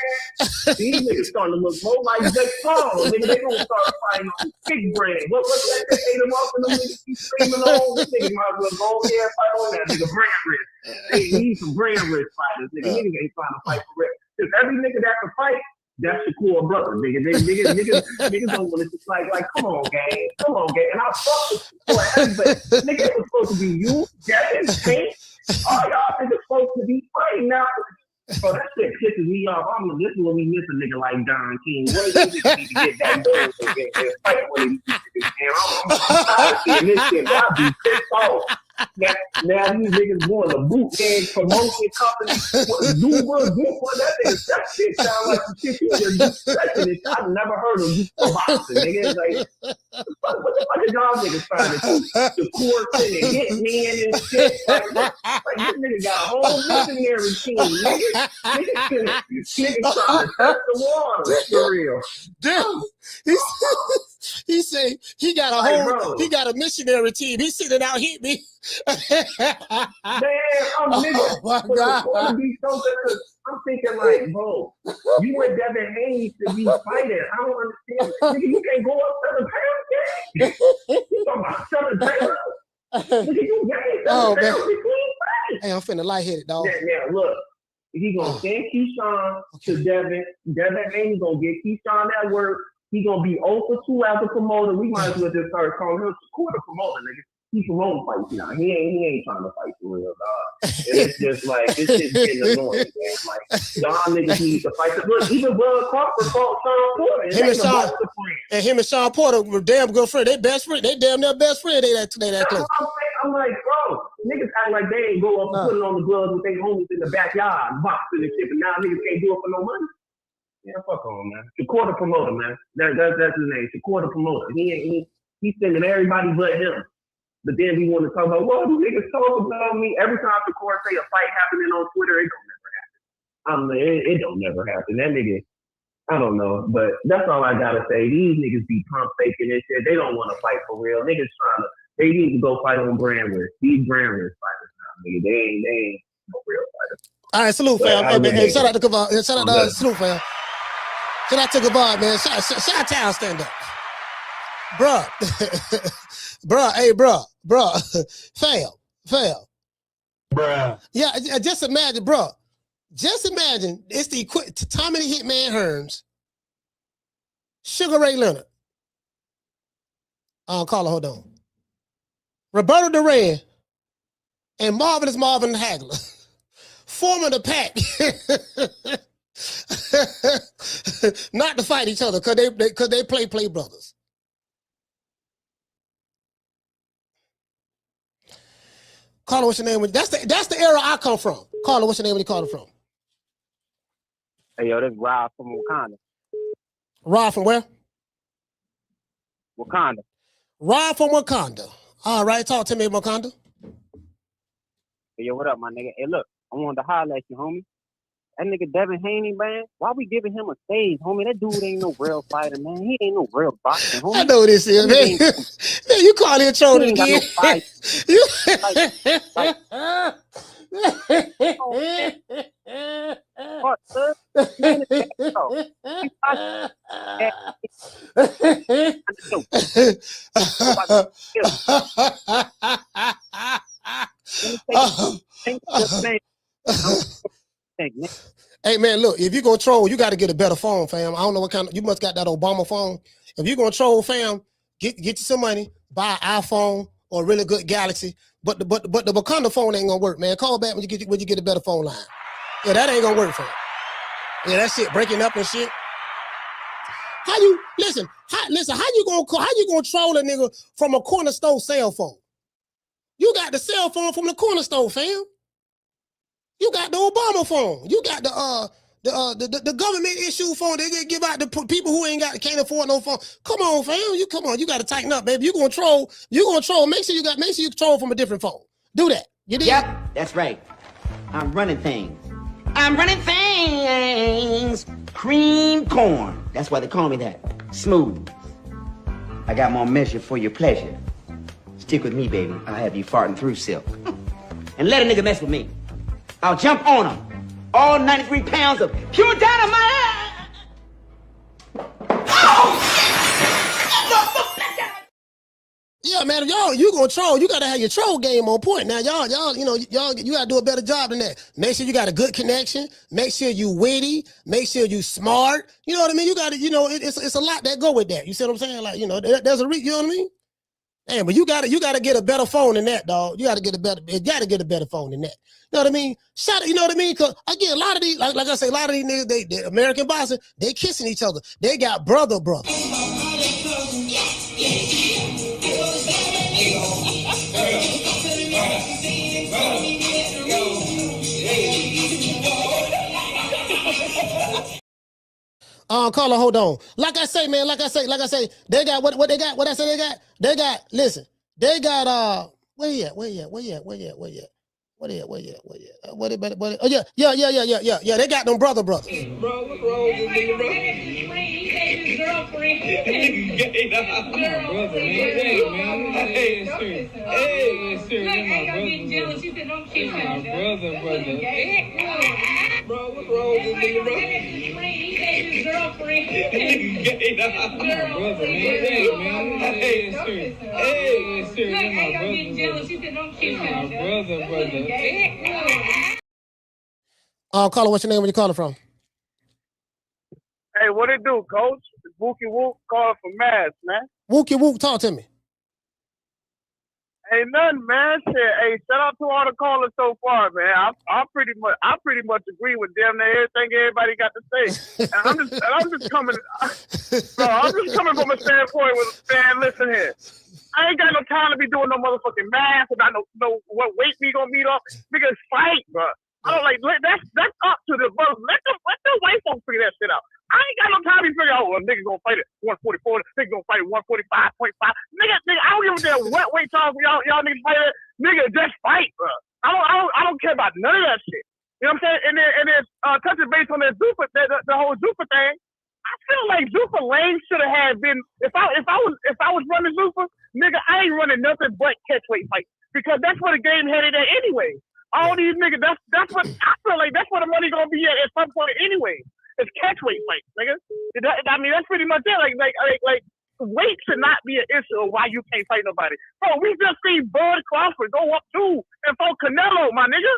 These niggas starting to look more like Jake Paul. Nigga, they gonna start fighting on big brand. What's that? They ate them off and them niggas keep screaming on. This nigga might as well go there and fight on that nigga brand risk. They need some brand risk fighters. Niggas ain't trying to fight for it. Because every nigga that can fight, that's the core brother, nigga. Niggas don't want to like, come on, gang. And I fuck with Shakur, but nigga, it was supposed to be you, Devin, Haney. All y'all niggas supposed to be fighting now. Bro, that shit pisses me off. This is when we miss a nigga like Don King. What do you need to get that done and fight when he I'm tired of seeing this shit. I'll be pissed off. Now these niggas going to bootleg promotion company. That shit sound like some shit you just do. I've never heard of you boxing, nigga. Like, what the fuck is y'all niggas trying to do? The court and hit man and shit. Like this nigga got a whole missionary team, nigga. Niggas trying to test the water for real. Damn. He say he got a missionary team. He's sitting out hit me. Man, I'm nigga. I'm thinking like, bro, you and Devin Haney to be fighting. I don't understand. Nigga, you can't go up 7 pounds, gang. You talking about 7 pounds? Nigga, you gained 7 pounds between fights. Hey, I'm finna light-headed, dog. Yeah, look. He gonna send Keyshawn to Devin. Devin Haney gonna get Keyshawn that work. He gonna be 0 for 2 as a promoter. We might as well just start calling him Shakur the promoter, nigga. He promoting fights now. He ain't trying to fight for real, dog. And it's just like, this shit's getting annoying, man. Like, y'all niggas need to fight. Look, even Bud Crawford fought Sean Porter. Him and Sean Porter were damn good friends. They best friend. They damn near best friend. They that close. I'm like, bro, niggas act like they ain't go up and putting on the gloves with their homies in the backyard, boxing and shit, but now niggas can't do it for no money. Yeah, fuck on, man. Shakur the promoter, man. That's his name. Shakur the promoter. He's sending everybody but him. But then we want to talk about, well, these niggas talk about me. Every time Shakur say a fight happening on Twitter, it don't never happen. It don't never happen. That nigga, I don't know. But that's all I gotta say. These niggas be pump faking and shit. They don't want to fight for real. Niggas they need to go fight on brand risk. These brand risk fighters now, nigga. They ain't no real fighters. All right, salute, fam. Hey, shout out to Kavon. Shout out to salute, fam. Shout out to Kavon, man. Shout out to our stand up. Bruh. Bruh, hey, bruh. Fail. Bruh. Yeah, just imagine, bro. Just imagine it's the Tommy the Hitman Hearns, Sugar Ray Leonard. Carla, hold on. Roberto Duran and Marvelous Marvin Hagler forming the pack. Not to fight each other because they play brothers. Carla, what's your name? That's the era I come from. Carla, what's your name when you call it from? Hey, yo, that's Rob from Wakanda. Rob from where? Wakanda. Rob from Wakanda. All right, talk to me, Wakanda. Hey, yo, what up, my nigga? Hey, look, I wanted to holler at you, homie. That nigga Devin Haney, man, why we giving him a stage, homie? That dude ain't no real fighter, man. He ain't no real boxer, homie. I know what this is, man. Man, you call him trolling again. Hey man, look, if you're gonna troll, you gotta get a better phone, fam. I don't know what kind of, you must got that Obama phone. If you're gonna troll, fam, get you some money, buy an iPhone or a really good Galaxy. But the Wakanda phone ain't gonna work, man. Call back when you get a better phone line. Yeah, that ain't gonna work for you. Yeah, that shit breaking up and shit. How you listen? How you gonna troll a nigga from a corner store cell phone? You got the cell phone from the corner store, fam. You got the Obama phone. You got the government issue phone. They give out to people who can't afford no phone. Come on, fam. You got to tighten up, baby. You gonna troll. Make sure you troll from a different phone. Do that. You did. Yep, that's right. I'm running things. Cream corn. That's why they call me that. Smooth. I got more measure for your pleasure. Stick with me, baby. I'll have you farting through silk. And let a nigga mess with me. I'll jump on him. All 93 pounds of pure dynamite. Yeah, man, if you gonna troll, you gotta have your troll game on point. Now, y'all, you gotta do a better job than that. Make sure you got a good connection. Make sure you witty. Make sure you smart. You know what I mean? You gotta, it's a lot that go with that. You see what I'm saying? Like, there's a you know what I mean? Damn, but you gotta get a better phone than that, dog. You gotta get a better phone than that. You know what I mean? You know what I mean? Because again, a lot of these, like I say, a lot of these niggas, they American boxing, they kissing each other. They got brother. Carla, hold on. Like I say, man, they got what they got. What I say they got. Listen, they got where you at? Oh yeah. They got them brother. Bro, what's wrong with this nigga, bro? He said his girlfriend. Hey, my brother, man. Hey, I'm getting jealous. She said, don't kiss him. My brother. Bro, what's wrong with this nigga, bro? He said his girlfriend. My brother, man. Hey, I'm getting jealous. She said, don't kiss him. My brother. Carla, what's your name? Where you calling from? Hey, what it do, coach? It's Wookie Wook calling from Mass, man. Wookie Wook, talk to me. Ain't nothing, man. Shit. Hey, shout out to all the callers so far, man. I pretty much agree with damn near everything everybody got to say. And I'm just coming from a standpoint with, man, listen here. I ain't got no time to be doing no motherfucking math about no what weight we gonna meet up. Niggas fight, bro. I don't that's up to the brothers. Let the white folks figure that shit out. I ain't got no time to figure out, well, nigga gonna fight at 144, nigga gonna fight at 145.5. Nigga, I don't give a damn what weight talk y'all niggas fight at. Nigga, just fight, bro. I don't care about none of that shit. You know what I'm saying? And then touching base on that Zuffa, the whole Zuffa thing. I feel like Zuffa Lane should have been. If I was running Zuffa, nigga, I ain't running nothing but catchweight fights because that's where the game headed at anyway. All these niggas, that's what I feel like. That's where the money gonna be at some point anyway. It's catchweight fights, nigga. I mean, that's pretty much it. Like weight should not be an issue of why you can't fight nobody. Bro, we just seen Bud Crawford go up 2 and fought Canelo, my nigga.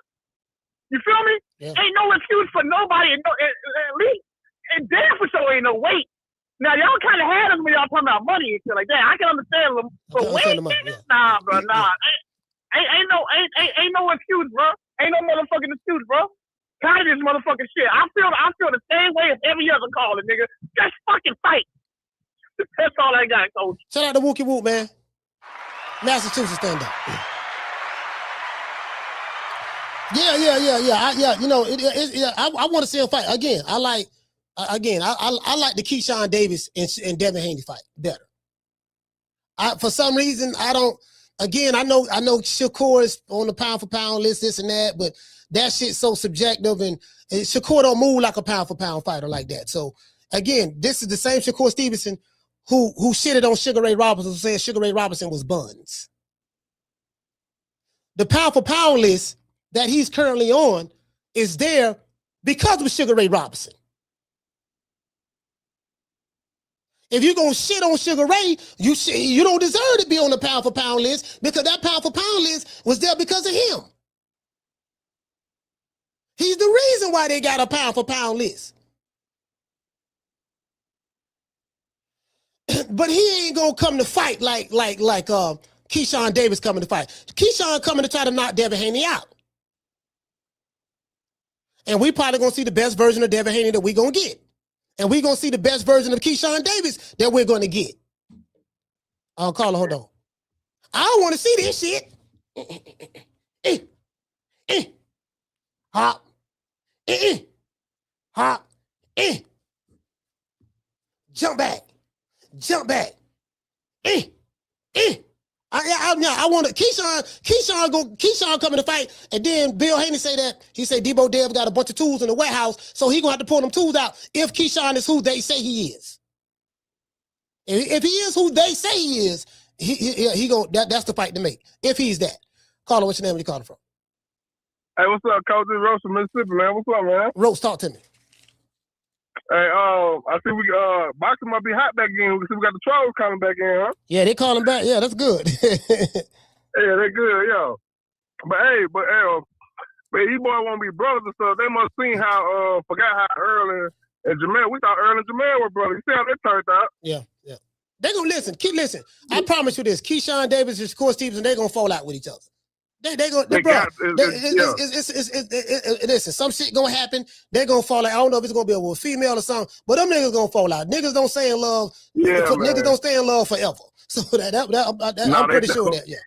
You feel me? Yeah. Ain't no excuse for nobody. At least, and damn for sure ain't no weight. Now y'all kind of had us when y'all talking about money and shit like that. I can understand them, but weight, nah, bro, nah. Ain't no excuse, bro. Ain't no motherfucking excuse, bro. Tired of this motherfucking shit. I feel the same way as every other caller, nigga. Just fucking fight. That's all I got, coach. Shout out to Wookie Woot, man. Massachusetts stand up. Yeah. You know, I want to see him fight again. I like the Keyshawn Davis and Devin Haney fight better. For some reason, I don't. Again, I know Shakur is on the pound for pound list, this and that, but that shit's so subjective, and Shakur don't move like a pound for pound fighter like that. So again, this is the same Shakur Stevenson who shitted on Sugar Ray Robinson, saying Sugar Ray Robinson was buns. The pound for pound list that he's currently on is there because of Sugar Ray Robinson. If you're going to shit on Sugar Ray, you don't deserve to be on the pound for pound list, because that pound for pound list was there because of him. He's the reason why they got a pound for pound list. But he ain't going to come to fight like Keyshawn Davis coming to fight. Keyshawn coming to try to knock Devin Haney out. And we probably going to see the best version of Devin Haney that we going to get. And we're going to see the best version of Keyshawn Davis that we're going to get. I'll call her, hold on. I don't want to see this shit. Hop. Hop. Jump back. I want to Keyshawn coming to fight, and then Bill Haney say that he said Debo Dev got a bunch of tools in the warehouse, so he gonna have to pull them tools out if Keyshawn is who they say he is. If he is who they say he is, he go that's the fight to make. If he's that. Caller, what's your name? Where you calling from? Hey, what's up, Coach? It's Rose from Mississippi, man. What's up, man? Rose, talk to me. Hey, I see we boxing might be hot back again. We got the trolls coming back in, huh? Yeah, they calling back. Yeah, that's good. Yeah, they're good, yeah. But these boys won't be brothers and stuff. They must seen how forgot how Earl and Jamel. We thought Earl and Jamel were brothers. You see how they turned out? Yeah. They gonna listen. Listen. I promise you this. Keyshawn Davis and Shakur Stevenson, they gonna fall out with each other. Listen, some shit gonna happen. They're gonna fall out. I don't know if it's gonna be a female or something, but them niggas gonna fall out. Niggas don't stay in love. Yeah, niggas don't stay in love forever. So I'm pretty sure that. Yeah.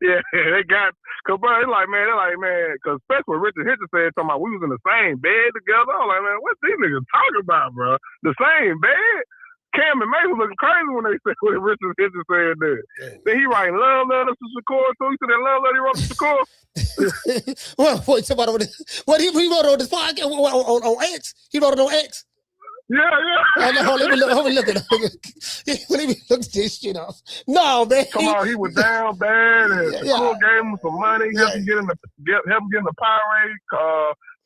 Yeah, they got. Cause bro, they're like, man, cause especially when Richard Hitchens said talking about we was in the same bed together. I'm like, man, what these niggas talking about, bro? The same bed? Cam and May was looking crazy when they said when Richard Hitchens said that. Then he writing love letters to Shakur too. He said that love letter he wrote to Shakur. What he wrote on this podcast on X? He wrote it on X. Yeah. Let me look at it. Let me look this shit up. No, man. Come on, he was down bad, and Shakur gave him some money, helped him get in the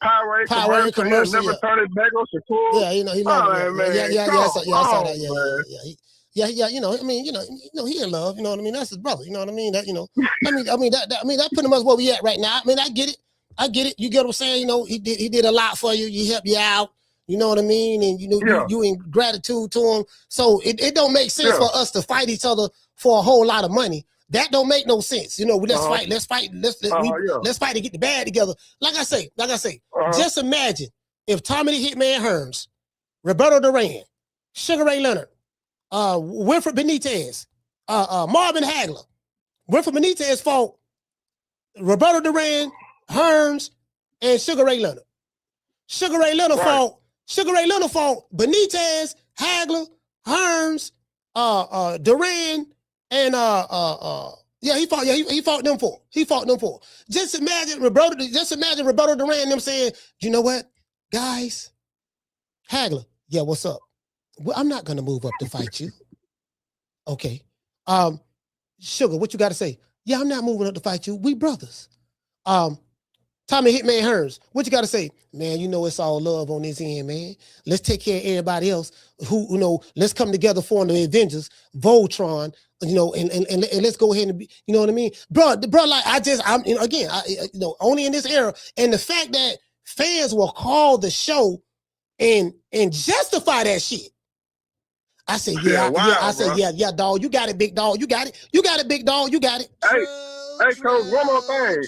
Powerade commercial. Never turned it back on Shakur. Yeah, he loved it. I saw that. Yeah. You know, I mean, he in love. You know what I mean? That's his brother. You know what I mean? That, that pretty much where we at right now. I mean, I get it. You get what I'm saying? You know, he did a lot for you. He helped you out. You know what I mean? And you in gratitude to him. So it don't make sense for us to fight each other for a whole lot of money. That don't make no sense. You know, let's fight. Let's fight to get the bag together. Like I say, just imagine if Tommy the Hitman Hearns, Roberto Duran, Sugar Ray Leonard, Wilfred Benitez, Marvin Hagler, Wilfred Benitez fought Roberto Duran, Hearns, and Sugar Ray Leonard. Sugar Ray Leonard fought Benitez, Hagler, Hearns, Duran, and he fought them four. Just imagine Roberto Duran them saying, you know what, guys, Hagler, yeah, what's up? Well, I'm not gonna move up to fight you. Okay. Sugar, what you gotta say? Yeah, I'm not moving up to fight you. We brothers. Tommy Hitman Hearns, what you got to say? Man, you know it's all love on this end, man. Let's take care of everybody else who, you know, let's come together for the Avengers, Voltron, you know, and let's go ahead and be, you know what I mean? Bro, like, I'm, you know, again, you know, only in this era. And the fact that fans will call the show and justify that shit. I say, yeah, dog, you got it, big dog, you got it, big dog, you got it. Hey, Coach, one more thing.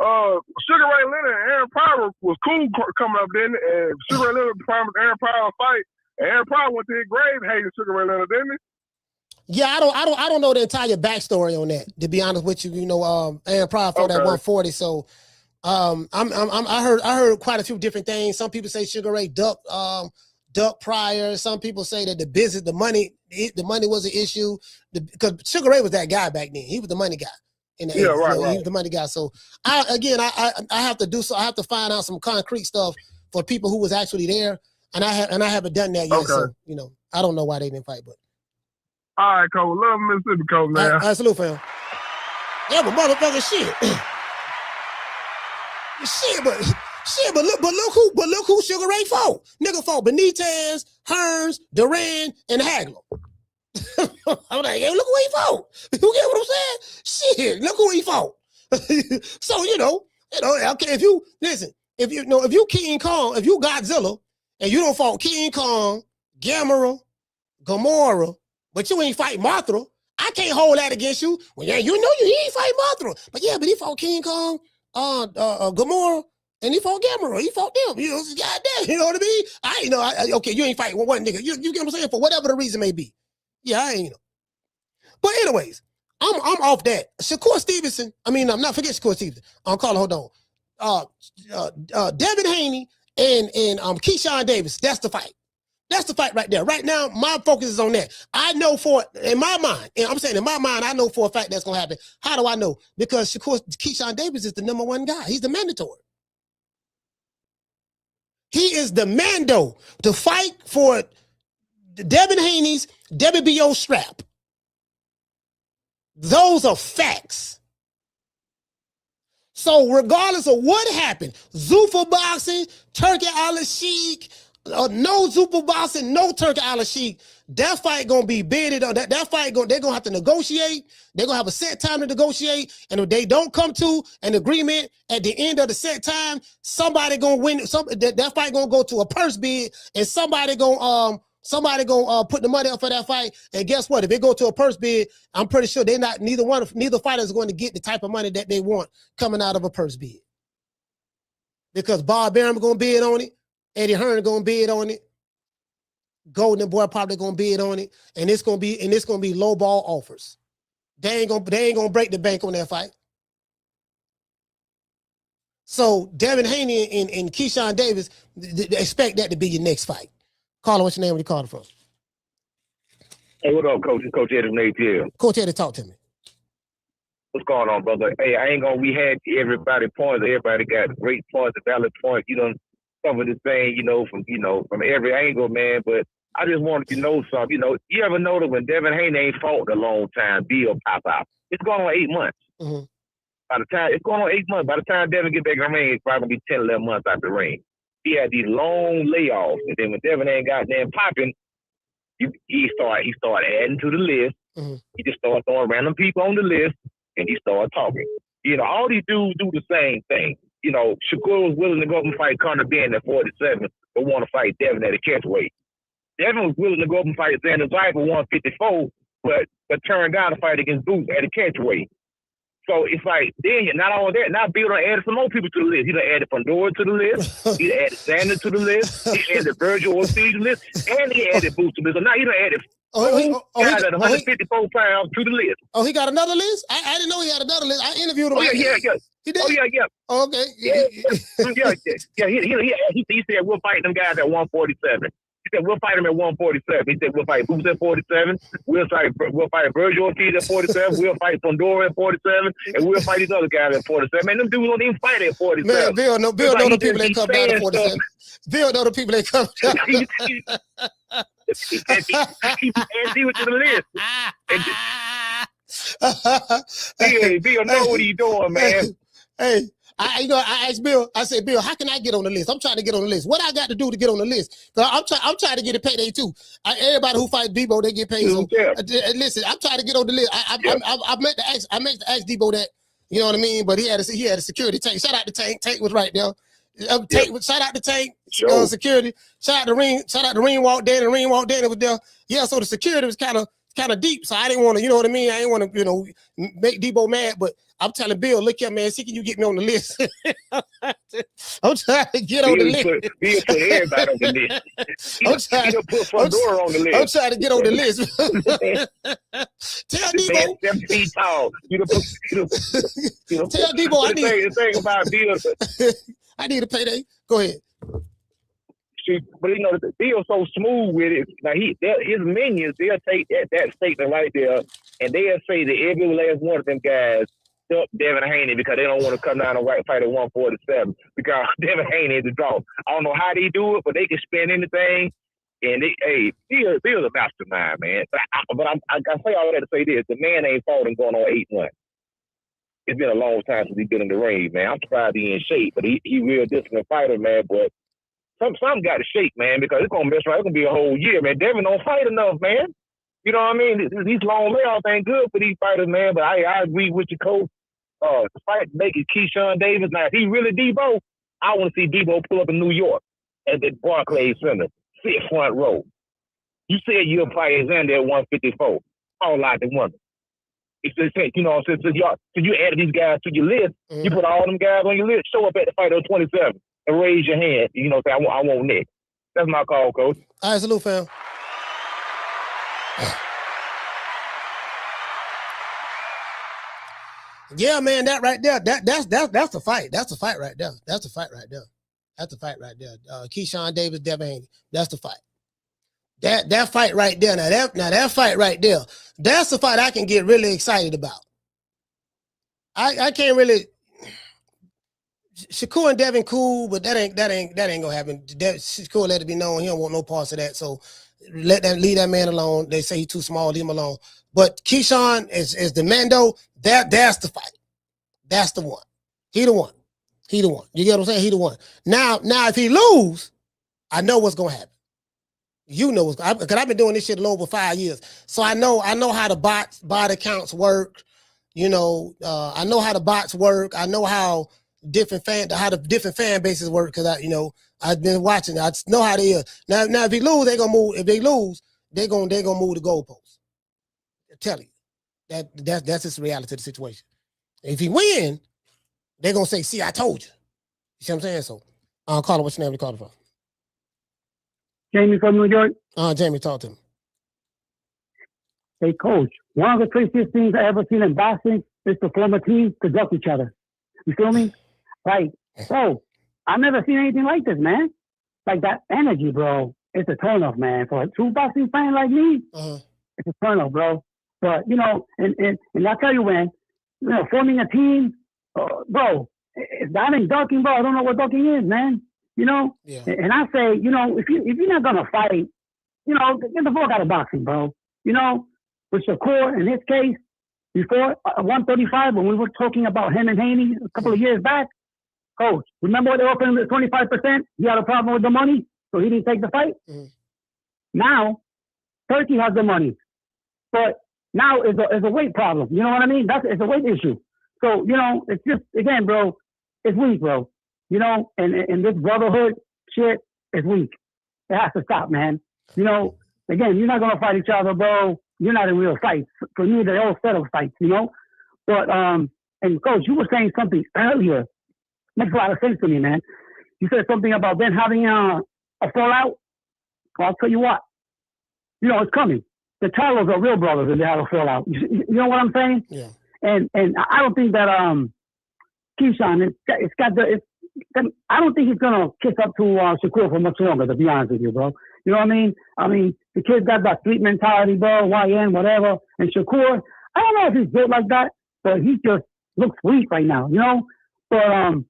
Sugar Ray Leonard and Aaron Pryor was cool coming up then, and Sugar Ray Leonard promised Aaron Pryor a fight, and Aaron Pryor went to his grave hating Sugar Ray Leonard, didn't he? Yeah, I don't know the entire backstory on that. To be honest with you, you know, Aaron Pryor fought at 140, so I heard quite a few different things. Some people say Sugar Ray duck Pryor. Some people say that the money was an issue because Sugar Ray was that guy back then. He was the money guy. He was the money guy. So I have to do so. I have to find out some concrete stuff for people who was actually there, and I haven't done that yet. So you know, I don't know why they didn't fight, but. All right, Coach. Love Mississippi, Coach, man. All right, salute, fam. Yeah, but motherfucker, shit. But look who Sugar Ray fought. Nigga fought Benitez, Hearns, Duran, and Hagler. I'm like, hey, look who he fought. You get what I'm saying? Shit, look who he fought. So you know, okay, if you King Kong, if you Godzilla, and you don't fought King Kong, Gamera, Gamora, but you ain't fight Mothra, I can't hold that against you. Well, yeah, you know he ain't fight Mothra, but yeah, but he fought King Kong, Gamora, and he fought Gamera. He fought them. You know, goddamn. You know what I mean? Okay, you ain't fighting one nigga. You get what I'm saying? For whatever the reason may be. Yeah, I ain't, you know. But anyways, I'm off that. Shakur Stevenson. I mean, I'm not forget Shakur Stevenson. I'm calling. Hold on. Devin Haney and Keyshawn Davis. That's the fight. That's the fight right there. Right now, my focus is on that. I know in my mind, I know for a fact that's gonna happen. How do I know? Because Keyshawn Davis is the #1 guy. He's the mandatory. He is the mando to fight for Devin Haney's WBO strap. Those are facts. So regardless of what happened, Zuffa boxing, Turkey Al-Sheikh, no Zuffa boxing, no Turkey Al-Sheikh, that fight gonna be bidded on. That fight they're gonna have to negotiate. They're gonna have a set time to negotiate, and if they don't come to an agreement at the end of the set time, somebody gonna win. That fight gonna go to a purse bid, and somebody gonna put the money up for that fight. And guess what? If it go to a purse bid, I'm pretty sure neither fighter is going to get the type of money that they want coming out of a purse bid, because Bob Arum gonna bid on it, Eddie Hearn gonna bid on it, Golden Boy probably gonna bid on it, and it's gonna be low ball offers. They ain't gonna break the bank on that fight. So Devin Haney and Keyshawn Davis, expect that to be your next fight. Caller, what's your name? Where you calling from? Hey, what up, Coach? It's Coach Eddie from ATL. Coach Eddie, talk to me. What's going on, brother? Hey, we had everybody points. Everybody got great points, valid points. You done covered this thing, from every angle, man. But I just wanted to know something. You ever notice when Devin Haney ain't fought in a long time, Bill pop out? It's going on 8 months. Mm-hmm. By the time Devin get back in the ring, it's probably gonna be 10, 11 months out the ring. He had these long layoffs, and then when Devin ain't goddamn popping, he started adding to the list. Mm-hmm. He just started throwing random people on the list, and he started talking. All these dudes do the same thing. Shakur was willing to go up and fight Conor Ben at 47, but want to fight Devin at a catchweight. Devin was willing to go up and fight Xander Zayat for 154, but turned down to fight against Boots at a catchweight. So it's like, then not only that, now Bill done added some more people to the list. He done added Pandora to the list. He done added Xander to the list. He added Virgil Ortiz to the list. And he added Boots to the list. So now he done added guys at 154 pounds to the list. Oh, he got another list? I didn't know he had another list. I interviewed him. Oh, yeah. He did? Oh, yeah. Oh, okay. Yeah. He said, we'll fight them guys at 147. He said, we'll fight him at 147. He said, we'll fight Boots at 47. We'll fight Virgil Ortiz at 47. We'll fight Pandora at 47. And we'll fight these other guys at 47. Man, them dudes don't even fight at 47. Man, Bill know the people that come down to 47. Bill know the people that come down. He was to the list. Bill know what he's doing, man. Hey, I asked Bill. I said, Bill, how can I get on the list? I'm trying to get on the list. What I got to do to get on the list? I'm trying to get a payday too. Everybody who fight Debo, they get paid. So listen, I'm trying to get on the list. I meant to ask Debo that. You know what I mean? But he had a security tank. Shout out to Tank. Tank was right there. Shout out to Tank. Security. Shout out to Ring. Shout out to Ring walked in and Ring walked in. It was there. Yeah. So the security was kind of deep. So I didn't want to. You know what I mean? I didn't want to. Make Debo mad. But I'm telling Bill, look here, man. See, can you get me on the list? I'm trying to get on the list. Bill put everybody on the list. He'll put Fedora on the list. I'm trying to get on the list. Tell Debo. 7 feet tall. Tell Debo the thing about Bill. I need a payday. Go ahead. But Bill's so smooth with it. Now his minions, they'll take that statement right there, and they'll say that every last one of them guys up Devin Haney because they don't want to come down and fight at 147 because Devin Haney is the draw. I don't know how they do it, but they can spin anything. And Bill's a mastermind, man. But I say all that to say this: the man ain't fought and going on 8 months. It's been a long time since he's been in the ring, man. I'm surprised he's in shape, but he real disciplined fighter, man. But some got to shake, man, because it's gonna mess around. It's gonna be a whole year, man. Devin don't fight enough, man. You know what I mean? These long layoffs ain't good for these fighters, man. But I agree with you, coach. The fight making Keyshawn Davis. Now, if he really Debo, I want to see Debo pull up in New York at the Barclays Center, sit front row. You said you'll fight Alexander at 154. All out the wonder. It's just, you know, since you added these guys to your list, you put all them guys on your list, show up at the fight on 27 and raise your hand. You know, say, I want Nick. That's my call, coach. All right, salute, fam. Yeah, man, that right there, that's the fight. That's the fight right there. That's the fight right there. That's the fight right there. Keyshawn Davis, Devin Haney. That's the fight. That fight right there. Now that fight right there. That's the fight I can get really excited about. I can't really. Shakur and Devin cool, but that ain't gonna happen. Shakur let it be known he don't want no parts of that. So leave that man alone. They say he's too small, leave him alone. But Keyshawn is the Mando. That's the fight. That's the one. He the one. You get what I'm saying? He the one. Now if he lose, I know what's gonna happen. You know what's going to happen. Because I've been doing this shit a little over 5 years. So I know how the bot accounts work. You know, I know how the bots work. I know how the different fan bases work because I've been watching. I know how they is. Now if he lose, they're gonna move. If they lose, they're gonna move the goalposts. I'm telling you. That's just the reality of the situation. If he win, they're gonna say, see, I told you. You see what I'm saying? So Carla, what's your name? You call it from? Jamie from New York. Jamie, talk to me. Hey, coach, one of the craziest things I ever seen in boxing is to form a team to duck each other. You feel me? Like, bro, I've never seen anything like this, man. Like that energy, bro. It's a turn off, man. For a true boxing fan like me, it's a turn off, bro. But, and I'll tell you, man, forming a team, bro, if that ain't ducking, bro, I don't know what ducking is, man. Yeah. And I say, if you're not gonna fight, get the fuck out of boxing, bro. With Shakur, in his case, before 135, when we were talking about him and Haney a couple of years back, coach, remember what they offered him at 25%? He had a problem with the money, so he didn't take the fight. Now, Turkey has the money, but now it's a weight problem. You know what I mean? It's a weight issue. So it's just, again, bro, it's weak, bro. And this brotherhood shit is weak. It has to stop, man. Again, you're not going to fight each other, bro. You're not in real fights. For me, they're all set of fights, But, and coach, you were saying something earlier. Makes a lot of sense to me, man. You said something about them having a fallout. Well, I'll tell you what. It's coming. The Charlos are real brothers and they have a fallout. You know what I'm saying? Yeah. And I don't think that Keyshawn, I don't think he's going to kiss up to Shakur for much longer, to be honest with you, bro. You know what I mean? I mean, the kid's got that street mentality, bro, YN, whatever. And Shakur, I don't know if he's built like that, but he just looks weak right now, But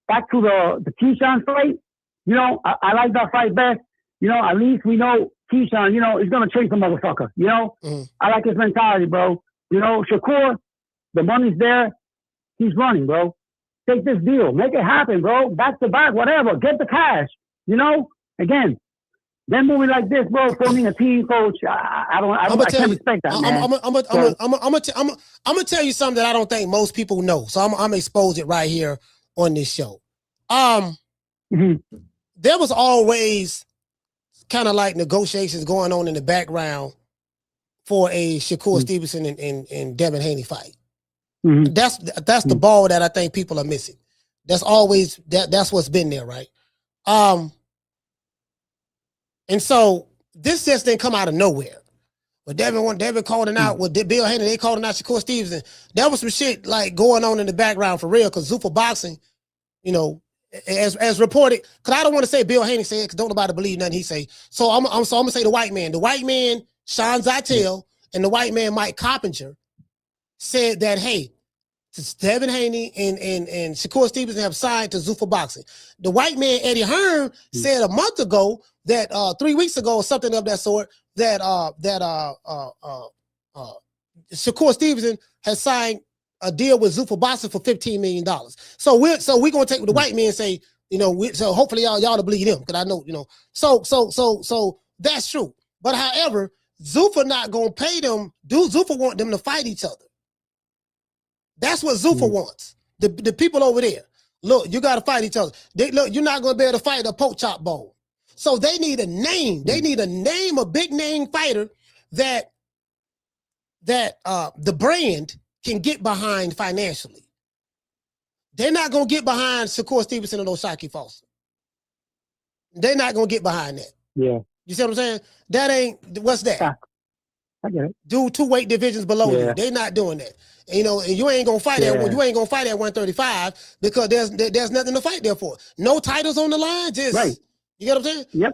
back to the Keyshawn fight, I like that fight best. At least we know Keyshawn, he's going to chase a motherfucker, I like his mentality, bro. Shakur, the money's there. He's running, bro. take this deal, make it happen, bro. Back to back, whatever. Get the cash. You know, again, then moving like this, bro, forming a team, coach. I can't respect that, man. I'm gonna tell you something that I don't think most people know. So I'm gonna expose it right here on this show. There was always kind of like negotiations going on in the background for a Shakur Stevenson and Devin Haney fight. That's the ball that I think people are missing. That's always that's what's been there, right? And so this just didn't come out of nowhere. But Devin calling out with Bill Haney, they calling out Shakur Stevenson. That was some shit like going on in the background for real. Because Zuffa Boxing, you know, as reported, because I don't want to say Bill Haney said, because don't nobody believe nothing he say. So I'm gonna say the white man. The white man, Sean Zytel, and the white man, Mike Coppinger, said that, hey, Devin Haney and Shakur Stevenson have signed to Zuffa Boxing. The white man, Eddie Hearn, said a month ago that 3 weeks ago or something of that sort, that Shakur Stevenson has signed a deal with Zuffa Boxing for $15 million. So we're gonna take what the white man say, you know, so hopefully y'all to believe him, because I know, you know. So that's true. But however, Zuffa not gonna pay them. Zuffa want them to fight each other. That's what Zuffa wants. The people over there. Look, you got to fight each other. Look, you're not going to be able to fight a pork chop bowl. So they need a name. They need a name, a big name fighter that the brand can get behind financially. They're not going to get behind Shakur Stevenson and O'Shaquie Foster. They're not going to get behind that. Yeah. You see what I'm saying? That ain't, what's that? I get it. Do 2 weight divisions below you. They're not doing that. You know, and you ain't gonna fight at 135 because there's nothing to fight there for. No titles on the line, just right. You get what I'm saying? Yep.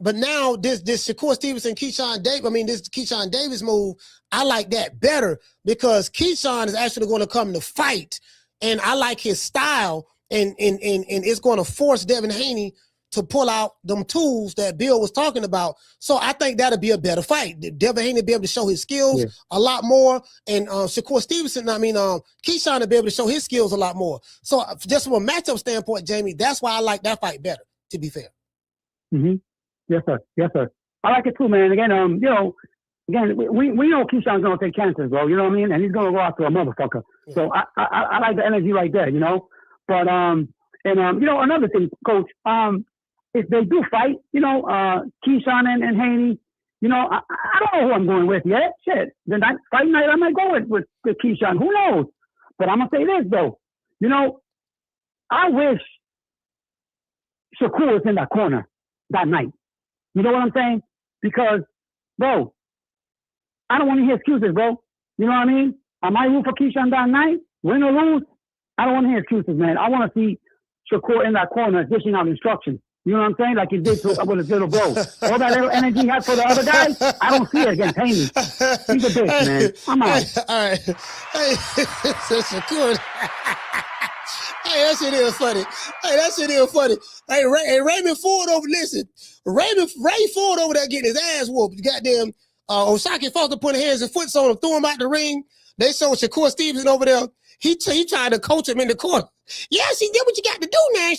But now this Shakur Stevenson, Keyshawn Davis, this Keyshawn Davis move, I like that better because Keyshawn is actually going to come to fight, and I like his style, and it's going to force Devin Haney to pull out them tools that Bill was talking about. So I think that'll be a better fight. Devin Haney will be able to show his skills a lot more. And Shakur Stevenson, Keyshawn will be able to show his skills a lot more. So just from a matchup standpoint, Jamie, that's why I like that fight better, to be fair. Yes, sir. Yes, sir. I like it too, man. Again, you know, we know Keyshawn's going to take chances, bro. You know what I mean? And he's going to go after a motherfucker. Yeah. So I like the energy right there, you know? But, you know, another thing, Coach, if they do fight, you know, Keyshawn and Haney, you know, I don't know who I'm going with yet. Shit. The fight night, I might go with Keyshawn. Who knows? But I'm going to say this, though. You know, I wish Shakur was in that corner that night. You know what I'm saying? Because, bro, I don't want to hear excuses, bro. You know what I mean? I might root for Keyshawn that night, win or lose. I don't want to hear excuses, man. I want to see Shakur in that corner dishing out instructions. You know what I'm saying? Like he did with his little bro. All that little energy he had for the other guy, I don't see it against Haney. He's a bitch, man. I'm out. All right. Hey, so Shakur. Hey, that shit is funny. Hey, Raymond Ford over, listen. Ray Ford over there getting his ass whooped. Goddamn, O'Shaquie Foster putting hands and foot on him, threw him out the ring. They showed Shakur Stevenson over there. He tried to coach him in the corner. Yeah, she did what you got to do, man.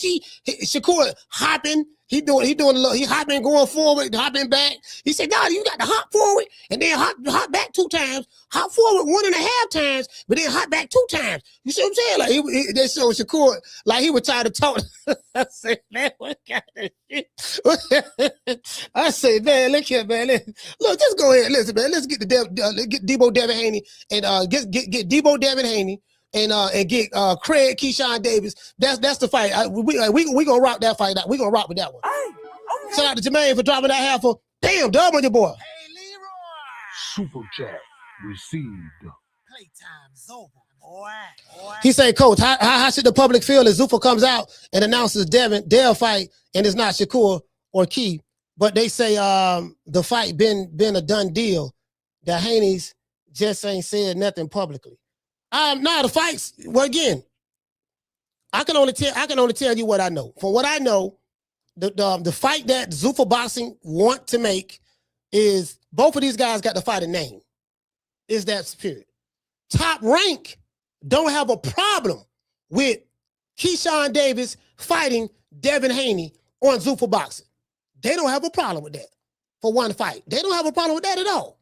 Shakur hopping. He hopping, going forward, hopping back. He said, "No, you got to hop forward and then hop back 2 times. Hop forward 1.5 times, but then hop back 2 times." You see what I'm saying? Like they showed Shakur like he was trying to talk. I said, "Man, what kind of shit?" I say, "Man, look here, man. Look, just go ahead. Listen, man. Let's get get Debo Devin Haney and get Debo Devin Haney." And get Craig Keyshawn Davis. That's the fight. We gonna rock that fight. We gonna rock with that one. Hey, okay. Shout out to Jermaine for dropping that half for damn dub on your boy. Hey, Leroy. Super chat received. Playtime's over, boy. He said, "Coach, how should the public feel if Zuffa comes out and announces their fight and it's not Shakur or Key, but they say the fight been a done deal? That Haney's just ain't said nothing publicly." Now the fights. Well, again, I can only tell you what I know. From what I know, the fight that Zuffa Boxing want to make is both of these guys got to fight a name. Is that superior? Top Rank don't have a problem with Keyshawn Davis fighting Devin Haney on Zuffa Boxing. They don't have a problem with that for one fight. They don't have a problem with that at all.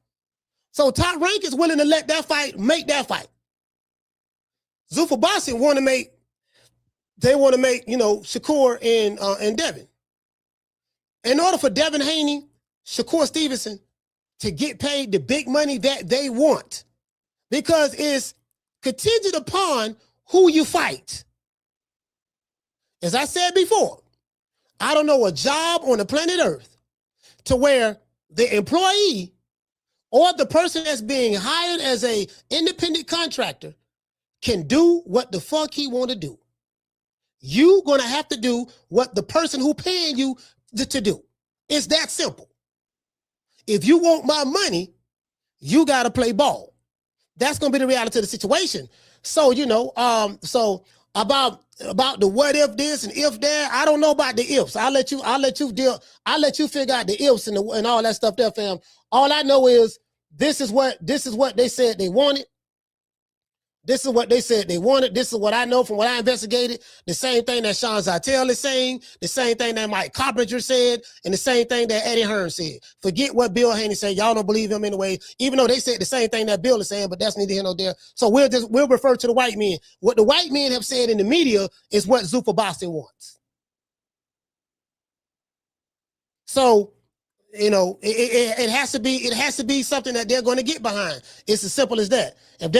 So Top Rank is willing to let that fight make that fight. Zuffa Boxing want to make, you know, Shakur and Devin. In order for Devin Haney, Shakur Stevenson to get paid the big money that they want, because it's contingent upon who you fight. As I said before, I don't know a job on the planet Earth to where the employee or the person that's being hired as a independent contractor can do what the fuck he want to do. You gonna have to do what the person who paying you to do. It's that simple. If you want my money, you gotta play ball. That's gonna be the reality of the situation. So, you know, so about the what if this and if that, I don't know about the ifs. I'll let you figure out the ifs and all that stuff there, fam. All I know is this is what they said they wanted. This is what they said they wanted. This is what I know from what I investigated. The same thing that Sean Zartel is saying, the same thing that Mike Carpenter said, and the same thing that Eddie Hearn said. Forget what Bill Haney said. Y'all don't believe him anyway, even though they said the same thing that Bill is saying, but that's neither here nor there. So we'll refer to the white men. What the white men have said in the media is what Zuffa Boxing wants. So, you know, it has to be something that they're going to get behind. It's as simple as that. If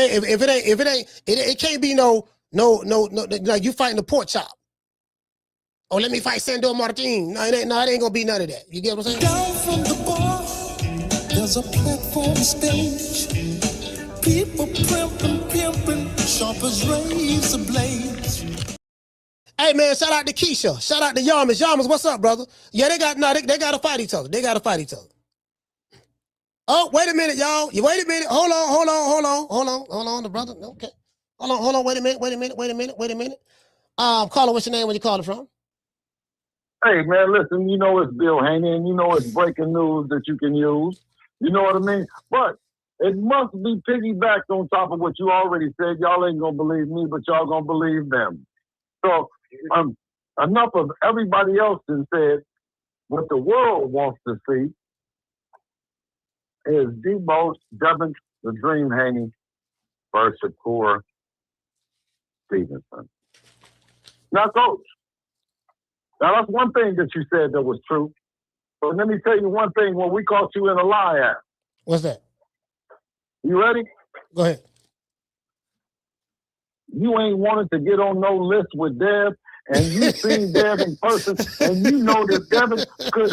it can't be no like you fighting the pork chop. Oh, let me fight Sandor Martin. No, it ain't gonna be none of that. You get what I'm saying? Down from the bar, there's a platform stage. People pimping, sharp as razor blades. Hey man, shout out to Keisha. Shout out to Yarmus. Yarmus, what's up, brother? Yeah, they gotta fight each other. They gotta fight each other. Oh, wait a minute, y'all. You wait a minute. Hold on, the brother. Okay. Hold on, wait a minute. Caller, what's your name? Where you calling from? Hey man, listen, you know it's Bill Haney, and you know it's breaking news that you can use. You know what I mean? But it must be piggybacked on top of what you already said. Y'all ain't gonna believe me, but y'all gonna believe them. So enough of everybody else has said. What the world wants to see is Devin the Dream Haney versus Shakur Stevenson. Now, Coach, now that's one thing that you said that was true. But let me tell you one thing when we caught you in a lie at. What's that? You ready? Go ahead. You ain't wanted to get on no list with Dev, and you seen Dev in person, and you know that Devin could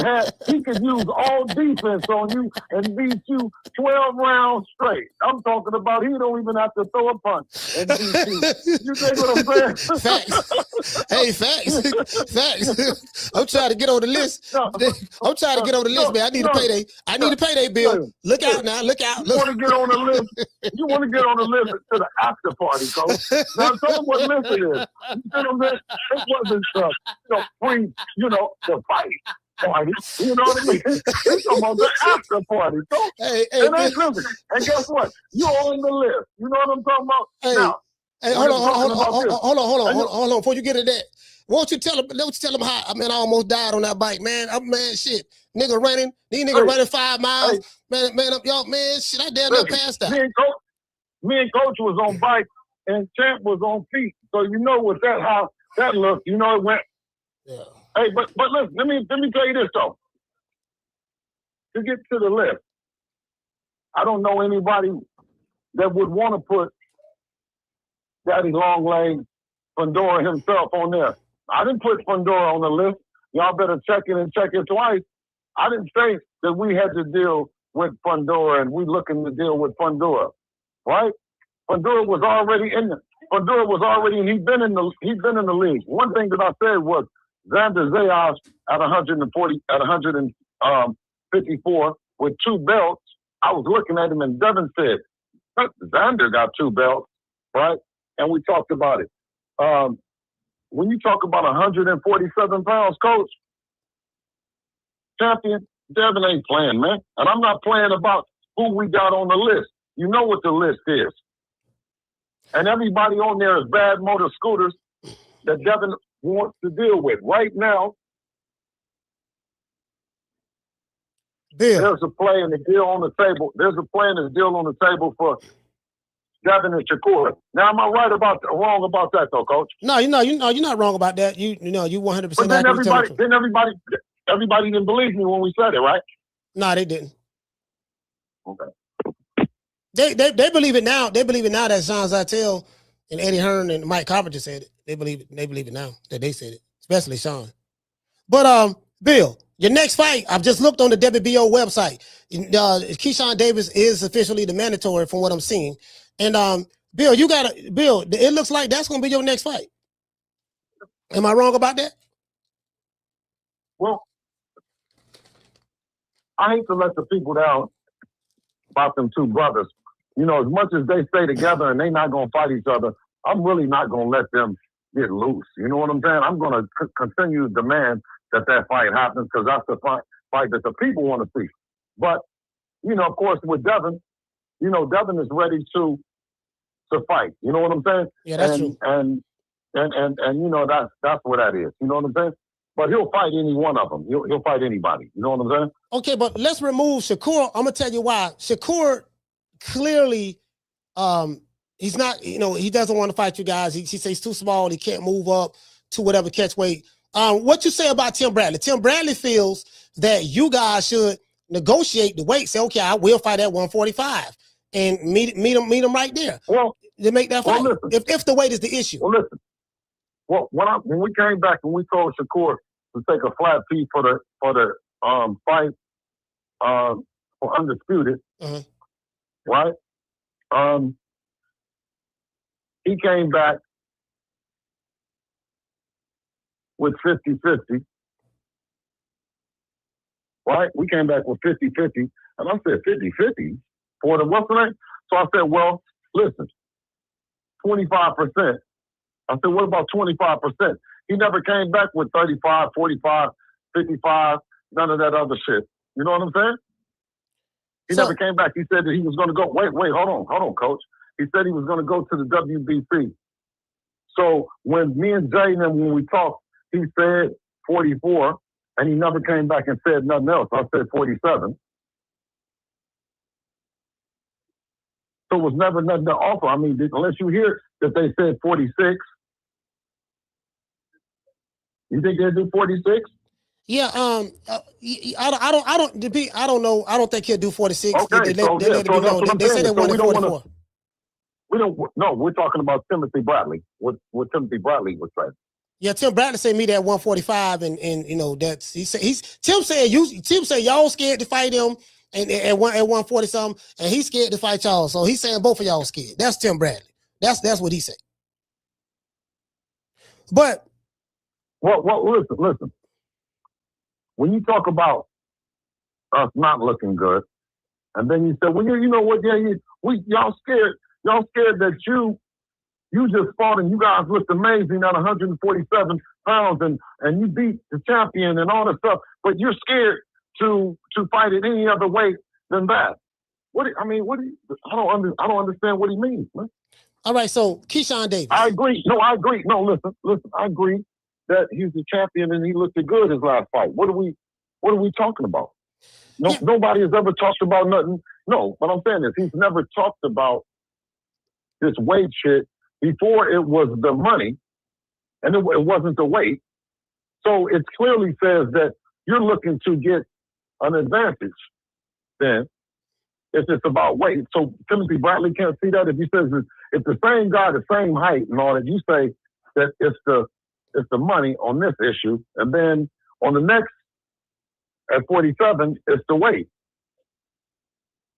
use all defense on you and beat you 12 rounds straight. I'm talking about he don't even have to throw a punch and beat you. You think what I'm saying? Facts. Hey, facts. I'm trying to get on the list. I'm trying to get on the list, man. I need a payday. I need a payday, Bill. Look out now. Look out. You want to get on the list? You want to get on the list to the after party, Coach. Now tell them what list it is. You know what I'm saying? It wasn't the fight party. You know what I mean? It's about the after party. So, listen, and guess what? You're on the list. You know what I'm talking about? Hey, now, hold on. Before you get to that, won't you tell them how I almost died on that bike, man. Shit. Nigga running. These niggas running 5 miles. Man, y'all, man, shit, I damn near passed out. Me and Coach was on bike and Champ was on feet. So you know how that looked. You know it went. Yeah. Hey, but listen, let me tell you this though. To get to the list, I don't know anybody that would want to put Daddy Longleg Fundora himself on there. I didn't put Fundora on the list. Y'all better check it and check it twice. I didn't say that we had to deal with Fundora and we looking to deal with Fundora, right? Fundora was already in he'd been in the league. One thing that I said was Xander Zayas at 154 with 2 belts. I was looking at him and Devin said, Xander got 2 belts, right? And we talked about it. When you talk about 147 pounds, Coach, champion, Devin ain't playing, man. And I'm not playing about who we got on the list. You know what the list is. And everybody on there is bad motor scooters that Devin wants to deal with. Right now, there's a play and a deal on the table. There's a play and a deal on the table for Devin and Shakur. Now, am I wrong about that though, Coach? No, you're not wrong about that. You 100%. But then everybody didn't believe me when we said it, right? No, they didn't. Okay. They believe it now. They believe it now that Sean Zytel and Eddie Hearn and Mike Carpenter said it. They believe it now that they said it, especially Sean. But Bill, your next fight, I've just looked on the WBO website. Keyshawn Davis is officially the mandatory from what I'm seeing. And Bill, it looks like that's gonna be your next fight. Am I wrong about that? Well, I hate to let the people down about them two brothers. You know, as much as they stay together and they not gonna fight each other, I'm really not gonna let them get loose. You know what I'm saying? I'm gonna continue to demand that fight happens because that's the fight that the people want to see. But you know, of course, with Devin, you know, Devin is ready to fight. You know what I'm saying? Yeah, that's true. And you know that's what that is. You know what I'm saying? But he'll fight any one of them. He'll fight anybody. You know what I'm saying? Okay, but let's remove Shakur. I'm gonna tell you why. Shakur clearly, he's not. You know, he doesn't want to fight you guys. He says he's too small. He can't move up to whatever catch weight. What you say about Tim Bradley? Tim Bradley feels that you guys should negotiate the weight. Say, okay, I will fight at 145 and meet him right there. Well, to make that fight. Well, if the weight is the issue. Well, listen. Well, when we came back and we told Shakur to take a flat fee for the fight for Undisputed, right? He came back with 50-50, right? We came back with 50-50, and I said 50-50 for the what's the name? So I said, well, listen, 25%. I said, what about 25%? He never came back with 35, 45, 55, none of that other shit. You know what I'm saying? He never came back. He said that he was going to go. Wait, hold on, Coach. He said he was going to go to the WBC. So when me and Jay and when we talked, he said 44, and he never came back and said nothing else. I said 47. So it was never nothing to offer. I mean, unless you hear that they said 46. You think they'll do 46? Yeah, I don't know. I don't think he'll do 46. Okay, they said they wanted 44. We're talking about Timothy Bradley. What Timothy Bradley would say. Yeah, Tim Bradley said meet at 145, and you know that's Tim said y'all scared to fight him and at 140 something, and he's scared to fight y'all. So he's saying both of y'all scared. That's Tim Bradley. That's what he said. But listen. When you talk about us not looking good, and then you say, well, you know what? Yeah, y'all scared that you just fought and you guys looked amazing at 147 pounds and you beat the champion and all that stuff, but you're scared to fight at any other weight than that. I don't understand what he means, man. All right, so Keyshawn Davis. I agree. No, I agree. No, listen, I agree that he's the champion and he looked good his last fight. What are we talking about? No, nobody has ever talked about nothing. No, what I'm saying is he's never talked about this weight shit before it was the money and it wasn't the weight. So it clearly says that you're looking to get an advantage then if it's about weight. So Timothy Bradley can't see that. If he says it's the same guy, the same height and all that, you say that it's the money on this issue. And then on the next, at 47, it's the weight.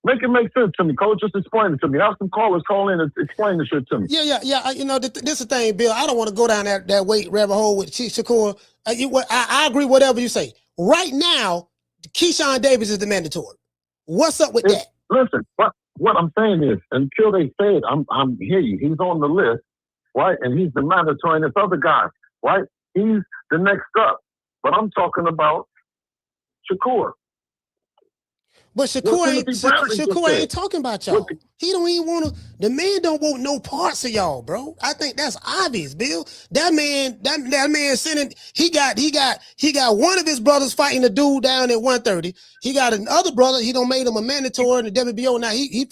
Make it make sense to me, Coach. Just explain it to me. Have some callers call in and explain the shit to me. Yeah. You know, this is the thing, Bill. I don't want to go down that weight rabbit hole with Shakur. I agree whatever you say. Right now, Keyshawn Davis is the mandatory. What's up with that? Listen, what I'm saying is, until they say it, I'm hear you. He's on the list, right? And he's the mandatory, and this other guy, right? He's the next up. But I'm talking about Shakur. But Shakur ain't talking about y'all. He don't even want to. The man don't want no parts of y'all, bro. I think that's obvious, Bill. That man sending. He got one of his brothers fighting the dude down at 130. He got another brother. He don't made him a mandatory in the WBO. Now he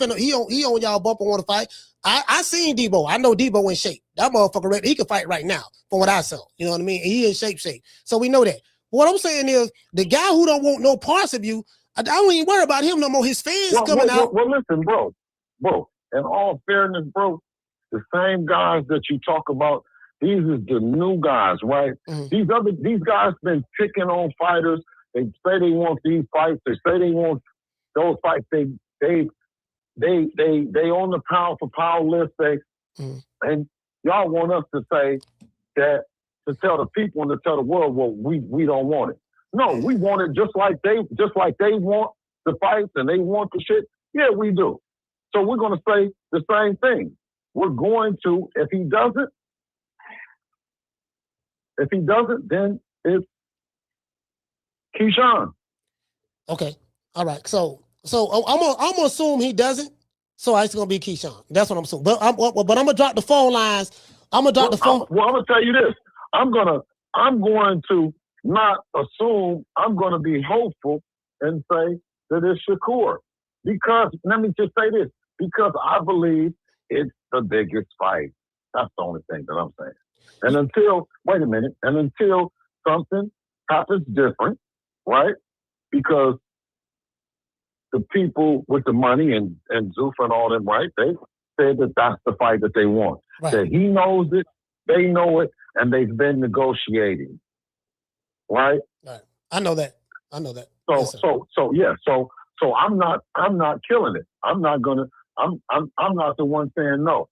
on y'all bumper want to fight. I seen Debo. I know Debo in shape. That motherfucker ready. He can fight right now from what I saw. You know what I mean? He in shape. So we know that. What I'm saying is the guy who don't want no parts of you, I don't even worry about him no more. His fans coming out. Well, listen, bro. In all fairness, bro, the same guys that you talk about, these is the new guys, right? Mm-hmm. These guys been picking on fighters. They say they want these fights. They say they want those fights. They on the pound for pound list. And y'all want us to say that, to tell the people and to tell the world, well, we don't want it. No, we want it just like they want the fights and they want the shit. Yeah, we do. So we're going to say the same thing. We're going to, if he doesn't, then it's Keyshawn. Okay. All right. So I'm gonna assume he doesn't. So it's gonna be Keyshawn. That's what I'm assuming. But I'm gonna drop the phone lines. I'm gonna drop the phone. I'm gonna tell you this. I'm going to not assume. I'm going to be hopeful and say that it's Shakur. Because, let me just say this, because I believe it's the biggest fight. That's the only thing that I'm saying. And until something happens different, right? Because the people with the money and Zuffa and all them, right? They said that that's the fight that they want. Right. That he knows it, they know it, and they've been negotiating. Right? Right. I know that. So I'm not killing it. I'm not the one saying no.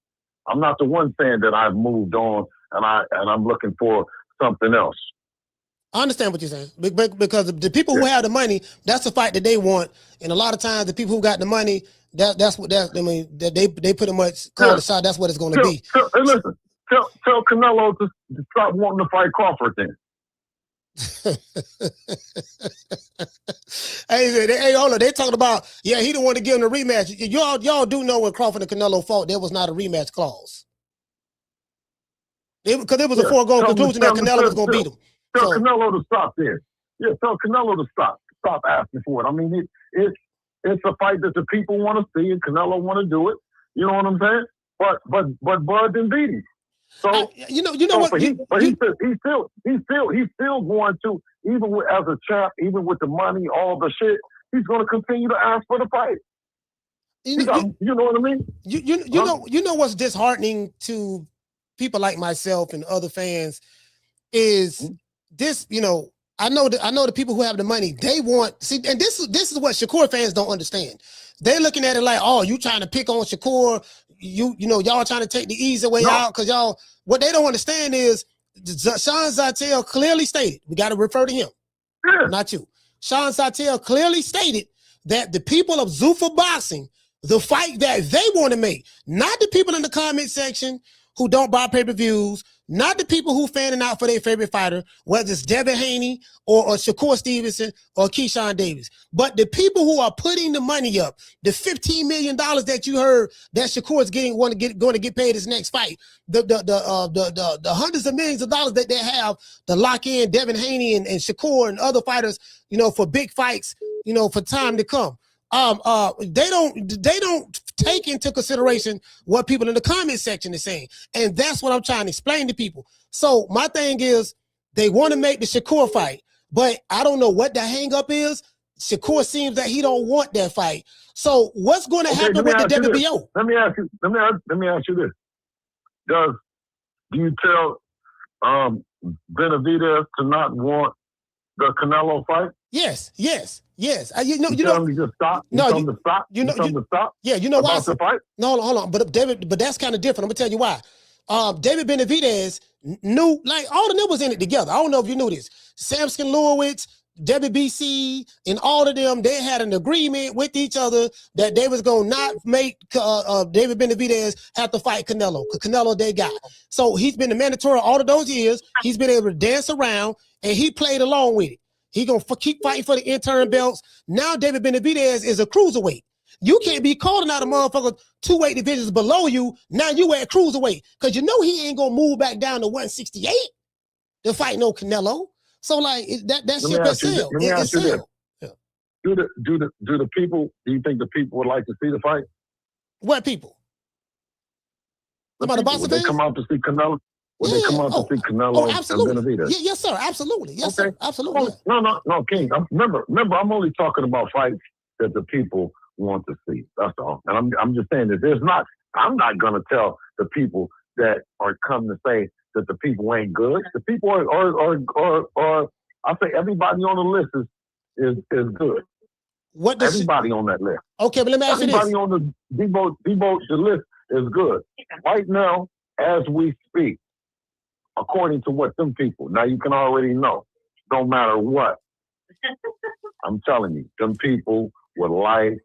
I'm not the one saying that I've moved on and I'm looking for something else. I understand what you're saying, because the people who have the money, that's the fight that they want, and a lot of times the people who got the money, that they pretty much call the shot. That's what it's going to be. Listen, tell Canelo to stop wanting to fight Crawford then. Hey, hold on. They talking about, he didn't want to give him the rematch. Y'all do know when Crawford and Canelo fought, there was not a rematch clause. Because it was a foregone conclusion that Canelo was going to beat him. Tell Canelo to stop there. Yeah, tell Canelo to stop asking for it. I mean, it's a fight that the people want to see, and Canelo want to do it. You know what I'm saying? But Bud didn't beat him. So you know what? He's still going to, even as a champ, even with the money, all the shit, he's going to continue to ask for the fight. You know what I mean? You know what's disheartening to people like myself and other fans is this. I know the people who have the money, they want and this is what Shakur fans don't understand. They're looking at it like, oh, you trying to pick on Shakur. Y'all trying to take the easy way out because y'all. What they don't understand is Sean Zartel clearly stated. We got to refer to him, not you. Sean Zartel clearly stated that the people of Zuffa Boxing, the fight that they want to make, not the people in the comment section who don't buy pay-per-views, not the people who fanning out for their favorite fighter, whether it's Devin Haney or Shakur Stevenson or Keyshawn Davis, but the people who are putting the money up, the $15 million that you heard that Shakur is going to get paid his next fight, the hundreds of millions of dollars that they have to lock in Devin Haney and Shakur and other fighters, for big fights, for time to come. They don't take into consideration what people in the comment section is saying. And that's what I'm trying to explain to people. So my thing is they want to make the Shakur fight, but I don't know what the hang up is. Shakur seems that he don't want that fight. So what's going to happen with the WBO? Let me ask you this. Do you tell Benavidez to not want the Canelo fight? Yes. You tell him to just stop. No, you tell him to stop. Yeah, you know why? The fight? No, hold on. But that's kind of different. I'm gonna tell you why. David Benavidez knew, like, all the them was in it together. I don't know if you knew this. Samson Lewowitz, WBC, and all of them, they had an agreement with each other that they was gonna not make David Benavidez have to fight Canelo, because Canelo they got. So he's been the mandatory all of those years. He's been able to dance around, and he played along with it. He gonna keep fighting for the interim belts. Now David Benavidez is a cruiserweight. You can't be calling out a motherfucker 2 weight divisions below you. Now you at cruiserweight because you know he ain't gonna move back down to 168 to fight no Canelo. So like that ship has sailed. It's sailed. Do the people? Do you think the people would like to see the fight? What people? About the boxing fans? They come out to see Canelo. Would they come out to see Canelo and Benavidez? Yes, sir. Absolutely. Yes, sir. Absolutely. No, King. Remember, I'm only talking about fights that the people want to see. That's all. And I'm just saying that I'm not gonna tell the people that are coming to say that the people ain't good. The people are I say everybody on the list is good. Everybody on that list. Okay, but let me ask you this. Everybody on the Debo the list is good. Right now, as we speak, according to what them people, now you can already know, no matter what, I'm telling you, them people would like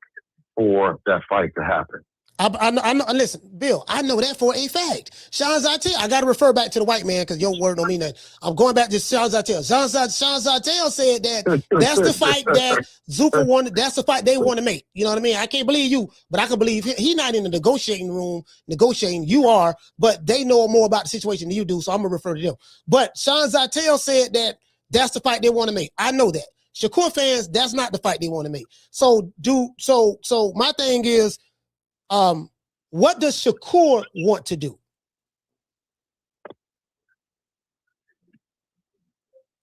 for that fight to happen. I know. Listen, Bill, I know that for a fact. Sean Zartel, I got to refer back to the white man because your word don't mean nothing. I'm going back to Sean Zartel. Sean Zartel said that that's the fight that Zuffa wanted. That's the fight they want to make. You know what I mean? I can't believe you, but I can believe he's not in the negotiating room negotiating. You are, but they know more about the situation than you do, so I'm going to refer to them. But Sean Zartel said that that's the fight they want to make. I know that. Shakur fans, that's not the fight they want to make. So my thing is, what does Shakur want to do?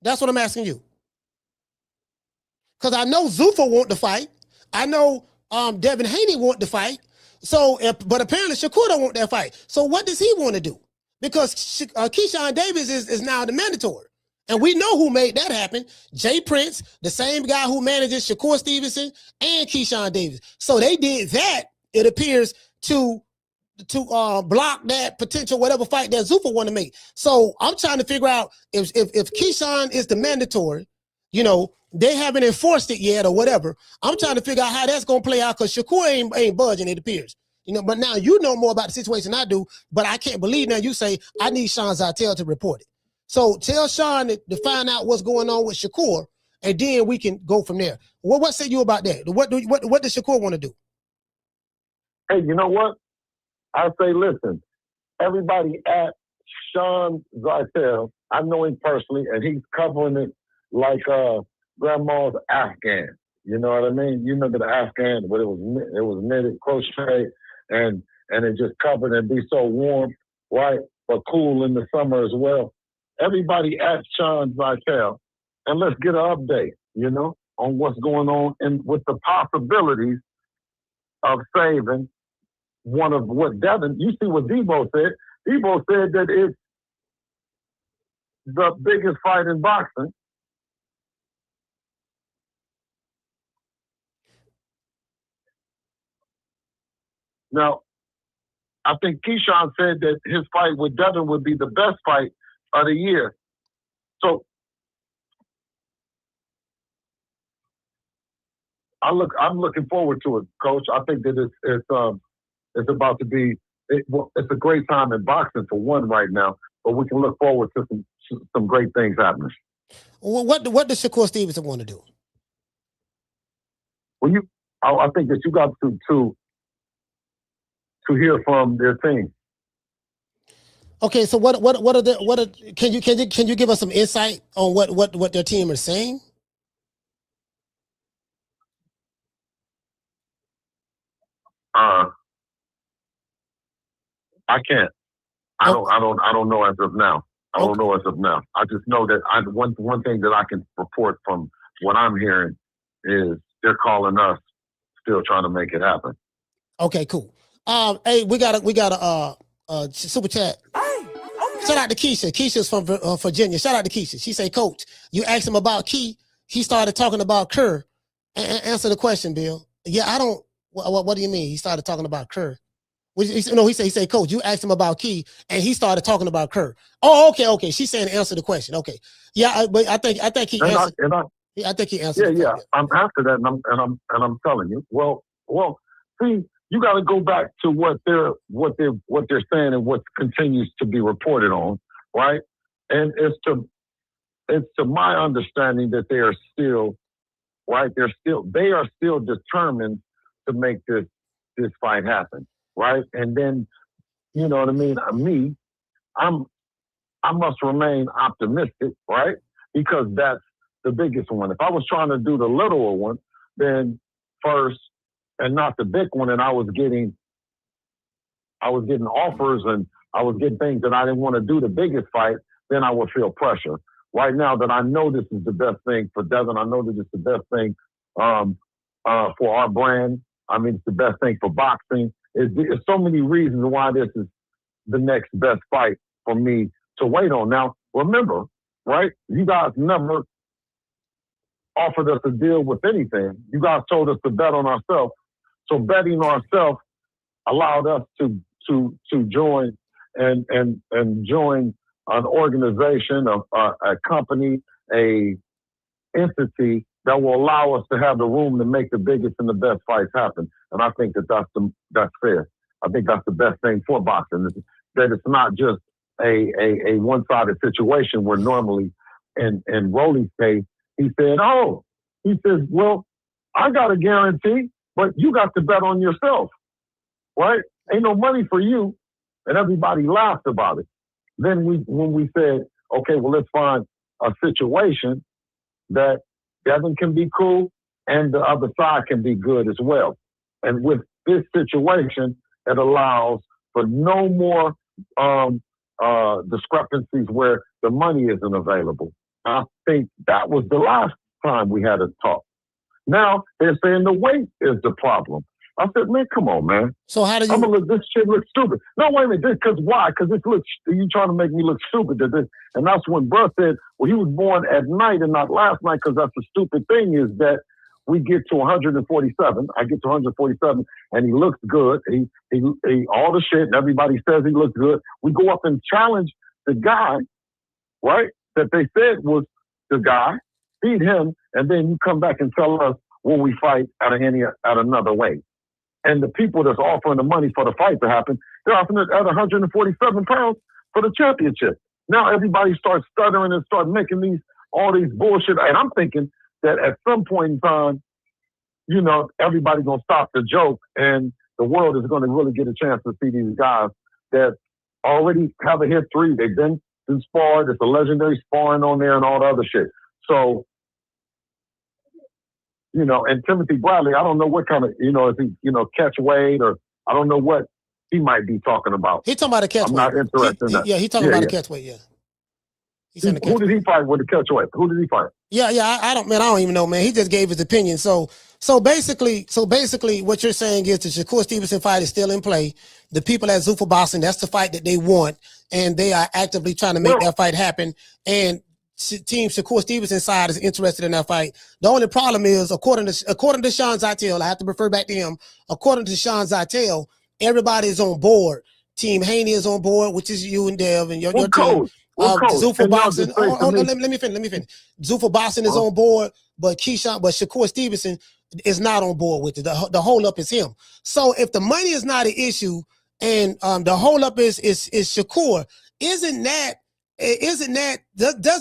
That's what I'm asking you. Because I know Zuffa want to fight. I know Devin Haney want to fight. So, but apparently Shakur don't want that fight. So what does he want to do? Because Keyshawn Davis is now the mandatory. And we know who made that happen. Jay Prince, the same guy who manages Shakur Stevenson and Keyshawn Davis. So they did that, it appears, to block that potential whatever fight that Zuffa want to make. So I'm trying to figure out if Keyshawn is the mandatory, you know, they haven't enforced it yet or whatever. I'm trying to figure out how that's going to play out because Shakur ain't budging, it appears. You know, but now you know more about the situation than I do, but I can't believe now you say I need Sean Zartel to report it. So tell Sean to find out what's going on with Shakur, and then we can go from there. What say you about that? What does Shakur want to do? Hey, you know what? I say, listen, everybody at Sean Zartel, I know him personally, and he's covering it like grandma's Afghan. You know what I mean? You remember the Afghan, but it was knitted, crochet, and it just covered and be so warm, right? But cool in the summer as well. Everybody at Sean Zartel, and let's get an update, you know, on what's going on and with the possibilities of saving one of what Devin, you see what Debo said. Debo said that it's the biggest fight in boxing. Now, I think Keyshawn said that his fight with Devin would be the best fight of the year. So I'm looking forward to it, Coach. I think that it's about to be. It's a great time in boxing for one right now, but we can look forward to some great things happening. Well, what does Shakur Stevenson want to do? Well, I think that you got to hear from their team. Okay, so can you give us some insight on what their team is saying? I can't. I don't know as of now. I don't know as of now. I just know that one thing that I can report from what I'm hearing is they're calling us, still trying to make it happen. Okay, cool. Hey, we got a super chat. Shout out to Keisha. Keisha's from Virginia. Shout out to Keisha. She say, Coach, you asked him about Key. He started talking about Kerr. Answer the question, Bill. Yeah, I don't. What do you mean? He started talking about Kerr. He said, Coach, you asked him about Key, and he started talking about Kerr. Oh, okay. She's saying answer the question. Okay. Yeah, but I think he answered. I think he answered. Yeah. I'm after that, and I'm telling you. Well. See, you got to go back to what they're saying and what continues to be reported on, right? And it's to it's to my understanding that they are still, right? They are still determined to make this fight happen, right? And then, you know what I mean? I must remain optimistic, right? Because that's the biggest one. If I was trying to do the littler one, then first, and not the big one, and I was getting offers and I was getting things that I didn't want to do the biggest fight, then I would feel pressure. Right now that I know this is the best thing for Devin, I know that it's the best thing for our brand. I mean, it's the best thing for boxing. There's so many reasons why this is the next best fight for me to wait on. Now, remember, right? You guys never offered us a deal with anything. You guys told us to bet on ourselves. So betting on ourselves allowed us to join and join an organization, a company, a entity that will allow us to have the room to make the biggest and the best fights happen. And I think that's fair. I think that's the best thing for boxing, that it's not just a one-sided situation where normally in Rolly's case, he said, well, I got a guarantee, but you got to bet on yourself, right? Ain't no money for you. And everybody laughed about it. Then when we said, okay, well, let's find a situation that Devin can be cool and the other side can be good as well. And with this situation, it allows for no more discrepancies where the money isn't available. I think that was the last time we had a talk. Now they're saying the weight is the problem. I said, man, come on, man. So how do you? This shit looks stupid. No, wait a minute. Because why? Because you trying to make me look stupid. And that's when Bruh said, well, he was born at night and not last night, because that's the stupid thing is that we get to 147. I get to 147 and he looks good. He all the shit and everybody says he looks good. We go up and challenge the guy, right? That they said was the guy, beat him, and then you come back and tell us when we fight at another weight. And the people that's offering the money for the fight to happen, they're offering it at 147 pounds for the championship. Now everybody starts stuttering and start making all these bullshit. And I'm thinking that at some point in time, you know, everybody's going to stop the joke and the world is going to really get a chance to see these guys that already have a history. They've been sparred. It's a legendary sparring on there and all the other shit. So, you know, and Timothy Bradley, I don't know what kind of, you know, is he, you know, catch weight or I don't know what he might be talking about. He talking about a catch weight. I'm not interested in that. Yeah, he talking about a catch weight, yeah. Who did he fight with the catch weight? Who did he fight? Yeah, I don't even know, man. He just gave his opinion. So basically what you're saying is the Shakur Stevenson fight is still in play. The people at Zuffa Boxing, that's the fight that they want, and they are actively trying to make that fight happen. And Team Shakur Stevenson side is interested in that fight. The only problem is, according to Sean Zytel, I have to refer back to him. According to Sean Zytel, everybody is on board. Team Haney is on board, which is you and Dev and your team. Zuffa Boxing. Let me finish. Zuffa Boxing is on board, but Shakur Stevenson is not on board with it. The hold up is him. So if the money is not an issue and the hold up is Shakur, does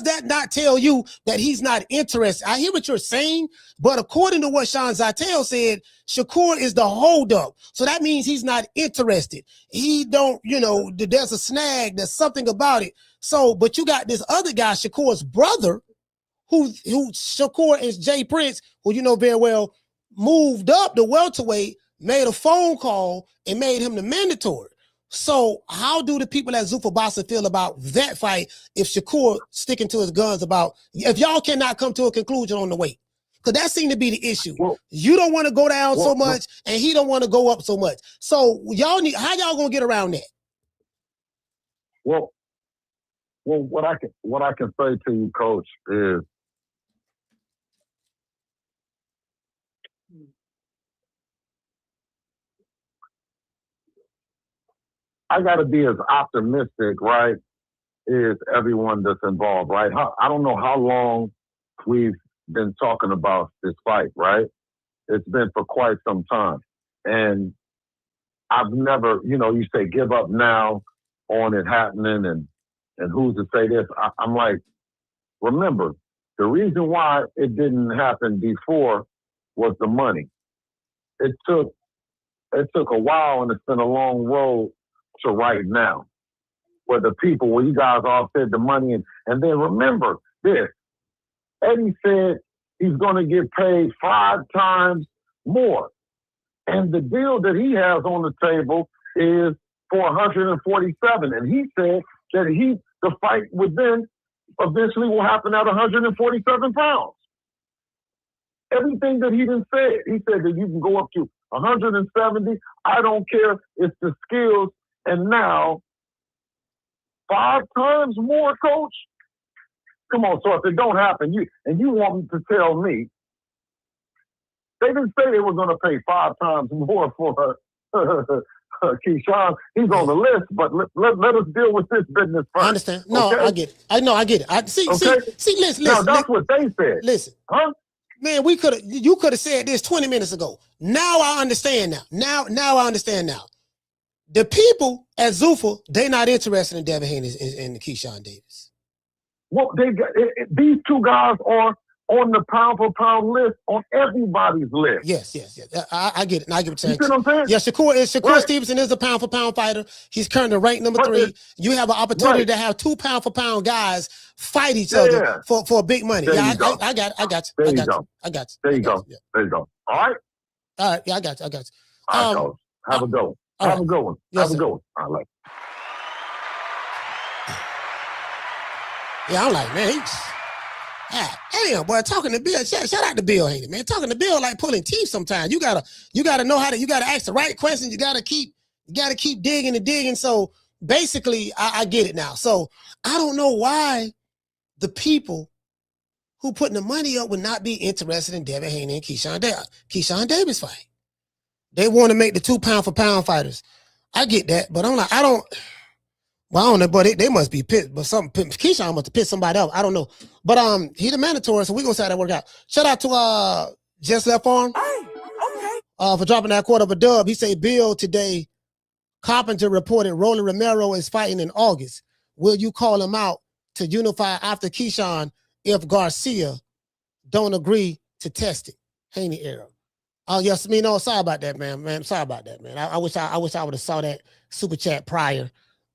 that not tell you that he's not interested? I hear what you're saying, but according to what Sean Zytel said, Shakur is the holdup. So that means he's not interested. He don't, you know, there's a snag, there's something about it. So, but you got this other guy, Shakur's brother, who Shakur is Jay Prince, who you know very well, moved up the welterweight, made a phone call, and made him the mandatory. So how do the people at Zuffa Boxing feel about that fight if Shakur sticking to his guns about if y'all cannot come to a conclusion on the weight? Because that seemed to be the issue. You don't want to go down so much, and he don't want to go up so much. So how y'all gonna get around that? Well, what I can say to you, Coach, is I got to be as optimistic, right, as everyone that's involved, right? I don't know how long we've been talking about this fight, right? It's been for quite some time. And I've never, you know, you say give up now on it happening and who's to say this? I'm like, remember, the reason why it didn't happen before was the money. It took a while, and it's been a long road to right now, where you guys all said the money, and then remember this. Eddie said he's going to get paid 5 times more. And the deal that he has on the table is for 147. And he said that the fight would then eventually will happen at 147 pounds. Everything that he done said, he said that you can go up to 170. I don't care. It's the skills. And now, 5 times more, coach? Come on, so if it don't happen, you want to tell me, they didn't say they were going to pay 5 times more for Keyshawn. He's on the list, but let us deal with this business first. I understand. No, okay? I get it. I get it. See, listen. Now, that's what they said. Listen. Huh? Man, you could have said this 20 minutes ago. Now I understand now. Now I understand now. The people at Zuffa, they not interested in Devin Haney and Keyshawn Davis. Well, these 2 guys are on the pound-for-pound list, on everybody's list. Yes. I get it. I get what you're saying. You see what I'm saying? Yeah, Shakur Stevenson is a pound-for-pound fighter. He's currently ranked number 3. You have an opportunity to have 2 pound-for-pound guys fight each other for big money. There Yeah, you go. I got you. There you go. I got you. There you go. Yeah. There you go. All right? All right. Yeah, I got you. All right, coach. Have a good one. Have a good one. Yes, Have a good one. I like it. Yeah, I'm like, man, damn, boy, talking to Bill, shout out to Bill Haney, man. Talking to Bill like pulling teeth sometimes. You gotta know you gotta ask the right questions. You gotta keep digging and digging. So basically, I get it now. So I don't know why the people who putting the money up would not be interested in Devin Haney and Keyshawn Davis fight. They want to make the 2 pound-for-pound fighters. I get that, but I'm like, I don't know, but they must be pissed. But Keyshawn must have pissed somebody else. I don't know. But he the mandatory, so we're gonna see how that work out. Shout out to Just Left Farm. For dropping that quarter of a dub. He said Bill today, Carpenter reported Rolly Romero is fighting in August. Will you call him out to unify after Keyshawn if Garcia don't agree to test it? Haney era. Oh yes, sorry about that, man. Sorry about that, man. I wish I would have saw that super chat prior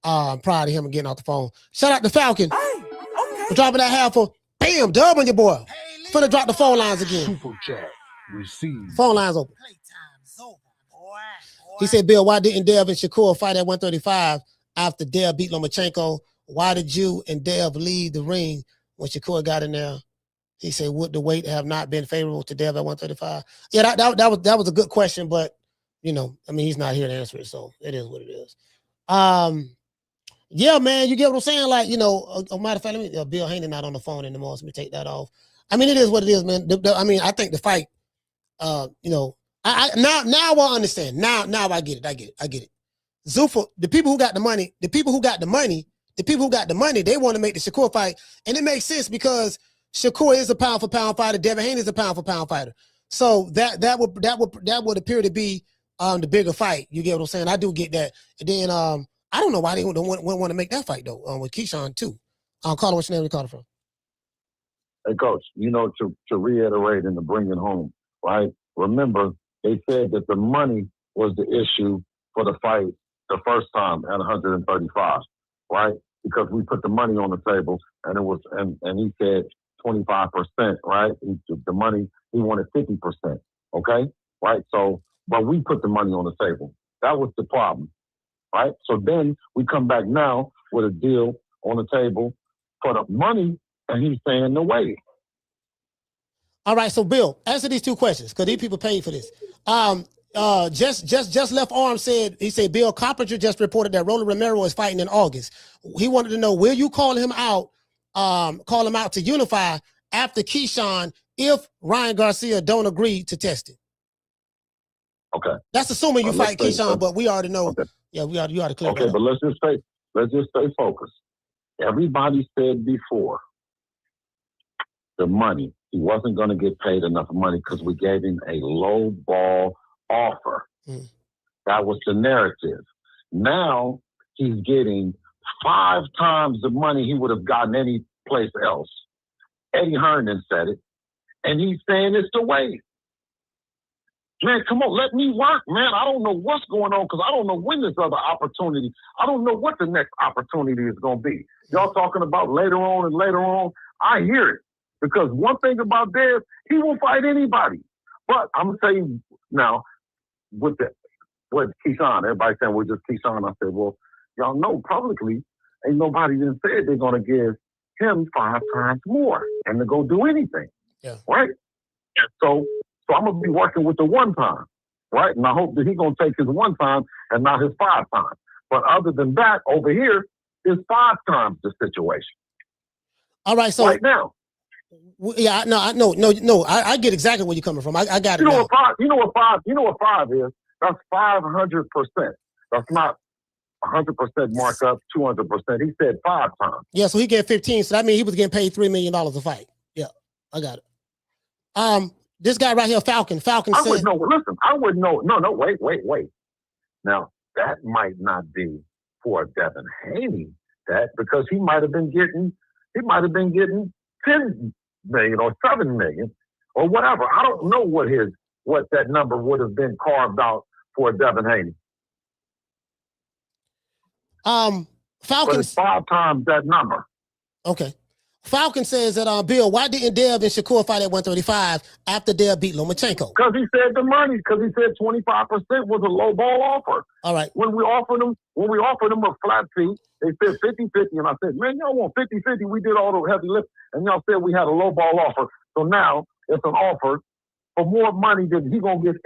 to him getting off the phone. Shout out to Falcon for dropping that half for bam, dub on your boy. Finna drop the phone lines again. Super chat received. Phone lines open. He said, Bill, why didn't Dev and Shakur fight at 135 after Dev beat Lomachenko? Why did you and Dev leave the ring when Shakur got in there? He said, would the weight have not been favorable to Dev at 135? Yeah, that was a good question, but he's not here to answer it, so it is what it is. Yeah, man, you get what I'm saying? Like, matter of fact, Bill Haney not on the phone anymore, so let me take that off. I mean, it is what it is, man. I think the fight, now I understand. Now I get it. Zuffa, the people who got the money, they want to make the Shakur fight, and it makes sense because Shakur is a pound for pound fighter. Devin Haney is a pound for pound fighter. So that would appear to be the bigger fight. You get what I'm saying? I do get that. And then I don't know why they wouldn't want to make that fight though. With Keyshawn too. Call what's your name? We call it from. Hey, Coach, to reiterate and to bring it home, right? Remember, they said that the money was the issue for the fight the first time at 135, right? Because we put the money on the table, and it was, and he said 25%, right? The money, he wanted 50%, okay? Right? So, but we put the money on the table. That was the problem, right? So then we come back now with a deal on the table for the money, and he's saying no way. All right, so Bill, answer these 2 questions because these people paid for this. Just left arm said Bill Carpenter just reported that Rolly Romero is fighting in August. He wanted to know, will you call him out to unify after Keyshawn if Ryan Garcia don't agree to test it? Okay. That's assuming you fight Keyshawn, but we already know. Okay. Yeah, you already clear. Okay, but let's just stay focused. Everybody said before the money. He wasn't going to get paid enough money because we gave him a low ball offer. That was the narrative. Now he's getting 5 times the money he would have gotten any place else. Eddie Herndon said it, and he's saying it's the way. Man, come on, let me work, man. I don't know what's going on because I don't know when this other opportunity. I don't know what the next opportunity is going to be. Y'all talking about later on and later on. I hear it because one thing about Dev, he will fight anybody. But I'm going to tell you now, with Keyshawn, everybody saying we're just Keyshawn. I said, well, y'all know publicly, ain't nobody even said they're going to give him 5 times more and to go do anything. Yeah. Right? So I'm going to be working with the 1 time, right? And I hope that he's going to take his 1 time and not his 5 times. But other than that, over here is 5 times the situation. All right, so right now. Yeah, no, I get exactly where you're coming from. I got it. You know what 5 is? That's 500%. That's not 100% markup, 200%. He said 5 times. Yeah, so he get 15. So that means he was getting paid $3 million a fight. Yeah, I got it. This guy right here, Falcon said. I wouldn't know. No, wait. Now, that might not be for Devin Haney, because he might have been getting 10 million or 7 million or whatever. I don't know what that number would have been carved out for Devin Haney. Falcon. But it's 5 times that number. Okay. Falcon says that Bill, why didn't Dev and Shakur fight at 135 after Dev beat Lomachenko? Because he said the money. Because he said 25% was a low ball offer. All right. When we offered them a flat fee, they said 50-50, and I said, man, y'all want 50-50? We did all the heavy lift, and y'all said we had a low ball offer. So now it's an offer for more money than he's gonna get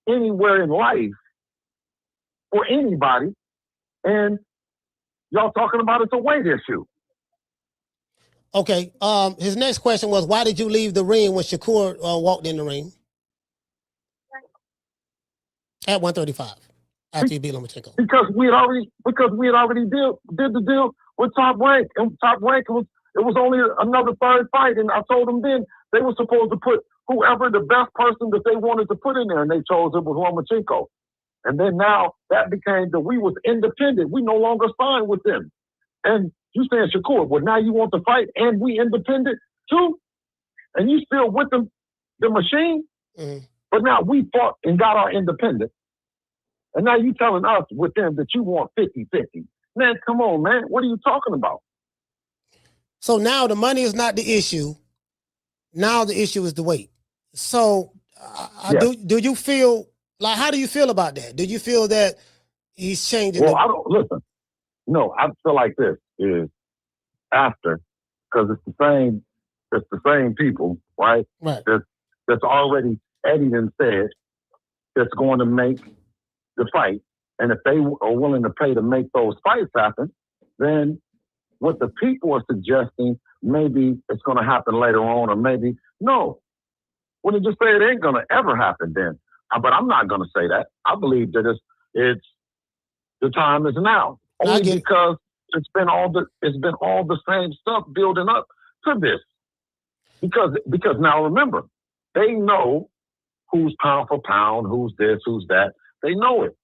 anywhere in life for anybody, and y'all talking about it's a weight issue. Okay. His next question was, why did you leave the ring when Shakur walked in the ring at 135 after you beat Lomachenko? Because we had already did the deal with Top Rank, and Top Rank was only another 3rd fight, and I told them then they were supposed to put whoever the best person that they wanted to put in there, and they chose it was Lomachenko. And then now that became that we was independent. We no longer signed with them. And you saying, Shakur, well, now you want to fight and we independent too? And you still with the machine? Mm-hmm. But now we fought and got our independence. And now you telling us with them that you want 50-50. Man, come on, man. What are you talking about? So now the money is not the issue. Now the issue is the weight. So do you feel, like, how do you feel about that? Do you feel that he's changing? Well, I don't, listen. No, I feel like this is after, because it's the same people, right? Right. That's already, Eddie done said, that's going to make the fight. And if they are willing to pay to make those fights happen, then what the people are suggesting, maybe it's going to happen later on, or maybe no. When they just say it ain't going to ever happen then. But I'm not going to say that. I believe that it's the time is now. Only because it's been all the same stuff building up to this. Because now remember, they know who's pound for pound, who's this, who's that. They know it.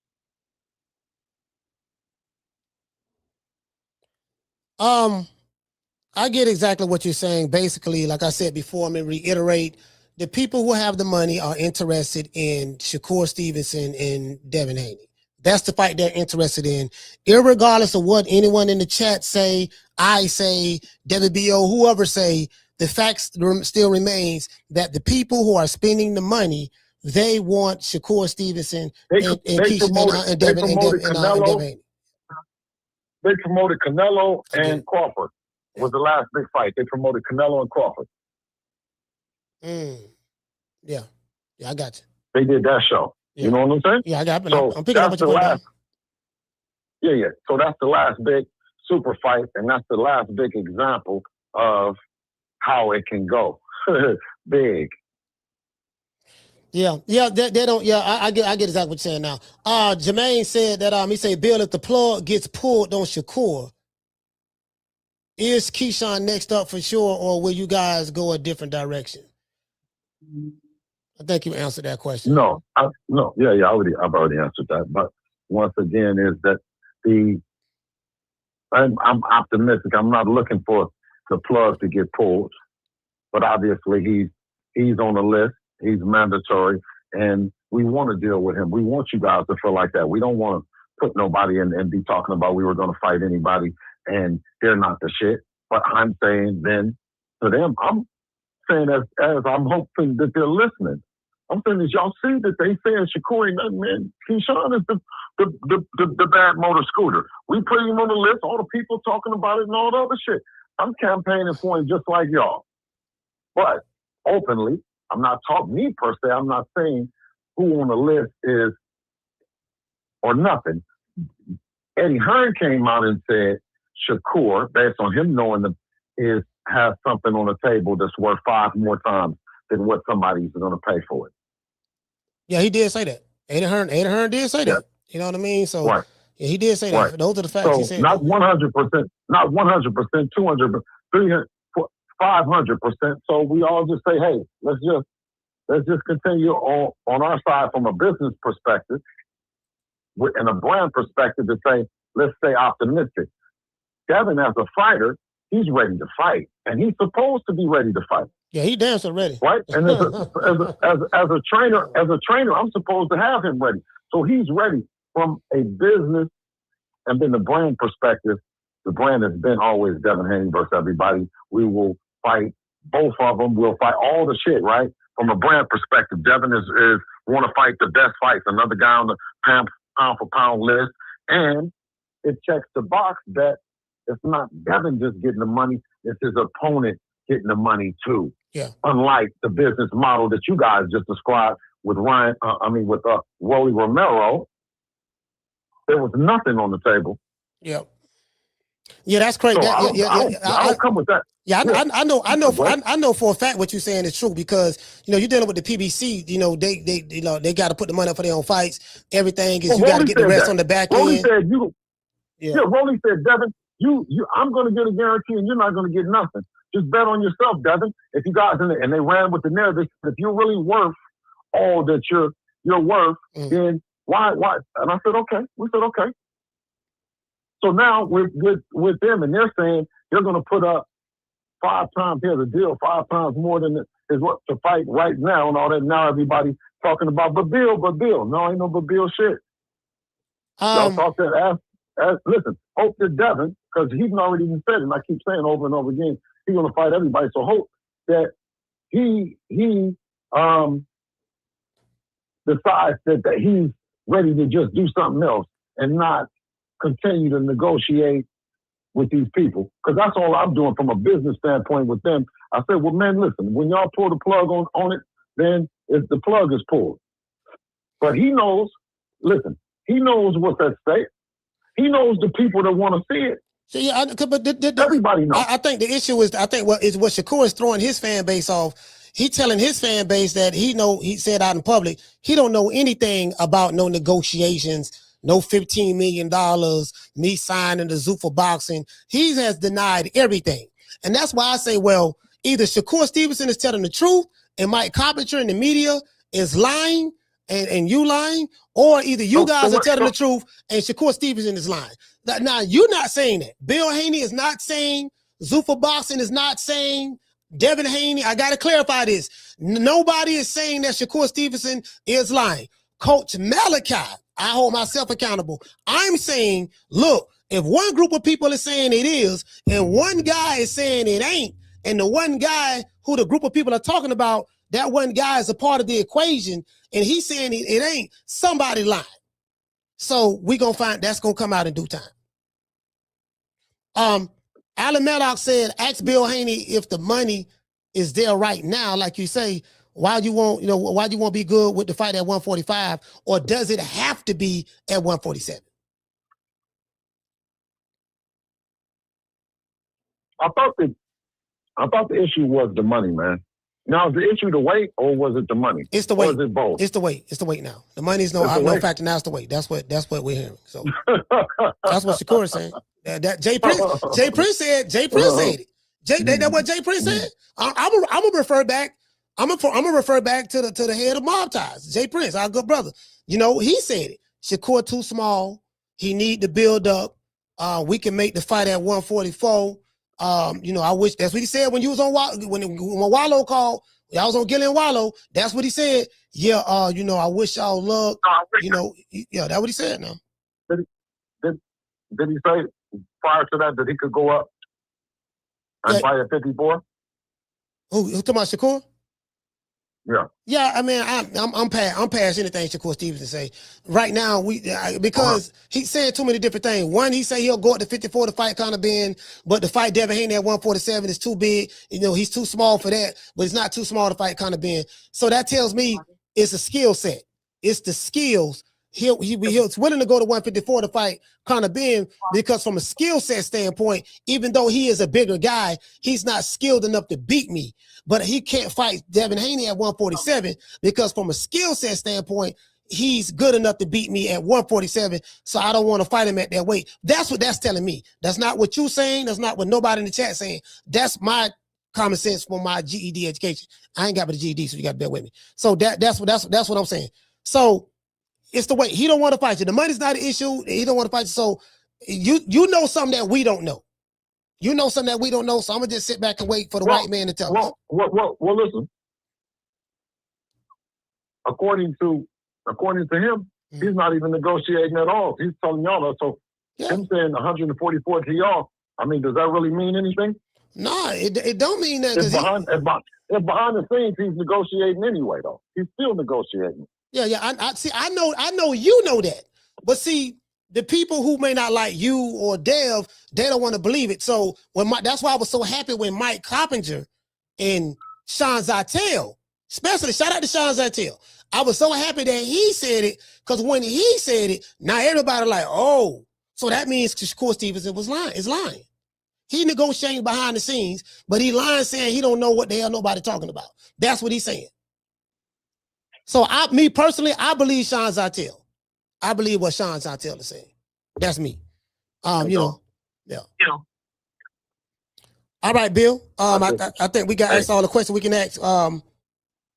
I get exactly what you're saying. Basically, like I said before, I'm going to reiterate, the people who have the money are interested in Shakur Stevenson and Devin Haney. That's the fight they're interested in, irregardless of what anyone in the chat say, I say, WBO, whoever say. The fact still remains that the people who are spending the money, they want Shakur Stevenson and Devin Haney. They promoted Canelo and Crawford. Was the last big fight. They promoted Canelo and Crawford. Yeah, I got you. They did that show. Yeah. You know what I'm saying? Yeah, I got it. So I'm picking up what you're last. Yeah. So that's the last big super fight, and that's the last big example of how it can go. Big. Yeah, they don't. Yeah, I get exactly what you're saying now. Jermaine said that he said, Bill, if the plug gets pulled on Shakur, is Keyshawn next up for sure, or will you guys go a different direction? I think you answered that question. No. I've already answered that. But once again, is that I'm optimistic. I'm not looking for the plug to get pulled, but obviously he's on the list. He's mandatory, and we want to deal with him. We want you guys to feel like that. We don't want to put nobody in and be talking about we were going to fight anybody, and they're not the shit. But I'm saying then to them, I'm saying as I'm hoping that they're listening. I'm saying, as y'all see that they saying Shakur ain't nothing, man. Keyshawn is the bad motor scooter. We put him on the list, all the people talking about it and all the other shit. I'm campaigning for him just like y'all. But openly, I'm not talking me per se. I'm not saying who on the list is or nothing. Eddie Hearn came out and said Shakur, based on him knowing has something on the table that's worth 5 more times than what somebody's going to pay for it. Yeah, he did say that. Eddie Hearn did say that. You know what I mean? So yeah, he did say that. Right. Those are the facts he said. Not 100%, not 100%, 200, 300, 500%. So we all just say, hey, let's just continue on our side from a business perspective and a brand perspective to say, let's stay optimistic. Devin, as a fighter, he's ready to fight, and he's supposed to be ready to fight. Yeah, he damn sure ready. Right? And as a trainer, I'm supposed to have him ready. So he's ready from a business and then the brand perspective. The brand has been always Devin Haney versus everybody. We will fight both of them. We'll fight all the shit, right? From a brand perspective, Devin is want to fight the best fights, another guy on the pound for pound list. And it checks the box that it's not Devin just getting the money, it's his opponent getting the money too. Yeah. Unlike the business model that you guys just described with Rolly Romero, there was nothing on the table. Yep. Yeah, that's crazy. So I'll come with that. Yeah, I know for a fact what you're saying is true because you're dealing with the PBC. They got to put the money up for their own fights. Everything is you got to get the rest on the back Rolly end. Said Rolly said, Devin, I'm going to get a guarantee and you're not going to get nothing. Just bet on yourself, Devin. If you guys and they ran with the narrative, if you're really worth all that you're worth, then why? And I said, okay. We said, okay. So now we're good with them, and they're saying they're going to put up 5 times. Here's a deal, 5 times more than is what to fight right now, and all that. Now everybody talking about, but Bill. No, ain't no but Bill shit. Y'all talk that ask. Listen, hope that Devin, because he's already even said it, and I keep saying over and over again, he's going to fight everybody. So hope that he decides that he's ready to just do something else and not continue to negotiate with these people. Because that's all I'm doing from a business standpoint with them. I said, well, man, listen, when y'all pull the plug on it, then if the plug is pulled. But he knows, he knows what's at stake. He knows the people that want to see it. So yeah, but everybody knows. I think the issue is, what Shakur is throwing his fan base off. He telling his fan base that he said out in public, he don't know anything about no negotiations, no $15 million, me signing the Zuffa boxing. He has denied everything. And that's why I say, well, either Shakur Stevenson is telling the truth and Mike Carpenter in the media is lying and you lying, or either you guys are telling the truth and Shakur Stevenson is lying. Now, you're not saying that. Bill Haney is not saying, Zuffa Boxing is not saying, Devin Haney, I got to clarify this. Nobody is saying that Shakur Stevenson is lying. Coach Malachi, I hold myself accountable. I'm saying, look, if one group of people is saying it is, and one guy is saying it ain't, and the one guy who the group of people are talking about, that one guy is a part of the equation, and he's saying it ain't, somebody lying. So we gonna find that's gonna come out in due time. Alan Maddox said, ask Bill Haney if the money is there right now, like you say, why you won't be good with the fight at 145, or does it have to be at 147? I thought the issue was the money, man. Now, is the issue the weight, or was it the money? It's the weight. Or is it both? It's the weight. It's the weight now. The money's no factor. Now it's the weight. That's what we're hearing. So that's what Shakur is saying. That Jay Prince said it. That's what Jay Prince said. I'm gonna refer back. I'm gonna refer back to the head of Mob Ties, Jay Prince, our good brother. He said it. Shakur too small. He need to build up. We can make the fight at 144. You know, I wish that's what he said when you was on when Wallow called. Y'all was on Gillian Wallow. That's what he said. Yeah, you know, I wish y'all luck. You know, yeah, that's what he said. Now, did he say prior to that he could go up and fight at 54? Who talking about Shakur? Yeah. Yeah, I mean, I'm past anything Shakur Stevenson say. Right now, because he's saying too many different things. One, he say he'll go up to 54 to fight Conor Ben, but to fight Devin Haney at 147 is too big. You know, he's too small for that, but he's not too small to fight Conor Ben. So that tells me it's a skill set. It's the skills. He's willing to go to 154 to fight Conor Ben because from a skill set standpoint, even though he is a bigger guy, he's not skilled enough to beat me. But he can't fight Devin Haney at 147 because from a skill set standpoint, he's good enough to beat me at 147. So I don't want to fight him at that weight. That's what that's telling me. That's not what you're saying. That's not what nobody in the chat saying. That's my common sense from my GED education. I ain't got but a GED, so you got to bear with me. So that's what I'm saying. So it's the way he don't want to fight you. The money's not an issue. He don't want to fight you. So you know something that we don't know. You know something that we don't know. So I'm gonna just sit back and wait for the right man to tell us. Well, listen. According to him, he's not even negotiating at all. He's telling y'all that. So him saying 144 to y'all, I mean, does that really mean anything? No, it don't mean that. If behind the scenes, he's negotiating anyway, though. He's still negotiating. Yeah. I see. I know. You know that. But see, the people who may not like you or Dev, they don't want to believe it. So that's why I was so happy when Mike Coppinger and Sean Zytel, especially shout out to Sean Zytel. I was so happy that he said it because when he said it, now everybody like, oh, so that means Shakur Stevenson is lying. He negotiating behind the scenes, but he lying saying he don't know what the hell nobody talking about. That's what he's saying. So me personally, I believe Sean Zytel. I believe what Sean Zytel is saying. That's me. You know, yeah. All right, Bill. I think we got asked all the questions we can ask.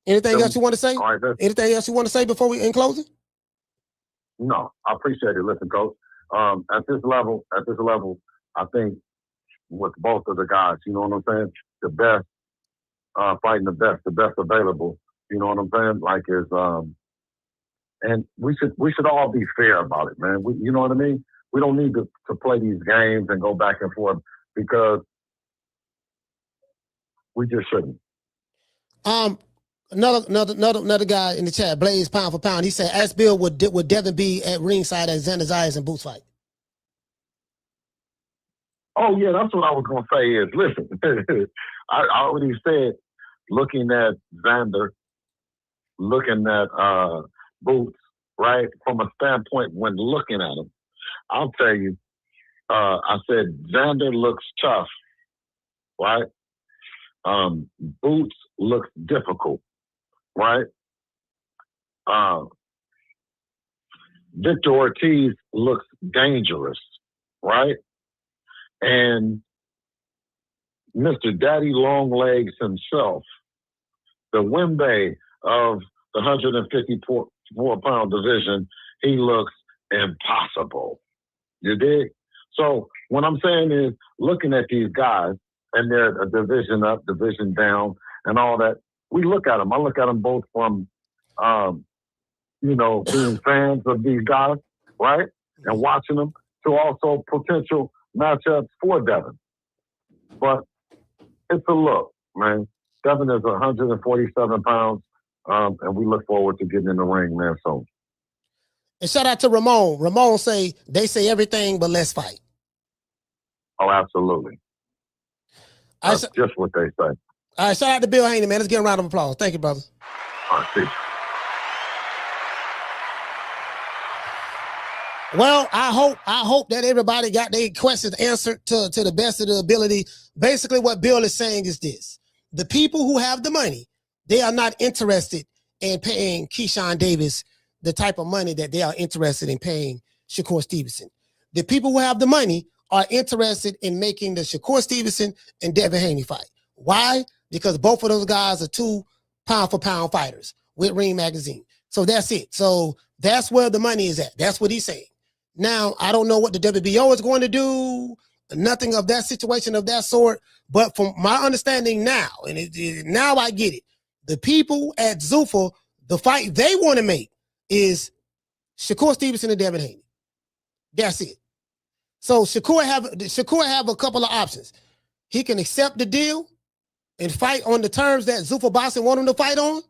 Anything else you want to say? All right, anything else you want to say before we in closing? No, I appreciate it. Listen, Coach. At this level, I think with both of the guys, you know what I'm saying? The best fighting the best available. You know what I'm saying? Like is and we should all be fair about it, man. You know what I mean? We don't need to play these games and go back and forth because we just shouldn't. Another guy in the chat, Blaze Pound for Pound. He said, "Ask Bill, would Devin be at ringside at Xander Zayas and Boots fight?" Oh yeah, that's what I was gonna say. Is listen, I already said, looking at Xander, looking at Boots, right? From a standpoint when looking at him, I'll tell you, I said Xander looks tough, right? Boots looks difficult, right? Victor Ortiz looks dangerous, right? And Mr. Daddy Longlegs himself, the Wembe of the 154-pound division, he looks impossible. You dig? So what I'm saying is, looking at these guys, and they're a division up, division down, and all that, we look at them. I look at them both from, being fans of these guys, right? And watching them, to also potential matchups for Devin. But it's a look, man. Devin is 147 pounds, and we look forward to getting in the ring, man, soon. And shout out to Ramon. Ramon they say everything, but let's fight. Oh, absolutely. That's just what they say. All right, shout out to Bill Haney, man. Let's give a round of applause. Thank you, brother. All right, see you. Well, I hope that everybody got their questions answered to the best of their ability. Basically, what Bill is saying is this. The people who have the money, they are not interested in paying Keyshawn Davis the type of money that they are interested in paying Shakur Stevenson. The people who have the money are interested in making the Shakur Stevenson and Devin Haney fight. Why? Because both of those guys are 2 pound-for-pound fighters with Ring Magazine. So that's it. So that's where the money is at. That's what he's saying. Now, I don't know what the WBO is going to do. nothing of that situation of that sort. But from my understanding now, and now I get it, the people at Zuffa, the fight they want to make is Shakur Stevenson and Devin Haney. That's it. So Shakur have a couple of options. He can accept the deal and fight on the terms that Zuffa Boxing want him to fight on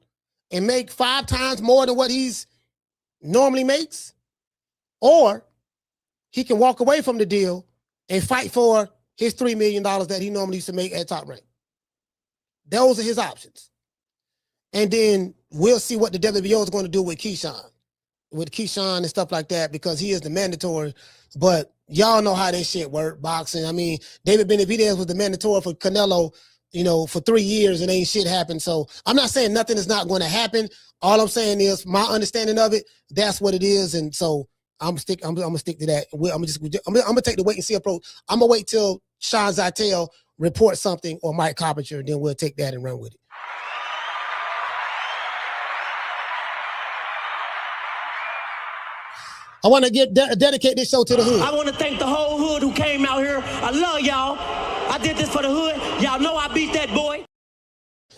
and make 5 times more than what he's normally makes. Or he can walk away from the deal and fight for his $3 million that he normally used to make at Top Rank. Those are his options. And then we'll see what the WBO is going to do with Keyshawn and stuff like that, because he is the mandatory. But y'all know how that shit work, boxing. I mean, David Benavidez was the mandatory for Canelo, for 3 years and ain't shit happened. So I'm not saying nothing is not going to happen. All I'm saying is my understanding of it, that's what it is. And so I'm gonna stick to that. I'm gonna take the wait and see approach. I'm gonna wait till Sean Zytel reports something or Mike Carpenter, and then we'll take that and run with it. I want to dedicate this show to the hood. I want to thank the whole hood who came out here. I love y'all. I did this for the hood. Y'all know I beat that boy.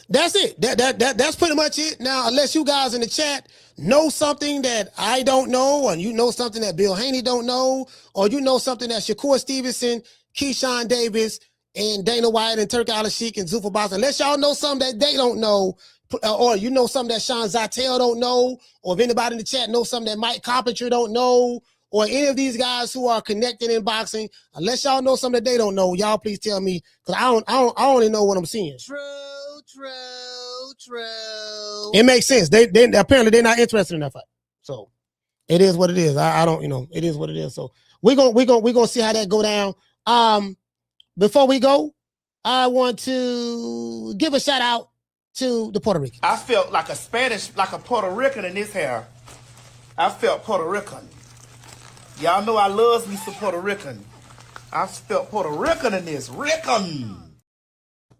That's it. That's pretty much it. Now, unless you guys in the chat know something that I don't know, or you know something that Bill Haney don't know, or you know something that Shakur Stevenson, Keyshawn Davis, and Dana White and Turk Al-Sheikh and Zuffa Boxing, unless y'all know something that they don't know, or you know something that Sean Zytel don't know, or if anybody in the chat knows something that Mike Carpenter don't know, or any of these guys who are connected in boxing, unless y'all know something that they don't know, y'all please tell me, because I only know what I'm seeing. True. It makes sense. They apparently they're not interested in that fight. So it is what it is. I don't, it is what it is. So we're gonna see how that go down. Before we go, I want to give a shout out to the Puerto Ricans. I felt like a Puerto Rican in this hair. I felt Puerto Rican. Y'all know I loves me some Puerto Rican. I felt Puerto Rican in this. Rican.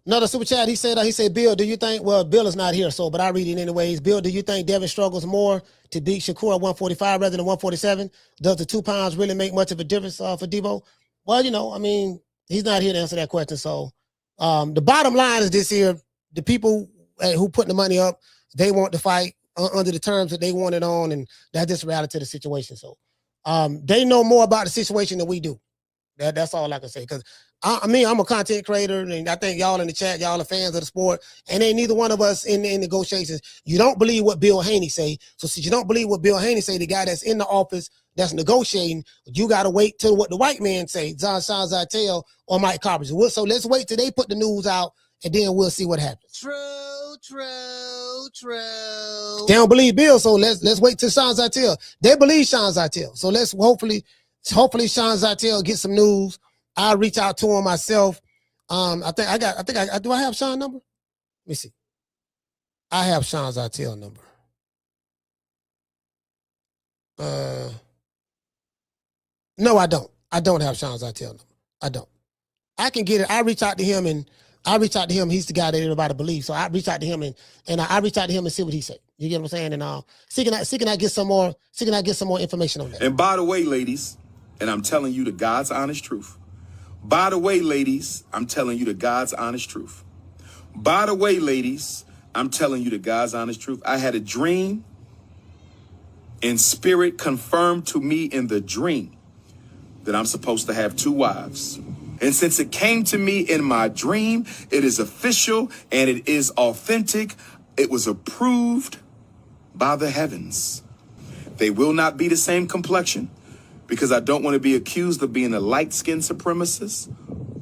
Another super chat, he said, Bill, do you think, well, Bill is not here, but I read it anyways. Bill, do you think Devin struggles more to beat Shakur at 145 rather than 147? Does the 2 pounds really make much of a difference for Debo? Well, I mean, he's not here to answer that question. So the bottom line is this here, the people who put the money up, they want to fight under the terms that they want it on, and that's just reality of the situation. So they know more about the situation than we do. That's all I can say, because I'm a content creator, and I think y'all in the chat, y'all are fans of the sport, and ain't neither one of us in negotiations. You don't believe what Bill Haney say. So since you don't believe what Bill Haney say, the guy that's in the office that's negotiating, you got to wait till what the white man say, Sean Zytel or Mike Carpenter. So let's wait till they put the news out, and then we'll see what happens. True. They don't believe Bill, so let's wait till Sean Zytel. They believe Sean Zytel. So let's hopefully Sean Zytel get some news. I'll reach out to him myself. Do I have Sean's number? Let me see. I have Sean Zytel's number. No, I don't. I don't have Sean Zytel's number. I don't. I can get it. I reach out to him He's the guy that everybody believes. So I reach out to him and I reach out to him and see what he say. You get what I'm saying? And see can I get some more information on that. And by the way, ladies, and I'm telling you the God's honest truth. By the way, ladies, I'm telling you the God's honest truth. By the way, ladies, I'm telling you the God's honest truth. I had a dream, and spirit confirmed to me in the dream that I'm supposed to have 2 wives. And since it came to me in my dream, it is official and it is authentic. It was approved by the heavens. They will not be the same complexion, because I don't want to be accused of being a light-skinned supremacist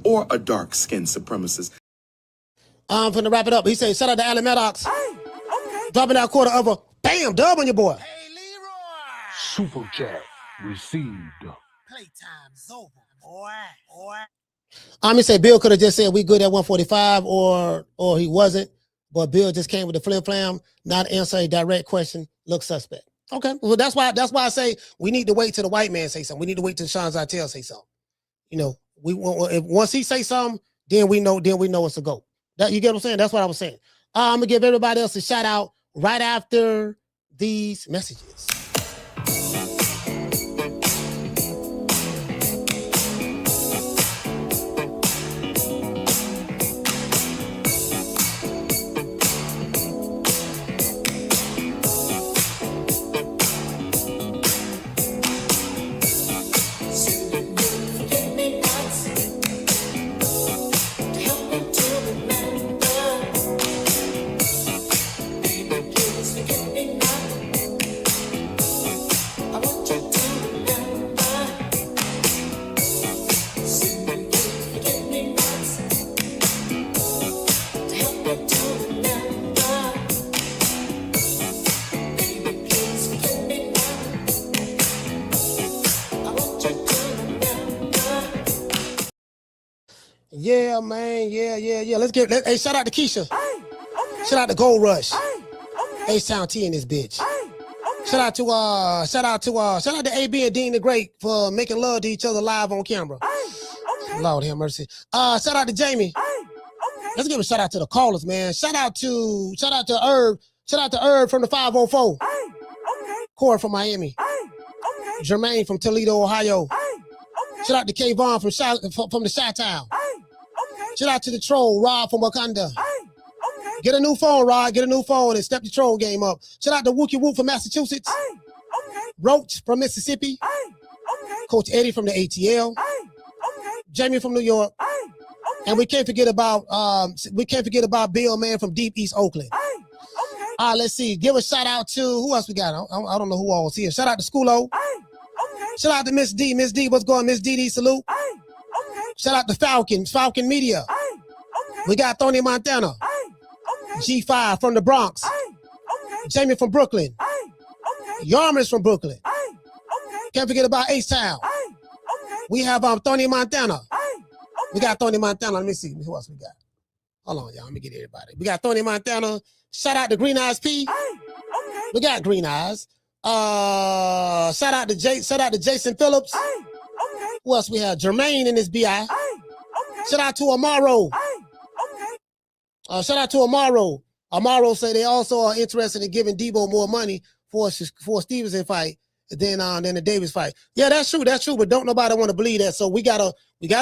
or a dark-skinned supremacist. I'm finna wrap it up. He said, shout out to Allen Maddox. Hey, okay. Dropping out $quarter of a bam dub on your boy. Hey, Leroy. Super chat received. Playtime's over, boy. He said Bill could have just said we good at 145 or he wasn't, but Bill just came with the flim flam, not answer a direct question, look suspect. Okay, well that's why I say we need to wait till the white man say something. We need to wait till Sean Zytel say something. Once he say something, then we know it's a go. That you get what I'm saying? That's what I was saying. I'm gonna give everybody else a shout out right after these messages. Yeah, man. Yeah. Hey, shout out to Keisha. Shout out to Gold Rush. H-Town T in this bitch. Shout out to AB and Dean the Great for making love to each other live on camera. Lord have mercy. Shout out to Jamie. Let's give a shout out to the callers, man. Shout out to Herb. Shout out to Herb from the 504. Corey from Miami. Jermaine from Toledo, Ohio. Shout out to K Vaughn from the Chi-Town. Shout out to the troll, Rob from Wakanda. Get a new phone, Rod. Get a new phone and step the troll game up. Shout out to Wookie Woo from Massachusetts. Roach from Mississippi. Coach Eddie from the ATL. Jamie from New York. And we can't forget about Bill, man, from Deep East Oakland. Let's see. Give a shout out to who else we got? I don't know who all is here. Shout out to Schoolo. Shout out to Miss D. Miss D, what's going on? Miss D, salute. Shout out to Falcon Media. We got Tony Montana. G5 from the Bronx. Jamie from Brooklyn. Yarmers from Brooklyn. Can't forget about H-Town. We have Tony Montana. We got Tony Montana. Let me see who else we got. Hold on, y'all. Let me get everybody. We got Tony Montana. Shout out to Green Eyes P. We got Green Eyes. Shout out to Jason Phillips. Who else we have? Jermaine in this BI. Shout out to Amaro. Shout out to Amaro. Amaro say they also are interested in giving Debo more money for Stevenson fight than the Davis fight. Yeah, that's true. But don't nobody want to believe that. So we gotta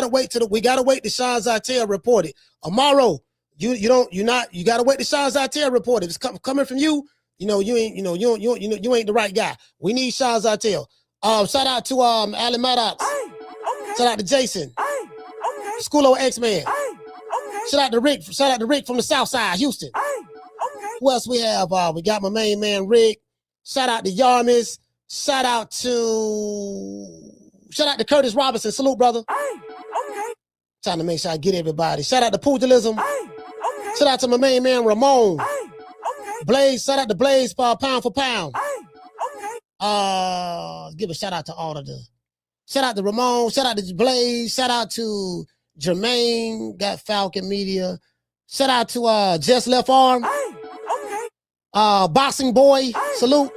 wait till Sean Zartel report it. Amaro, you gotta wait till Sean Zartel report it. It's coming from you. You ain't the right guy. We need Sean Zartel. Shout out to Alan Maddox. Shout out to Jason. Schoolo X-Man. Shout out to Rick from the South Side, Houston. Who else we have? We got my main man Rick. Shout out to Yarmis. Shout out to Curtis Robinson. Salute, brother. Trying to make sure I get everybody. Shout out to Pugilism. Shout out to my main man Ramon. Blaze. Shout out to Blaze for pound for pound. Give a shout out to all of them. Shout out to Ramon. Shout out to Blaze. Shout out to Jermaine. Got Falcon Media. Shout out to Just Left Arm. Boxing Boy. Salute.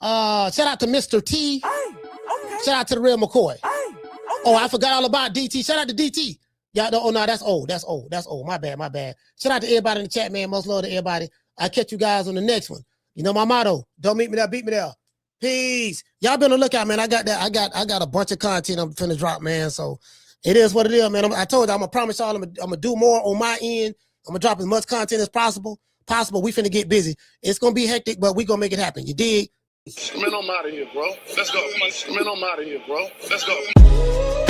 Shout out to Mr. T. Shout out to the real McCoy. Oh, I forgot all about DT. Shout out to DT. Yeah, no, that's old. That's old. My bad. Shout out to everybody in the chat, man. Much love to everybody. I'll catch you guys on the next one. You know my motto. Don't meet me there, beat me there. Peace. Y'all be on the lookout, man. I got a bunch of content I'm finna drop, man. So it is what it is, man. I told you, I'm gonna promise y'all I'm gonna do more on my end. I'm gonna drop as much content as possible. We finna get busy. It's gonna be hectic, but we gonna make it happen. You dig? Man, I'm out of here, bro. Let's go. Man, I'm out of here, bro. Let's go.